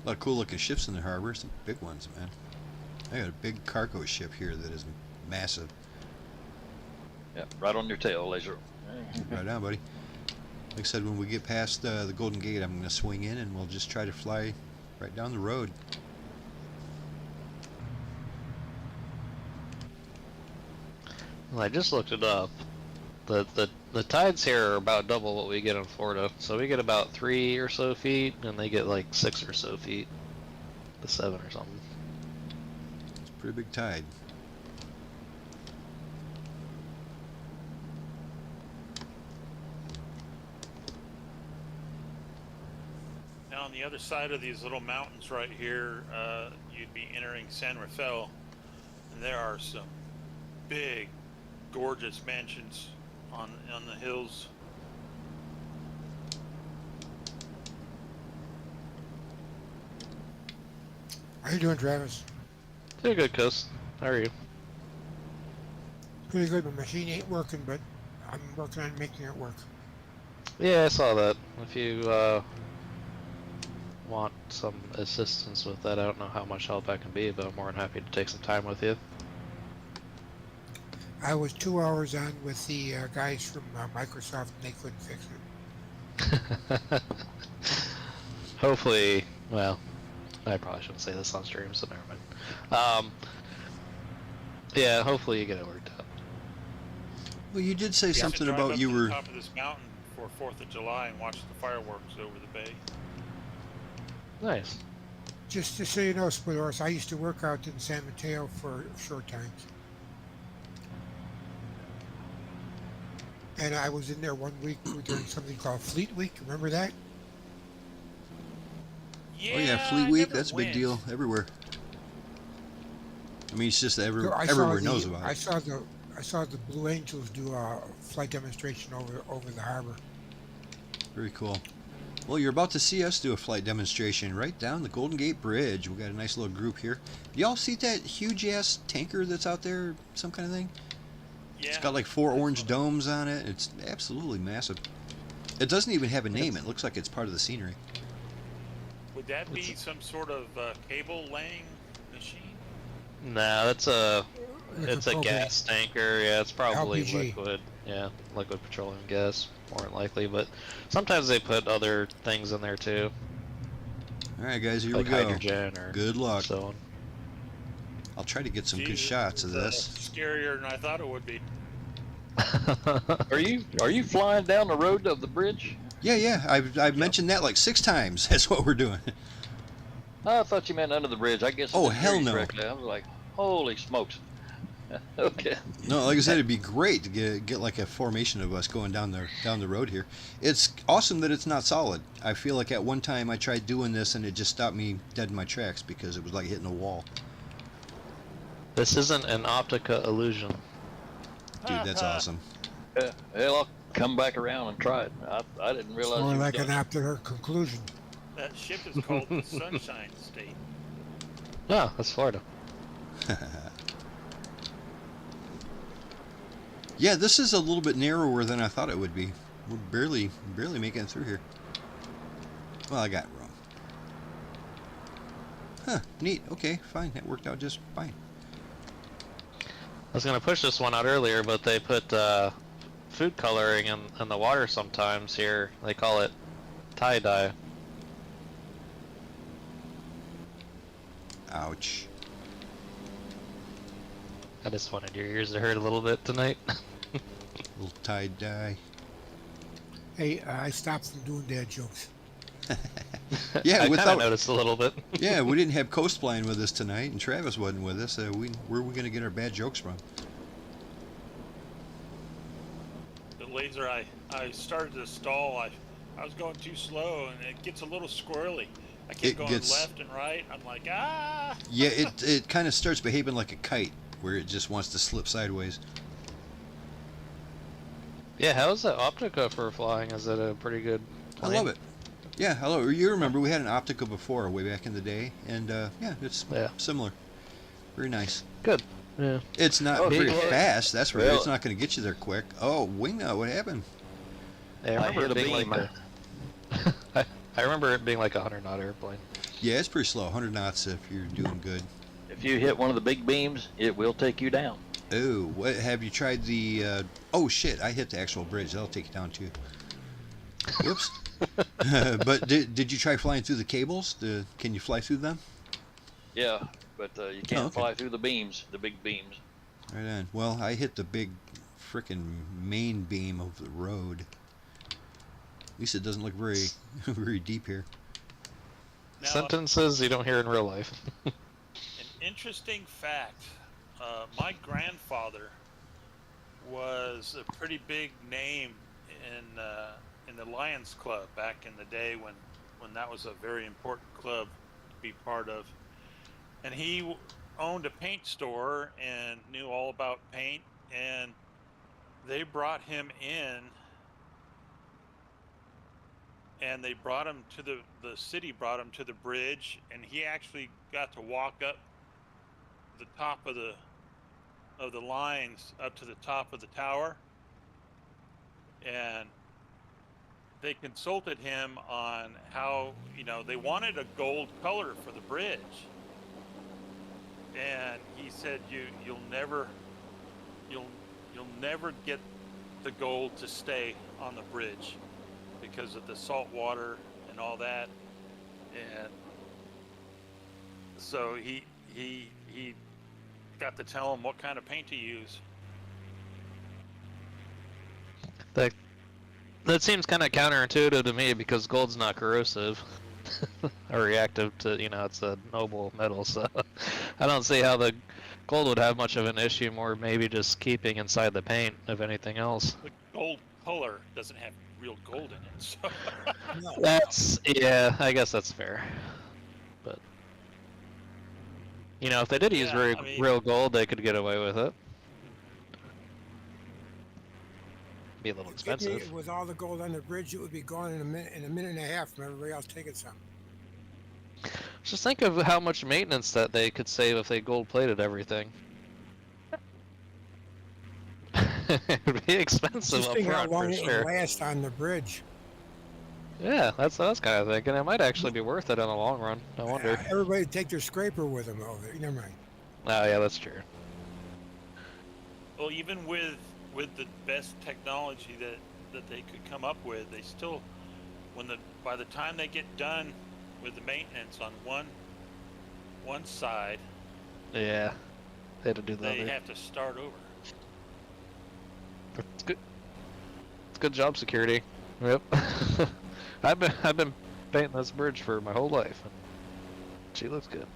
[SPEAKER 4] A lot of cool looking ships in the harbor, some big ones, man. I got a big cargo ship here that is massive.
[SPEAKER 2] Yeah, right on your tail, Laser.
[SPEAKER 4] Right on, buddy. Like I said, when we get past the Golden Gate, I'm going to swing in and we'll just try to fly right down the road.
[SPEAKER 7] Well, I just looked it up. The tides here are about double what we get in Florida. So we get about 3 or so feet, and they get like 6 or so feet, to 7 or something.
[SPEAKER 4] It's a pretty big tide.
[SPEAKER 6] Now on the other side of these little mountains right here, you'd be entering San Rafael, and there are some big, gorgeous mansions on the hills.
[SPEAKER 5] How you doing, Travis?
[SPEAKER 7] Pretty good, Cuz. How are you?
[SPEAKER 5] Pretty good. My machine ain't working, but I'm working on making it work.
[SPEAKER 7] Yeah, I saw that. If you want some assistance with that, I don't know how much help I can be, but I'm more than happy to take some time with you.
[SPEAKER 5] I was 2 hours on with the guys from Microsoft, and they couldn't fix it.
[SPEAKER 7] Hopefully, well, I probably shouldn't say this on stream, so never mind. Yeah, hopefully you get it worked out.
[SPEAKER 4] Well, you did say
[SPEAKER 6] You should
[SPEAKER 4] something
[SPEAKER 6] drive
[SPEAKER 4] about
[SPEAKER 6] up
[SPEAKER 4] you
[SPEAKER 6] to
[SPEAKER 4] were...
[SPEAKER 6] the top of this mountain for 4th of July and watch the fireworks over the bay.
[SPEAKER 7] Nice.
[SPEAKER 5] Just so you know, Split Horse, I used to work out in San Mateo for short times. And I was in there 1 week during something called Fleet Week. Remember that?
[SPEAKER 6] Yeah,
[SPEAKER 4] Oh yeah,
[SPEAKER 6] I
[SPEAKER 4] Fleet Week,
[SPEAKER 6] never
[SPEAKER 4] that's a big
[SPEAKER 6] went.
[SPEAKER 4] deal everywhere. I mean, it's just that
[SPEAKER 5] I saw
[SPEAKER 4] everywhere
[SPEAKER 5] the-
[SPEAKER 4] knows about
[SPEAKER 5] I
[SPEAKER 4] it.
[SPEAKER 5] saw the Blue Angels do a flight demonstration over the harbor.
[SPEAKER 4] Very cool. Well, you're about to see us do a flight demonstration right down the Golden Gate Bridge. We got a nice little group here. Y'all see that huge ass tanker that's out there? Some kind of thing?
[SPEAKER 6] Yeah.
[SPEAKER 4] It's got like 4 orange domes on it. It's absolutely massive. It doesn't even have a name. It looks like it's part of the scenery.
[SPEAKER 6] Would that be some sort of cable laying machine?
[SPEAKER 7] No, it's a
[SPEAKER 5] It's a propane.
[SPEAKER 7] gas tanker. Yeah, it's probably
[SPEAKER 5] LPG.
[SPEAKER 7] liquid. Yeah, liquid petroleum gas, more than likely. But sometimes they put other things in there too,
[SPEAKER 4] All right, guys, here
[SPEAKER 7] like
[SPEAKER 4] we go.
[SPEAKER 7] hydrogen or
[SPEAKER 4] Good luck.
[SPEAKER 7] so on.
[SPEAKER 4] I'll try to get some good
[SPEAKER 6] Jesus,
[SPEAKER 4] shots of
[SPEAKER 6] it's,
[SPEAKER 4] this.
[SPEAKER 6] Scarier than I thought it would be.
[SPEAKER 2] Are you flying down the road of the bridge?
[SPEAKER 4] Yeah, I've mentioned that like 6 times. That's what we're doing.
[SPEAKER 2] I thought you meant under the bridge. I guess. I
[SPEAKER 4] Oh,
[SPEAKER 2] didn't hear
[SPEAKER 4] hell
[SPEAKER 2] you
[SPEAKER 4] no.
[SPEAKER 2] correctly. I was like, holy smokes. Okay.
[SPEAKER 4] No, like I said, it'd be great to get like a formation of us going down the road here. It's awesome that it's not solid. I feel like at one time I tried doing this and it just stopped me dead in my tracks because it was like hitting a wall.
[SPEAKER 7] This isn't an Optica illusion.
[SPEAKER 4] Dude, that's awesome.
[SPEAKER 2] Yeah. Well, I'll come back around and try it. I didn't realize.
[SPEAKER 5] More
[SPEAKER 2] you
[SPEAKER 5] like
[SPEAKER 2] was
[SPEAKER 5] an
[SPEAKER 2] done.
[SPEAKER 5] optical conclusion.
[SPEAKER 6] That ship is called the Sunshine State.
[SPEAKER 7] No, that's Florida.
[SPEAKER 4] Yeah, this is a little bit narrower than I thought it would be. We're barely making it through here. Well, I got it wrong. Huh, neat. Okay, fine. That worked out just fine.
[SPEAKER 7] I was gonna push this one out earlier, but they put food coloring in the water sometimes here. They call it tie-dye.
[SPEAKER 4] Ouch.
[SPEAKER 7] I just wanted your ears to hurt a little bit tonight.
[SPEAKER 4] Little tie-dye.
[SPEAKER 5] Hey, I stopped from doing dad jokes.
[SPEAKER 4] Yeah,
[SPEAKER 7] I kind
[SPEAKER 4] without
[SPEAKER 7] of noticed a little bit.
[SPEAKER 4] Yeah, we didn't have Coastline with us tonight, and Travis wasn't with us. Where are we going to get our bad jokes from?
[SPEAKER 6] The laser, I started to stall. I was going too slow, and it gets a little squirrely. I keep
[SPEAKER 4] It
[SPEAKER 6] going
[SPEAKER 4] gets-
[SPEAKER 6] left and right. I'm like, ah.
[SPEAKER 4] Yeah, it kind of starts behaving like a kite, where it just wants to slip sideways.
[SPEAKER 7] Yeah, how is that Optica for flying? Is it a pretty good
[SPEAKER 4] I
[SPEAKER 7] plane?
[SPEAKER 4] love it. Yeah, hello. You remember we had an Optica before, way back in the day, and yeah, it's similar. Very nice.
[SPEAKER 7] Good. Yeah.
[SPEAKER 4] It's not
[SPEAKER 2] Oh,
[SPEAKER 4] very
[SPEAKER 2] yeah.
[SPEAKER 4] fast, that's right.
[SPEAKER 2] Well-
[SPEAKER 4] It's not going to get you there quick. Oh, wingnut, what happened?
[SPEAKER 7] Yeah, I remember
[SPEAKER 2] hit
[SPEAKER 7] it
[SPEAKER 2] a
[SPEAKER 7] being
[SPEAKER 2] beam.
[SPEAKER 7] like I remember it being like a 100-knot airplane.
[SPEAKER 4] Yeah, it's pretty slow. 100 knots if you're doing good.
[SPEAKER 2] If you hit one of the big beams, it will take you down.
[SPEAKER 4] Oh, what have you tried the? Oh shit! I hit the actual bridge. That'll take you down too. Whoops. But did you try flying through the cables? Can you fly through them?
[SPEAKER 2] Yeah, but you can't
[SPEAKER 4] okay.
[SPEAKER 2] fly through the beams, the big beams.
[SPEAKER 4] Right on. Well, I hit the big, frickin' main beam of the road. At least it doesn't look very, very deep here.
[SPEAKER 6] Now,
[SPEAKER 7] Sentences you don't hear in real life.
[SPEAKER 6] an interesting fact. My grandfather was a pretty big name in the Lions Club back in the day when that was a very important club to be part of. And he owned a paint store and knew all about paint, and they brought him in and they brought him to the city brought him to the bridge, and he actually got to walk up the top of the lines up to the top of the tower, and they consulted him on how, they wanted a gold color for the bridge, and he said you'll never get the gold to stay on the bridge because of the salt water and all that. And so he got to tell him what kind of paint to use.
[SPEAKER 7] That seems kind of counterintuitive to me because gold's not corrosive or reactive to, it's a noble metal, so I don't see how the gold would have much of an issue, more maybe just keeping inside the paint, if anything else.
[SPEAKER 6] The gold color doesn't have real gold in it, so
[SPEAKER 7] Yeah, I guess that's fair. But, if they did use
[SPEAKER 6] Yeah,
[SPEAKER 7] real gold, they could get away with it. Be a little expensive.
[SPEAKER 5] With all the gold on the bridge, it would be gone in a minute and a half from everybody else taking some.
[SPEAKER 7] Just think of how much maintenance that they could save if they gold-plated everything. It would be expensive
[SPEAKER 5] Just
[SPEAKER 7] up
[SPEAKER 5] think how
[SPEAKER 7] front,
[SPEAKER 5] long
[SPEAKER 7] for
[SPEAKER 5] it
[SPEAKER 7] sure.
[SPEAKER 5] would last on the bridge.
[SPEAKER 7] Yeah, that's what I was kind of thinking. It might actually be worth it in the long run. I wonder.
[SPEAKER 5] Everybody take their scraper with them over there. Never mind.
[SPEAKER 7] Oh, yeah, that's true.
[SPEAKER 6] well, even with the best technology that they could come up with, they still, by the time they get done with the maintenance on one side,
[SPEAKER 7] Yeah, they had to do
[SPEAKER 6] they
[SPEAKER 7] that.
[SPEAKER 6] have to start over.
[SPEAKER 7] It's good. It's good job security. Yep. I've been painting this bridge for my whole life. She looks good.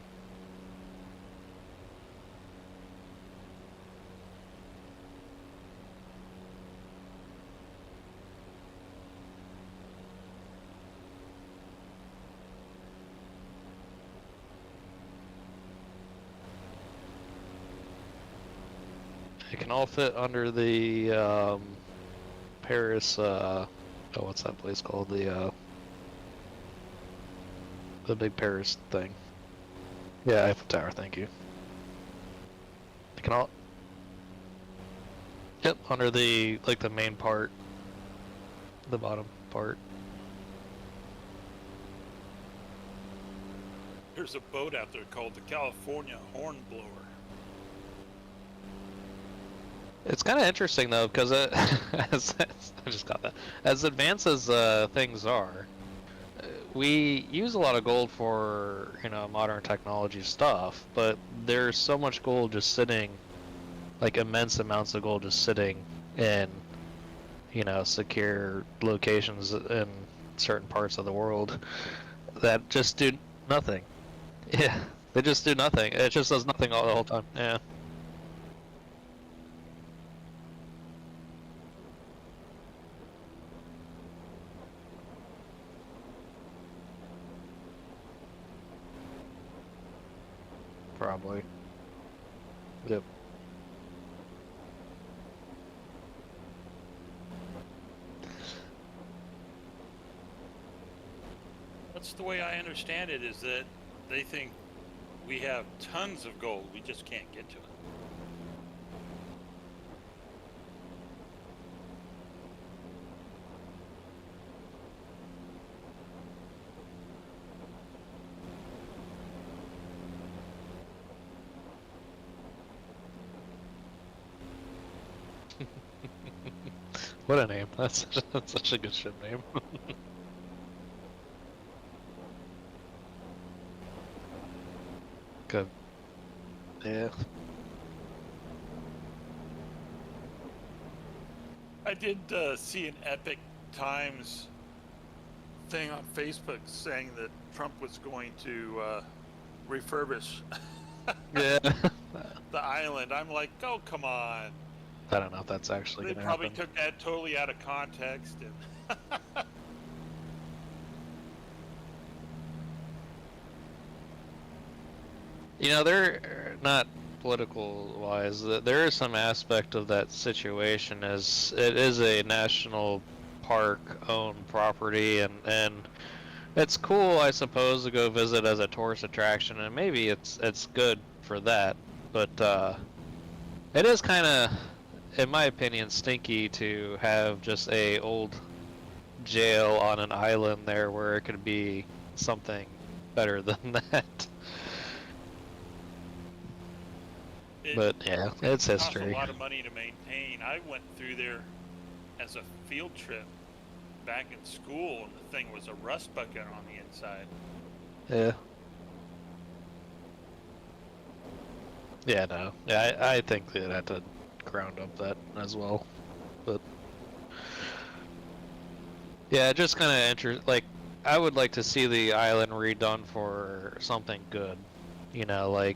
[SPEAKER 7] It can all fit under the Paris. Oh, what's that place called? The big Paris thing. Yeah, Eiffel Tower. Thank you. It can all. Yep, under the the main part, the bottom part.
[SPEAKER 6] There's a boat out there called the California Hornblower.
[SPEAKER 7] It's kind of interesting though, because I just got that. As advanced as things are, we use a lot of gold for modern technology stuff, but there's so much gold just sitting, like immense amounts of gold just sitting in secure locations in certain parts of the world that just do nothing. Yeah, they just do nothing. It just does nothing all the whole time. Yeah. Probably. Yep.
[SPEAKER 6] That's the way I understand it, is that they think we have tons of gold, we just can't get to it.
[SPEAKER 7] What a name. That's such a good ship name. Good. Yeah.
[SPEAKER 6] I did see an Epic Times thing on Facebook saying that Trump was going to refurbish
[SPEAKER 7] Yeah.
[SPEAKER 6] the island. I'm like, oh, come on.
[SPEAKER 7] I don't know if that's actually
[SPEAKER 6] They
[SPEAKER 7] going to
[SPEAKER 6] probably
[SPEAKER 7] happen.
[SPEAKER 6] took that totally out of context. And
[SPEAKER 7] They're not political wise. There is some aspect of that situation as it is a national park owned property, and it's cool, I suppose, to go visit as a tourist attraction, and maybe it's good for that. But it is kind of, in my opinion, stinky to have just a old jail on an island there where it could be something better than that. But yeah, it's
[SPEAKER 6] costs
[SPEAKER 7] history.
[SPEAKER 6] a lot of money to maintain. I went through there as a field trip back in school, and the thing was a rust bucket on the inside.
[SPEAKER 7] Yeah. Yeah, no. Yeah, I think they'd have to ground up that as well. But yeah, just kind of like, I would like to see the island redone for something good. Like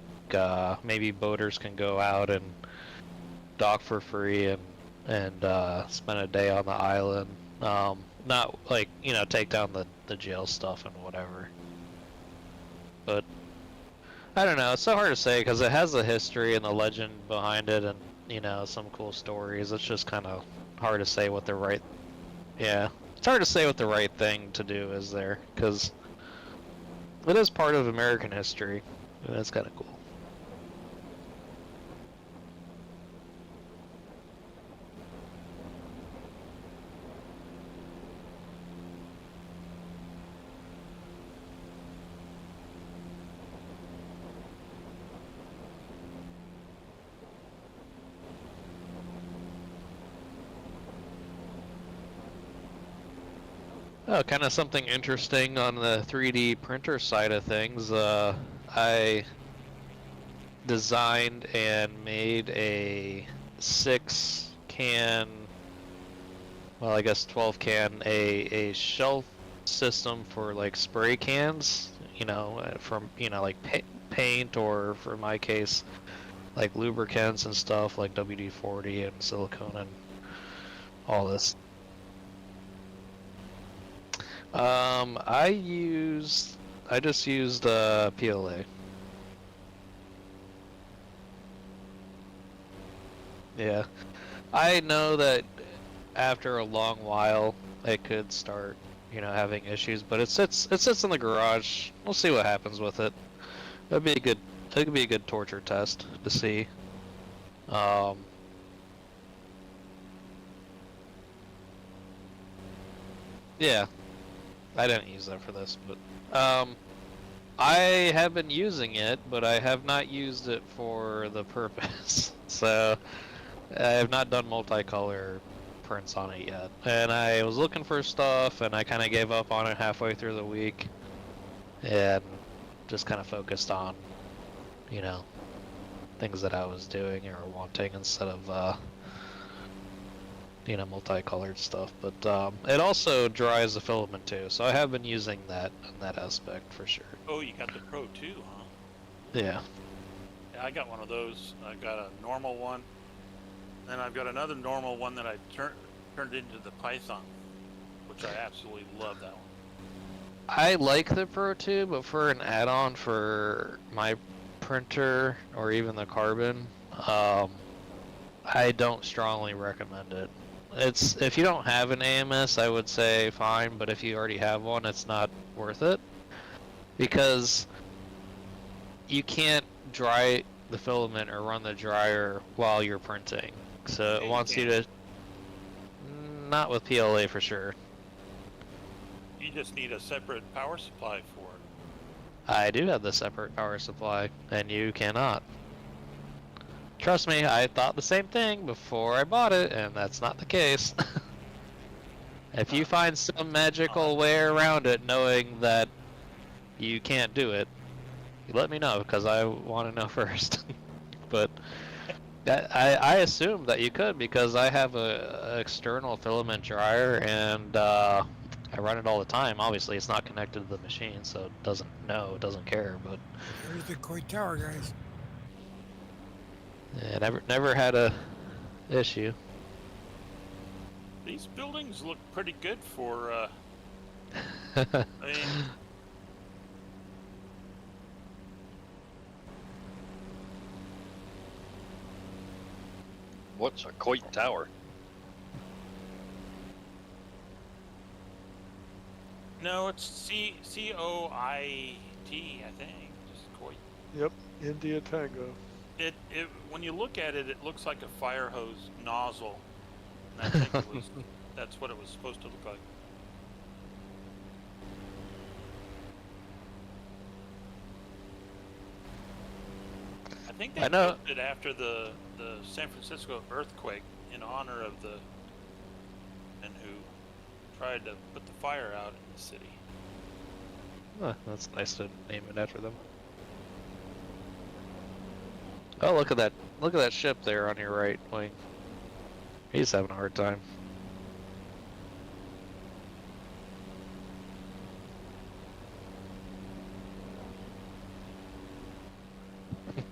[SPEAKER 7] maybe boaters can go out and dock for free and spend a day on the island. Not like take down the jail stuff and whatever. But I don't know. It's so hard to say because it has the history and the legend behind it, and some cool stories. It's just kind of hard to say what the right. Yeah, it's hard to say what the right thing to do is there, because it is part of American history, and it's kind of cool. Oh, kind of something interesting on the 3D printer side of things. I designed and made a 6-can, well, I guess 12-can, a shelf system for like spray cans. you know, from, you know, like paint, or for my case, like lubricants and stuff like WD-40 and silicone and all this. I just used PLA. Yeah, I know that after a long while it could start, you know, having issues, but it sits in the garage. We'll see what happens with it. It could be a good torture test to see. Yeah, I didn't use that for this, but I have been using it, but I have not used it for the purpose. So I have not done multicolor prints on it yet. And I was looking for stuff, and I kind of gave up on it halfway through the week, and just kind of focused on, you know, things that I was doing or wanting instead of, you know, multicolored stuff. But it also dries the filament too, so I have been using that in that aspect for sure.
[SPEAKER 6] Oh, you got the Pro too, huh?
[SPEAKER 7] Yeah.
[SPEAKER 6] Yeah, I got one of those. I got a normal one. Then I've got another normal one that I turned into the Python, which I absolutely love that one.
[SPEAKER 7] I like the Pro 2, but for an add-on for my printer or even the Carbon, I don't strongly recommend it. It's, if you don't have an AMS, I would say fine, but if you already have one, it's not worth it, because you can't dry the filament or run the dryer while you're printing. So it wants you to, not with PLA for sure.
[SPEAKER 6] You just need a separate power supply for it.
[SPEAKER 7] I do have the separate power supply, and you cannot. Trust me, I thought the same thing before I bought it, and that's not the case. If you find some magical way around it, knowing that you can't do it, you let me know, because I want to know first. But I assume that you could, because I have a external filament dryer, and I run it all the time. Obviously, it's not connected to the machine, so it doesn't know, it doesn't care. But
[SPEAKER 5] There's the Coit Tower, guys.
[SPEAKER 7] yeah, never had a issue.
[SPEAKER 6] These buildings look pretty good for, I mean,
[SPEAKER 2] What's a Coit Tower?
[SPEAKER 6] no, it's COIT, I think. Just Coit.
[SPEAKER 3] Yep, India Tango.
[SPEAKER 6] It when you look at it, it looks like a fire hose nozzle. And I think it was, that's what it was supposed to look like. I think they built it after the San Francisco earthquake in honor of the men who tried to put the fire out in the city.
[SPEAKER 7] Huh, that's nice to name it after them. Oh, look at that! Look at that ship there on your right wing. He's having a hard time.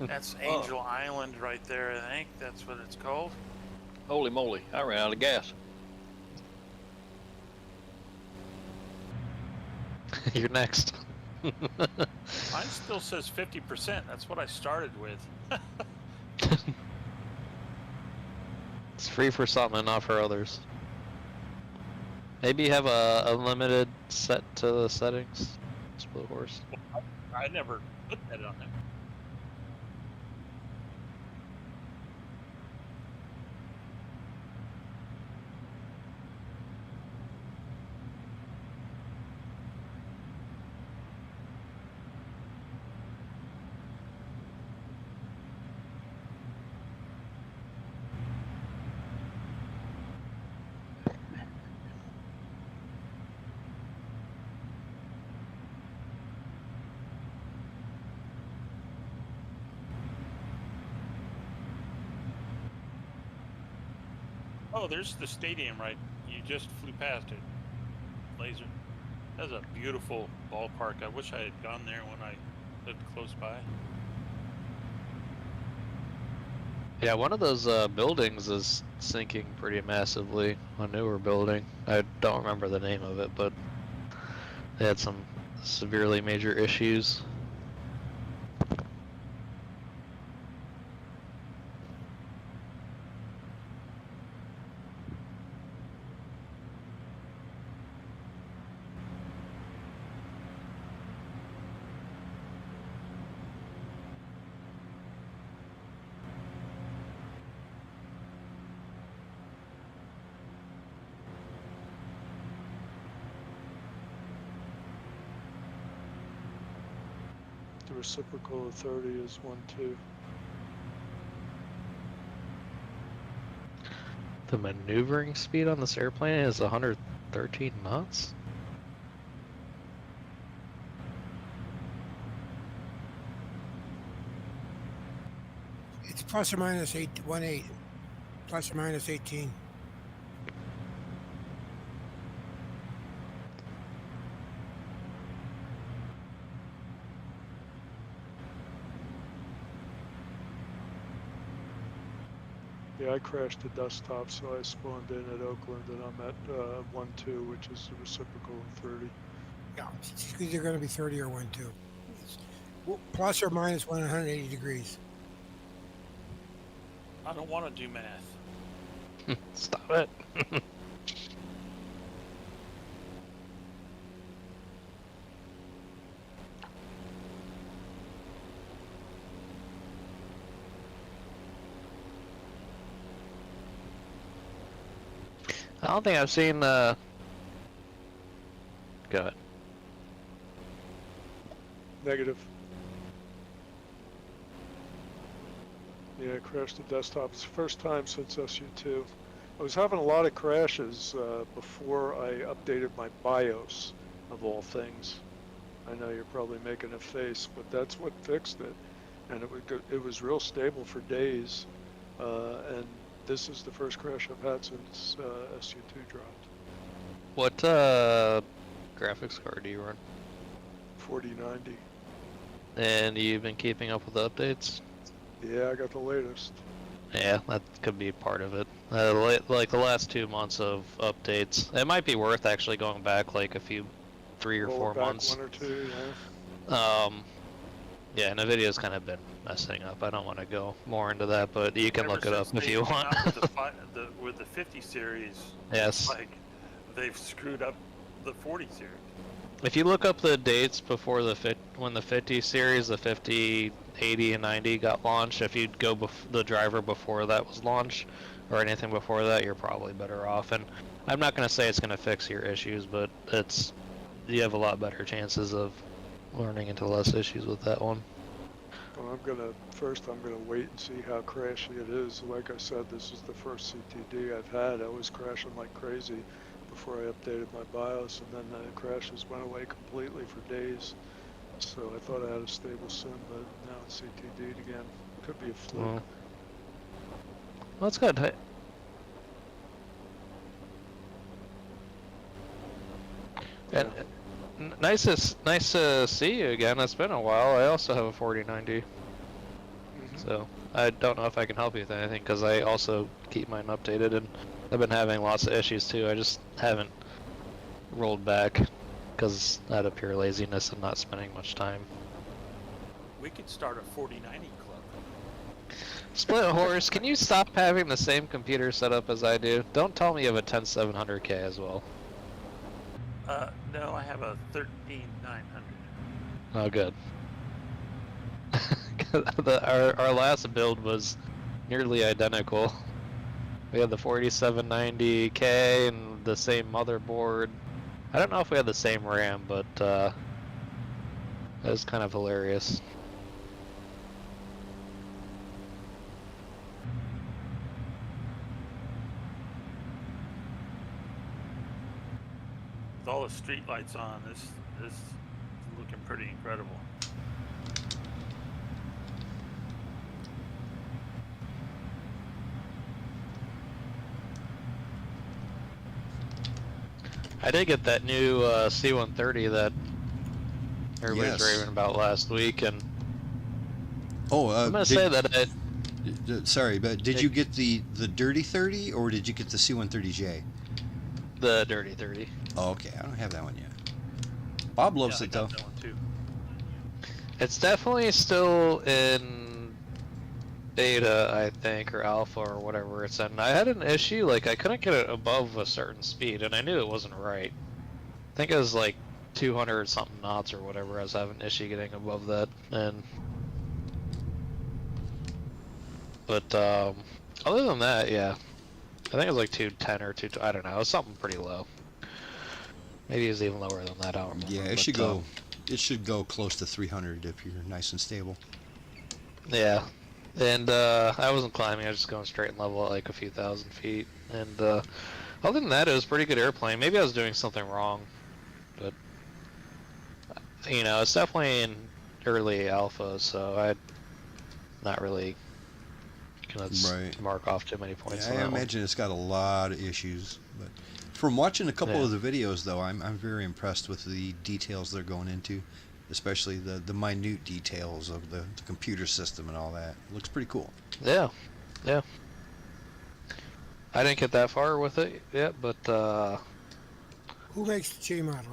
[SPEAKER 6] That's Angel Island right there, I think. That's what it's called.
[SPEAKER 2] Holy moly, I ran out of gas.
[SPEAKER 7] You're next.
[SPEAKER 6] Mine still says 50%. That's what I started with.
[SPEAKER 7] It's free for some and not for others. Maybe you have a unlimited set to the settings. Split horse.
[SPEAKER 6] I never put that on there. Oh, there's the stadium, right? You just flew past it. Laser. That's a beautiful ballpark. I wish I had gone there when I lived close by.
[SPEAKER 7] Yeah, one of those buildings is sinking pretty massively. A newer building. I don't remember the name of it, but they had some severely major issues.
[SPEAKER 3] The reciprocal of 30 is 1-2.
[SPEAKER 7] The maneuvering speed on this airplane is 113 knots?
[SPEAKER 5] It's plus or minus 1.8, plus or minus 18.
[SPEAKER 3] Yeah, I crashed the desktop, so I spawned in at Oakland, and I'm at 1-2, which is the reciprocal of 30.
[SPEAKER 5] Yeah, it's either going to be 30 or 1.2. It's plus or minus 180 degrees.
[SPEAKER 6] I don't want to do math.
[SPEAKER 7] Stop it. I don't think I've seen Go ahead.
[SPEAKER 3] Negative. Yeah, I crashed the desktop. It's the first time since SU2. I was having a lot of crashes before I updated my BIOS, of all things. I know you're probably making a face, but that's what fixed it. And it was real stable for days. And this is the first crash I've had since SU2 dropped.
[SPEAKER 7] What graphics card do you run?
[SPEAKER 3] 4090.
[SPEAKER 7] And you've been keeping up with the updates?
[SPEAKER 3] Yeah, I got the latest.
[SPEAKER 7] Yeah, that could be part of it. Like the last 2 months of updates. It might be worth actually going back like a few, 3 or
[SPEAKER 3] Roll
[SPEAKER 7] 4
[SPEAKER 3] back
[SPEAKER 7] months.
[SPEAKER 3] 1 or 2, yeah.
[SPEAKER 7] Yeah, NVIDIA's kind of been messing up. I don't want to go more into that, but you can look it up if you want.
[SPEAKER 6] With the 50 series,
[SPEAKER 7] Yes.
[SPEAKER 6] like they've screwed up the 40 series.
[SPEAKER 7] If you look up the dates before when the 50 series, the 50, 80, and 90 got launched, if you'd go the driver before that was launched, or anything before that, you're probably better off. And I'm not going to say it's going to fix your issues, but you have a lot better chances of learning into less issues with that one.
[SPEAKER 3] Well, I'm gonna wait and see how crashy it is. Like I said, this is the first CTD I've had. I was crashing like crazy before I updated my BIOS, and then the crashes went away completely for days. So I thought I had a stable sim, but now it's CTD'd again. Could be a fluke.
[SPEAKER 7] Well, that's good. And nice to see you again. It's been a while. I also have a 4090, so I don't know if I can help you with anything because I also keep mine updated, and I've been having lots of issues too. I just haven't rolled back because out of pure laziness and not spending much time.
[SPEAKER 6] We could start a 4090 club.
[SPEAKER 7] Split Horse, can you stop having the same computer setup as I do? Don't tell me you have a 10700K as well.
[SPEAKER 6] No, I have a 13900.
[SPEAKER 7] Oh, good. Our last build was nearly identical. We had the 4790K and the same motherboard. I don't know if we had the same RAM, but that was kind of hilarious.
[SPEAKER 6] With all the street lights on, this is looking pretty incredible.
[SPEAKER 7] I did get that new C-130 that everybody's
[SPEAKER 4] Yes.
[SPEAKER 7] raving about last week, and
[SPEAKER 4] Oh,
[SPEAKER 7] I'm gonna say that
[SPEAKER 4] sorry, but did you get the Dirty 30 or did you get the C-130J?
[SPEAKER 7] the Dirty 30.
[SPEAKER 4] Oh, okay. I don't have that one yet. Bob loves
[SPEAKER 6] I
[SPEAKER 4] it though.
[SPEAKER 6] got that one too.
[SPEAKER 7] It's definitely still in beta, I think, or alpha or whatever it's in. I had an issue, like I couldn't get it above a certain speed, and I knew it wasn't right. I think it was like 200 something knots or whatever. I was having an issue getting above that, and but other than that, yeah, I think it was like 210 or 2. I don't know. It was something pretty low. Maybe it was even lower than that. I don't remember.
[SPEAKER 4] Yeah, it should go. It should go close to 300 if you're nice and stable.
[SPEAKER 7] Yeah, and I wasn't climbing. I was just going straight and level at like a few thousand feet. And other than that, it was a pretty good airplane. Maybe I was doing something wrong, but you know, it's definitely in early alpha, so I'd not really gonna mark off too many points.
[SPEAKER 4] Yeah,
[SPEAKER 7] on
[SPEAKER 4] I
[SPEAKER 7] that one.
[SPEAKER 4] imagine it's got a lot of issues, but from watching a couple
[SPEAKER 7] Yeah.
[SPEAKER 4] of the videos, though, I'm very impressed with the details they're going into, especially the minute details of the computer system and all that. It looks pretty cool.
[SPEAKER 7] Yeah, yeah. I didn't get that far with it yet, but
[SPEAKER 5] Who makes the J model?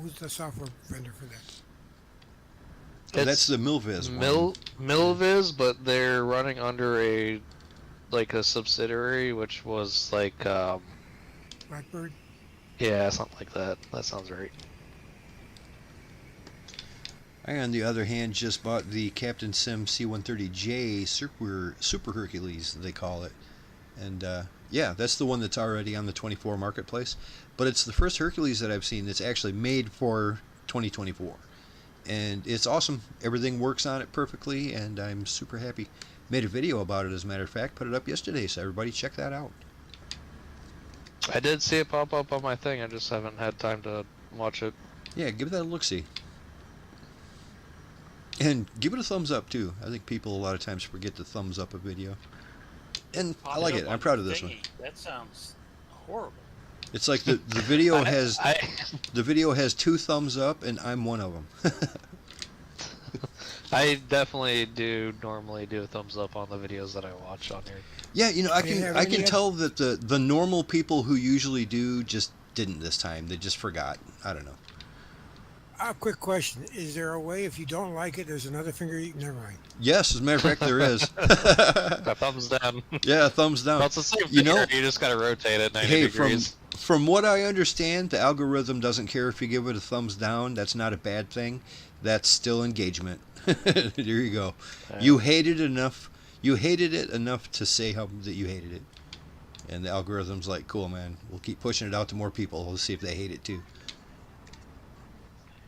[SPEAKER 5] Who's the software vendor for that?
[SPEAKER 4] Oh, that's the Milviz one.
[SPEAKER 7] Milviz, but they're running under a subsidiary, which was like
[SPEAKER 5] Blackbird?
[SPEAKER 7] yeah, something like that. That sounds right.
[SPEAKER 4] I, on the other hand, just bought the Captain Sim C-130J Super Hercules, they call it. And yeah, that's the one that's already on the 24 marketplace. But it's the first Hercules that I've seen that's actually made for 2024. And it's awesome. Everything works on it perfectly, and I'm super happy. Made a video about it, as a matter of fact. Put it up yesterday, so everybody check that out.
[SPEAKER 7] I did see it pop up on my thing. I just haven't had time to watch it.
[SPEAKER 4] Yeah, give that a look-see. And give it a thumbs up, too. I think people a lot of times forget to thumbs up a video. And I like it. I'm proud of this one.
[SPEAKER 6] That sounds horrible.
[SPEAKER 4] It's like the video has the video has 2 thumbs up, and I'm one of them.
[SPEAKER 7] I definitely do normally do a thumbs up on the videos that I watch on here.
[SPEAKER 4] Yeah, you know, I can tell that the normal people who usually do just didn't this time. They just forgot. I don't know.
[SPEAKER 5] A quick question. Is there a way if you don't like it, there's another finger you can... Never mind.
[SPEAKER 4] Yes, as a matter of fact, there is.
[SPEAKER 7] A thumbs down.
[SPEAKER 4] Yeah, thumbs down.
[SPEAKER 7] Well, it's the same
[SPEAKER 4] You
[SPEAKER 7] finger.
[SPEAKER 4] know,
[SPEAKER 7] You just gotta rotate it 90 degrees.
[SPEAKER 4] From what I understand, the algorithm doesn't care if you give it a thumbs down. That's not a bad thing. That's still engagement. There you go. You hated it enough. You hated it enough to say that you hated it. And the algorithm's like, cool, man. We'll keep pushing it out to more people. We'll see if they hate it too.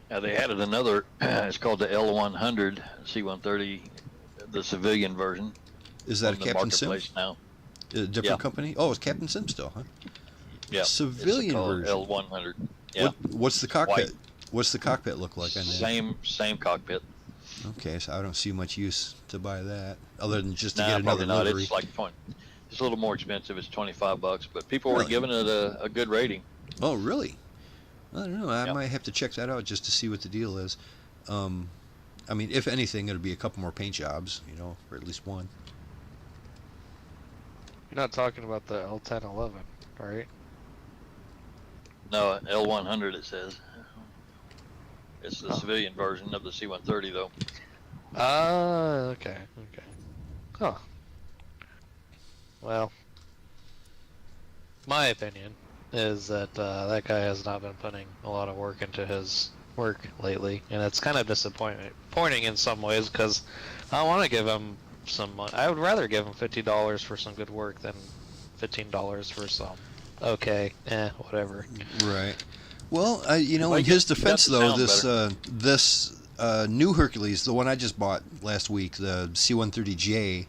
[SPEAKER 2] They added another, it's called the L100 C-130, the civilian version.
[SPEAKER 4] Is that a
[SPEAKER 2] on the
[SPEAKER 4] Captain Sim?
[SPEAKER 2] marketplace now.
[SPEAKER 4] A different company? Oh, it's Captain Sim still, huh?
[SPEAKER 2] Yeah.
[SPEAKER 4] Civilian version.
[SPEAKER 2] L100. Yeah.
[SPEAKER 4] What's the cockpit?
[SPEAKER 2] White.
[SPEAKER 4] What's the cockpit look like on that?
[SPEAKER 2] Same cockpit.
[SPEAKER 4] Okay, so I don't see much use to buy that, other than just to
[SPEAKER 2] Nah,
[SPEAKER 4] get another
[SPEAKER 2] probably not.
[SPEAKER 4] livery.
[SPEAKER 2] It's like it's a little more expensive. It's $25, but people were
[SPEAKER 4] Really?
[SPEAKER 2] giving it a good rating.
[SPEAKER 4] Oh, really? I don't know. I
[SPEAKER 2] Yep.
[SPEAKER 4] might have to check that out just to see what the deal is. I mean, if anything, it'll be a couple more paint jobs, you know, or at least one.
[SPEAKER 7] You're not talking about the L1011, right?
[SPEAKER 2] No, L100 it says. It's the civilian version of the C-130 though.
[SPEAKER 7] Okay. Huh. Well, my opinion is that that guy has not been putting a lot of work into his work lately, and it's kind of disappointing in some ways because I want to give him some money. I would rather give him $50 for some good work than $15 for some whatever.
[SPEAKER 4] Right. Well, you know,
[SPEAKER 2] Well,
[SPEAKER 4] in his defense,
[SPEAKER 2] you got
[SPEAKER 4] though,
[SPEAKER 2] the
[SPEAKER 4] this new Hercules, the one I just bought last week, the C-130J,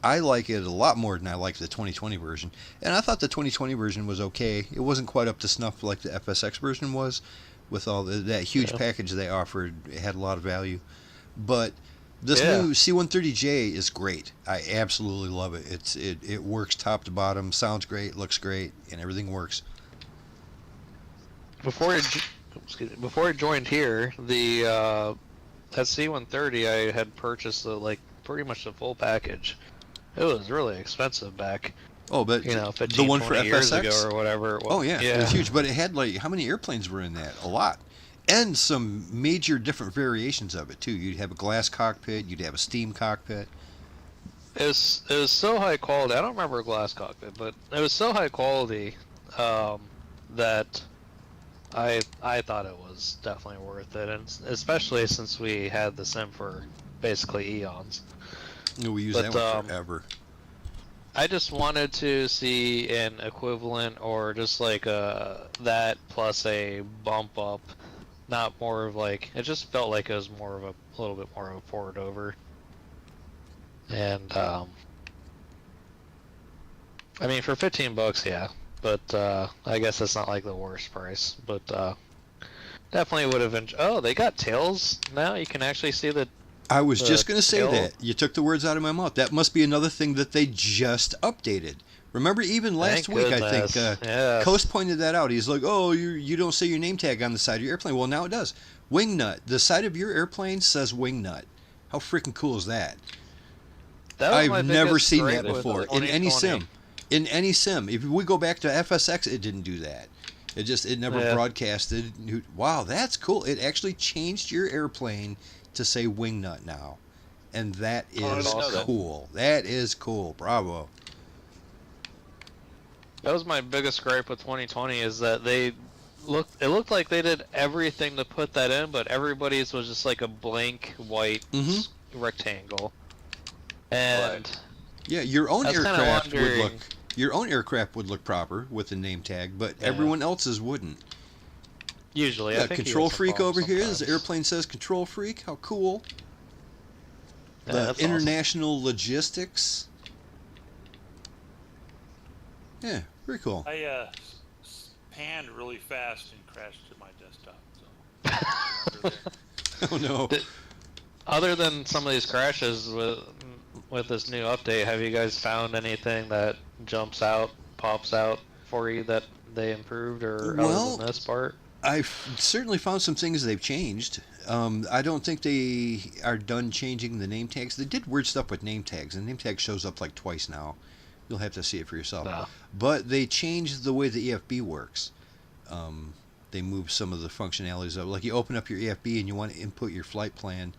[SPEAKER 4] I like it a lot more than I like the 2020 version. And I thought the 2020 version was okay. It wasn't quite up to snuff like the FSX version was, with all that huge package they offered. It had a lot of value. But this new C-130J is great. I absolutely love it. It works top to bottom, sounds great, looks great, and everything works.
[SPEAKER 7] before before I joined here, the that C-130 I had purchased like pretty much the full package. It was really expensive back,
[SPEAKER 4] Oh, but
[SPEAKER 7] 15,
[SPEAKER 4] the one for
[SPEAKER 7] 20 years
[SPEAKER 4] FSX?
[SPEAKER 7] ago or whatever it was.
[SPEAKER 4] Oh, yeah, it was huge. But it had, like, how many airplanes were in that? A lot. And some major different variations of it, too. You'd have a glass cockpit. You'd have a steam cockpit.
[SPEAKER 7] It was so high quality. I don't remember a glass cockpit, but it was so high quality that I thought it was definitely worth it, and especially since we had the sim for basically eons.
[SPEAKER 4] We use that one forever.
[SPEAKER 7] I just wanted to see an equivalent, or just like that plus a bump up, not more of like, it just felt like it was more of a little bit more of a forward over. And I mean, for $15, yeah, but I guess that's not like the worst price, but definitely would have. Oh, they got tails now. You can actually see the.
[SPEAKER 4] I was just going to say
[SPEAKER 7] tail.
[SPEAKER 4] that. You took the words out of my mouth. That must be another thing that they just updated. Remember, even last
[SPEAKER 7] Thank
[SPEAKER 4] week,
[SPEAKER 7] goodness.
[SPEAKER 4] I think
[SPEAKER 7] Yes.
[SPEAKER 4] Coast pointed that out. He's like, "Oh, you don't say your name tag on the side of your airplane." Well, now it does. Wingnut. The side of your airplane says wingnut. How freaking cool is that?
[SPEAKER 7] That was my
[SPEAKER 4] I've never
[SPEAKER 7] biggest
[SPEAKER 4] seen
[SPEAKER 7] gripe
[SPEAKER 4] that
[SPEAKER 7] with
[SPEAKER 4] before in any
[SPEAKER 7] 2020.
[SPEAKER 4] sim. In any sim, if we go back to FSX, it didn't do that. It never
[SPEAKER 7] Yeah.
[SPEAKER 4] broadcasted. Wow, that's cool. It actually changed your airplane to say wingnut now, and that
[SPEAKER 2] Oh, I
[SPEAKER 4] is
[SPEAKER 2] didn't know that.
[SPEAKER 4] cool. That is cool. Bravo.
[SPEAKER 7] That was my biggest gripe with 2020 is that it looked like they did everything to put that in, but everybody's was just like a blank white
[SPEAKER 4] Mhm.
[SPEAKER 7] rectangle. And
[SPEAKER 4] Yeah, your own
[SPEAKER 7] I was kinda
[SPEAKER 4] aircraft would
[SPEAKER 7] wondering-
[SPEAKER 4] look proper with the name tag, but
[SPEAKER 7] Yeah.
[SPEAKER 4] everyone else's wouldn't.
[SPEAKER 7] usually,
[SPEAKER 4] Yeah,
[SPEAKER 7] I think you
[SPEAKER 4] Control
[SPEAKER 7] get some
[SPEAKER 4] Freak over
[SPEAKER 7] problems
[SPEAKER 4] here. The
[SPEAKER 7] sometimes.
[SPEAKER 4] airplane says Control Freak. How cool.
[SPEAKER 7] Yeah,
[SPEAKER 4] The
[SPEAKER 7] that's awesome.
[SPEAKER 4] international logistics. Yeah, very cool.
[SPEAKER 6] I panned really fast and crashed to my desktop. So no longer there.
[SPEAKER 4] Oh no.
[SPEAKER 7] Other than some of these crashes with this new update, have you guys found anything that jumps out, pops out for you that they improved, or
[SPEAKER 4] Well,
[SPEAKER 7] other than this part?
[SPEAKER 4] I've certainly found some things they've changed. I don't think they are done changing the name tags. They did weird stuff with name tags. The name tag shows up like twice now. You'll have to see it for yourself.
[SPEAKER 7] No.
[SPEAKER 4] But they changed the way the EFB works. They moved some of the functionalities of, like, you open up your EFB and you want to input your flight plan.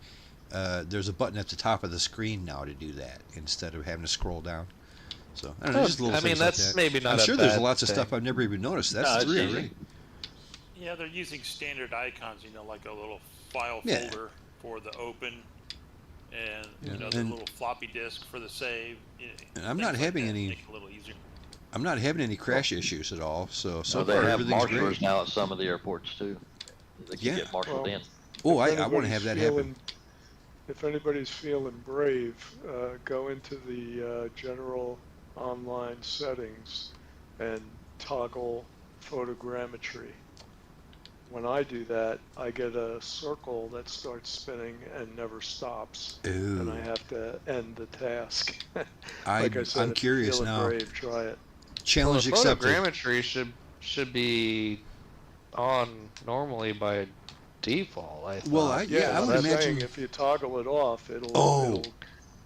[SPEAKER 4] There's a button at the top of the screen now to do that instead of having to scroll down. So I don't know, just little
[SPEAKER 7] I
[SPEAKER 4] things
[SPEAKER 7] mean,
[SPEAKER 4] like
[SPEAKER 7] that's
[SPEAKER 4] that.
[SPEAKER 7] maybe not
[SPEAKER 4] I'm
[SPEAKER 7] a
[SPEAKER 4] sure there's
[SPEAKER 7] bad
[SPEAKER 4] lots of
[SPEAKER 7] thing.
[SPEAKER 4] stuff I've never even noticed. That's
[SPEAKER 2] No, it's
[SPEAKER 4] 3
[SPEAKER 2] easy.
[SPEAKER 4] already.
[SPEAKER 6] Yeah, they're using standard icons, like a little file
[SPEAKER 4] Yeah.
[SPEAKER 6] folder for the open, and
[SPEAKER 4] Yeah,
[SPEAKER 6] the
[SPEAKER 4] and-
[SPEAKER 6] little floppy disk for the save.
[SPEAKER 4] And I'm
[SPEAKER 6] things
[SPEAKER 4] not
[SPEAKER 6] like
[SPEAKER 4] having
[SPEAKER 6] that
[SPEAKER 4] any-
[SPEAKER 6] Make it a little easier.
[SPEAKER 4] I'm not having any crash issues at all. So
[SPEAKER 2] So they
[SPEAKER 4] far
[SPEAKER 2] have
[SPEAKER 4] everything's
[SPEAKER 2] marshalers
[SPEAKER 4] great.
[SPEAKER 2] now at some of the airports too. They can
[SPEAKER 4] Yeah.
[SPEAKER 2] get marshaled
[SPEAKER 3] Well,
[SPEAKER 2] in.
[SPEAKER 4] Oh,
[SPEAKER 3] If
[SPEAKER 4] I want to have that happen.
[SPEAKER 3] If anybody's feeling brave, go into the general online settings and toggle photogrammetry. When I do that, I get a circle that starts spinning and never stops, and I
[SPEAKER 4] Ooh,
[SPEAKER 3] have to end the task.
[SPEAKER 4] I'm
[SPEAKER 3] Like I said, if you're
[SPEAKER 4] curious
[SPEAKER 3] feeling
[SPEAKER 4] now.
[SPEAKER 3] brave, try it.
[SPEAKER 4] Challenge
[SPEAKER 7] Well,
[SPEAKER 4] accepted.
[SPEAKER 7] photogrammetry should be on normally by default. I thought.
[SPEAKER 4] Well, I
[SPEAKER 3] I'm
[SPEAKER 4] would
[SPEAKER 3] saying
[SPEAKER 4] imagine.
[SPEAKER 3] if you toggle it off, it'll.
[SPEAKER 4] Oh.
[SPEAKER 3] it'll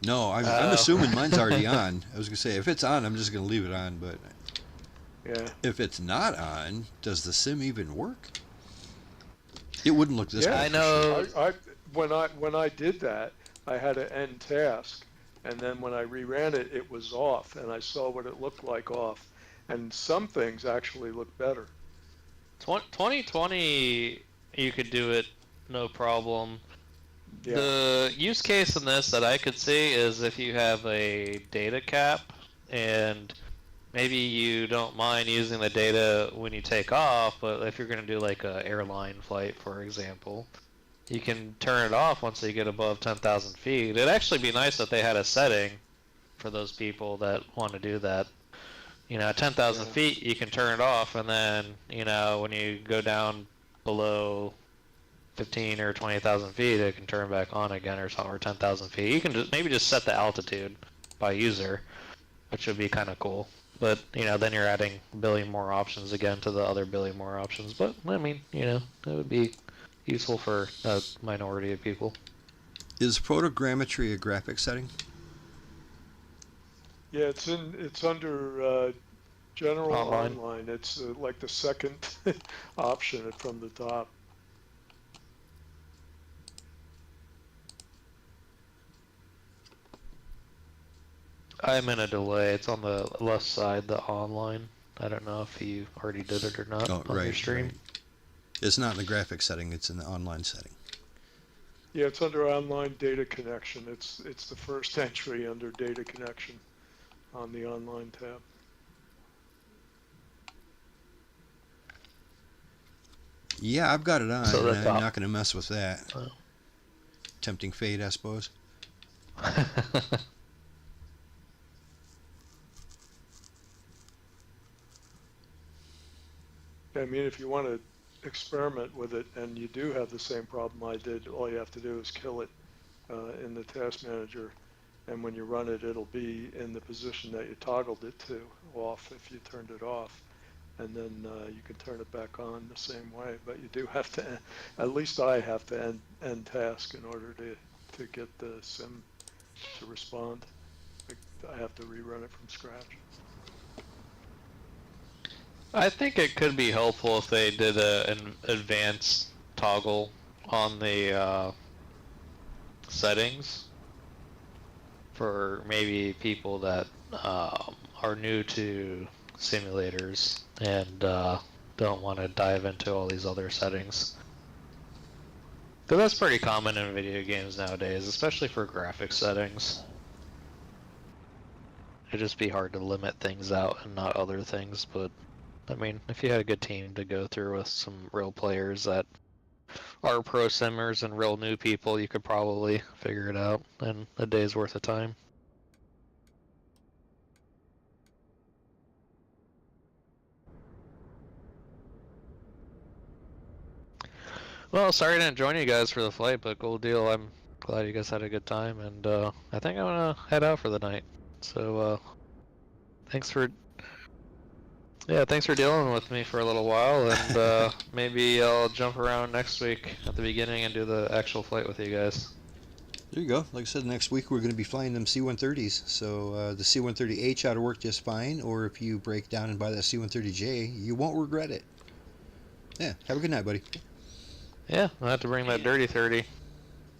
[SPEAKER 4] No, I'm
[SPEAKER 7] Oh.
[SPEAKER 4] assuming mine's already on. I was gonna say if it's on, I'm just gonna leave it on. But
[SPEAKER 3] yeah.
[SPEAKER 4] if it's not on, does the sim even work? It wouldn't look this
[SPEAKER 3] Yeah,
[SPEAKER 4] way.
[SPEAKER 7] I
[SPEAKER 4] for
[SPEAKER 7] know.
[SPEAKER 4] sure.
[SPEAKER 3] When I did that, I had to end task, and then when I reran it, it was off, and I saw what it looked like off, and some things actually look better.
[SPEAKER 7] 2020, you could do it no problem.
[SPEAKER 3] Yeah.
[SPEAKER 7] The use case in this that I could see is if you have a data cap and maybe you don't mind using the data when you take off, but if you're going to do like a airline flight, for example, you can turn it off once you get above 10,000 feet. It'd actually be nice if they had a setting for those people that want to do that. 10,000
[SPEAKER 3] Yeah.
[SPEAKER 7] feet, you can turn it off, and then, when you go down below 15 or 20,000 feet, it can turn back on again, or 10,000 feet. You can maybe just set the altitude by user, which would be kind of cool. But, then you're adding a billion more options again to the other billion more options. But, I mean, it would be useful for a minority of people.
[SPEAKER 4] Is photogrammetry a graphic setting?
[SPEAKER 3] Yeah, it's under general
[SPEAKER 7] Online.
[SPEAKER 3] online. It's like the second option from the top.
[SPEAKER 7] I'm in a delay. It's on the left side, the online. I don't know if you already did it or not on your stream.
[SPEAKER 4] Right. It's not in the graphic setting, it's in the online setting.
[SPEAKER 3] Yeah, it's under online data connection. It's the first entry under data connection on the online tab.
[SPEAKER 4] Yeah, I've got it on.
[SPEAKER 7] So
[SPEAKER 4] I'm not going to mess with that.
[SPEAKER 7] Oh.
[SPEAKER 4] Tempting fate, I suppose.
[SPEAKER 3] I mean, if you want to experiment with it and you do have the same problem I did, all you have to do is kill it in the task manager, and when you run it, it'll be in the position that you toggled it to off if you turned it off, and then you can turn it back on the same way. But you do have to, at least I have to end task in order to get the sim to respond. I have to rerun it from scratch.
[SPEAKER 7] I think it could be helpful if they did an advanced toggle on the settings for maybe people that are new to simulators and don't want to dive into all these other settings. Because that's pretty common in video games nowadays, especially for graphics settings. It'd just be hard to limit things out and not other things, but I mean, if you had a good team to go through with some real players that are pro simmers and real new people, you could probably figure it out in a day's worth of time. Well, sorry I didn't join you guys for the flight, but cool deal. I'm glad you guys had a good time, and I think I'm gonna head out for the night. So, thanks for dealing with me for a little while, and maybe I'll jump around next week at the beginning and do the actual flight with you guys.
[SPEAKER 4] There you go. Like I said, next week we're going to be flying them C-130s. So the C-130H ought to work just fine, or if you break down and buy that C-130J, you won't regret it. Yeah, have a good night, buddy.
[SPEAKER 7] Yeah, I'll have to bring that Dirty 30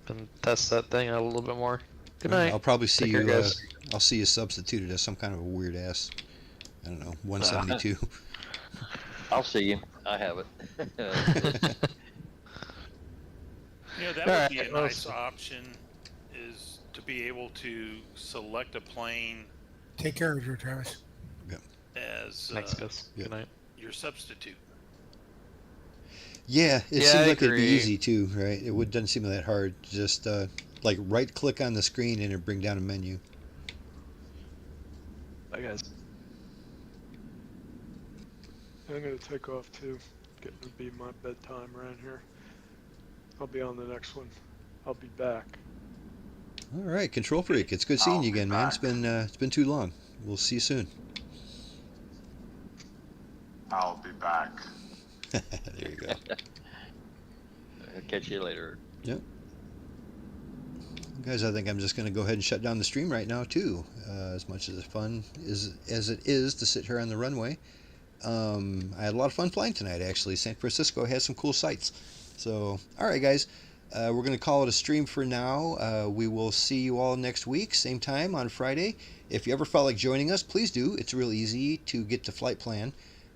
[SPEAKER 7] and test that thing out a little bit more. Good night.
[SPEAKER 4] I'll probably see
[SPEAKER 7] Take care,
[SPEAKER 4] you.
[SPEAKER 7] guys.
[SPEAKER 4] I'll see you substituted as some kind of a weird ass. I don't know, 172.
[SPEAKER 2] I'll see you. I have it.
[SPEAKER 6] That would be a nice option, is to be able to select a plane
[SPEAKER 5] Take care of your Travis.
[SPEAKER 6] as
[SPEAKER 7] Thanks, guys.
[SPEAKER 4] Yeah.
[SPEAKER 7] Good night.
[SPEAKER 6] your substitute.
[SPEAKER 4] Yeah, it
[SPEAKER 7] Yeah,
[SPEAKER 4] seems
[SPEAKER 7] I
[SPEAKER 4] like it'd be
[SPEAKER 7] agree.
[SPEAKER 4] easy too, right? Doesn't seem that hard. Just like right click on the screen and it'll bring down a menu.
[SPEAKER 7] Bye, guys.
[SPEAKER 3] I'm going to take off too. Getting to be my bedtime around here. I'll be on the next one. I'll be back.
[SPEAKER 4] All right, Control Freak. It's good seeing you again, man. It's been too long. We'll see you soon.
[SPEAKER 8] I'll be back.
[SPEAKER 4] There you go.
[SPEAKER 2] I'll catch you later.
[SPEAKER 4] Yep. Guys, I think I'm just going to go ahead and shut down the stream right now too. As much as fun as it is to sit here on the runway, I had a lot of fun flying tonight. Actually, San Francisco has some cool sights. So, all right, guys, we're going to call it a stream for now. We will see you all next week, same time on Friday. If you ever felt like joining us, please do. It's real easy to get the flight plan.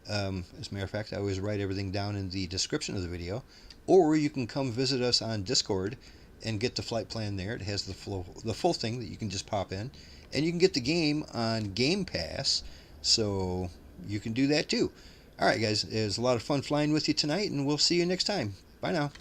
[SPEAKER 4] As a matter of fact, I always write everything down in the description of the video. Or you can come visit us on Discord and get the flight plan there. It has the full thing that you can just pop in. And you can get the game on GamePass, so you can do that too. All right, guys, it was a lot of fun flying with you tonight, and we'll see you next time. Bye now.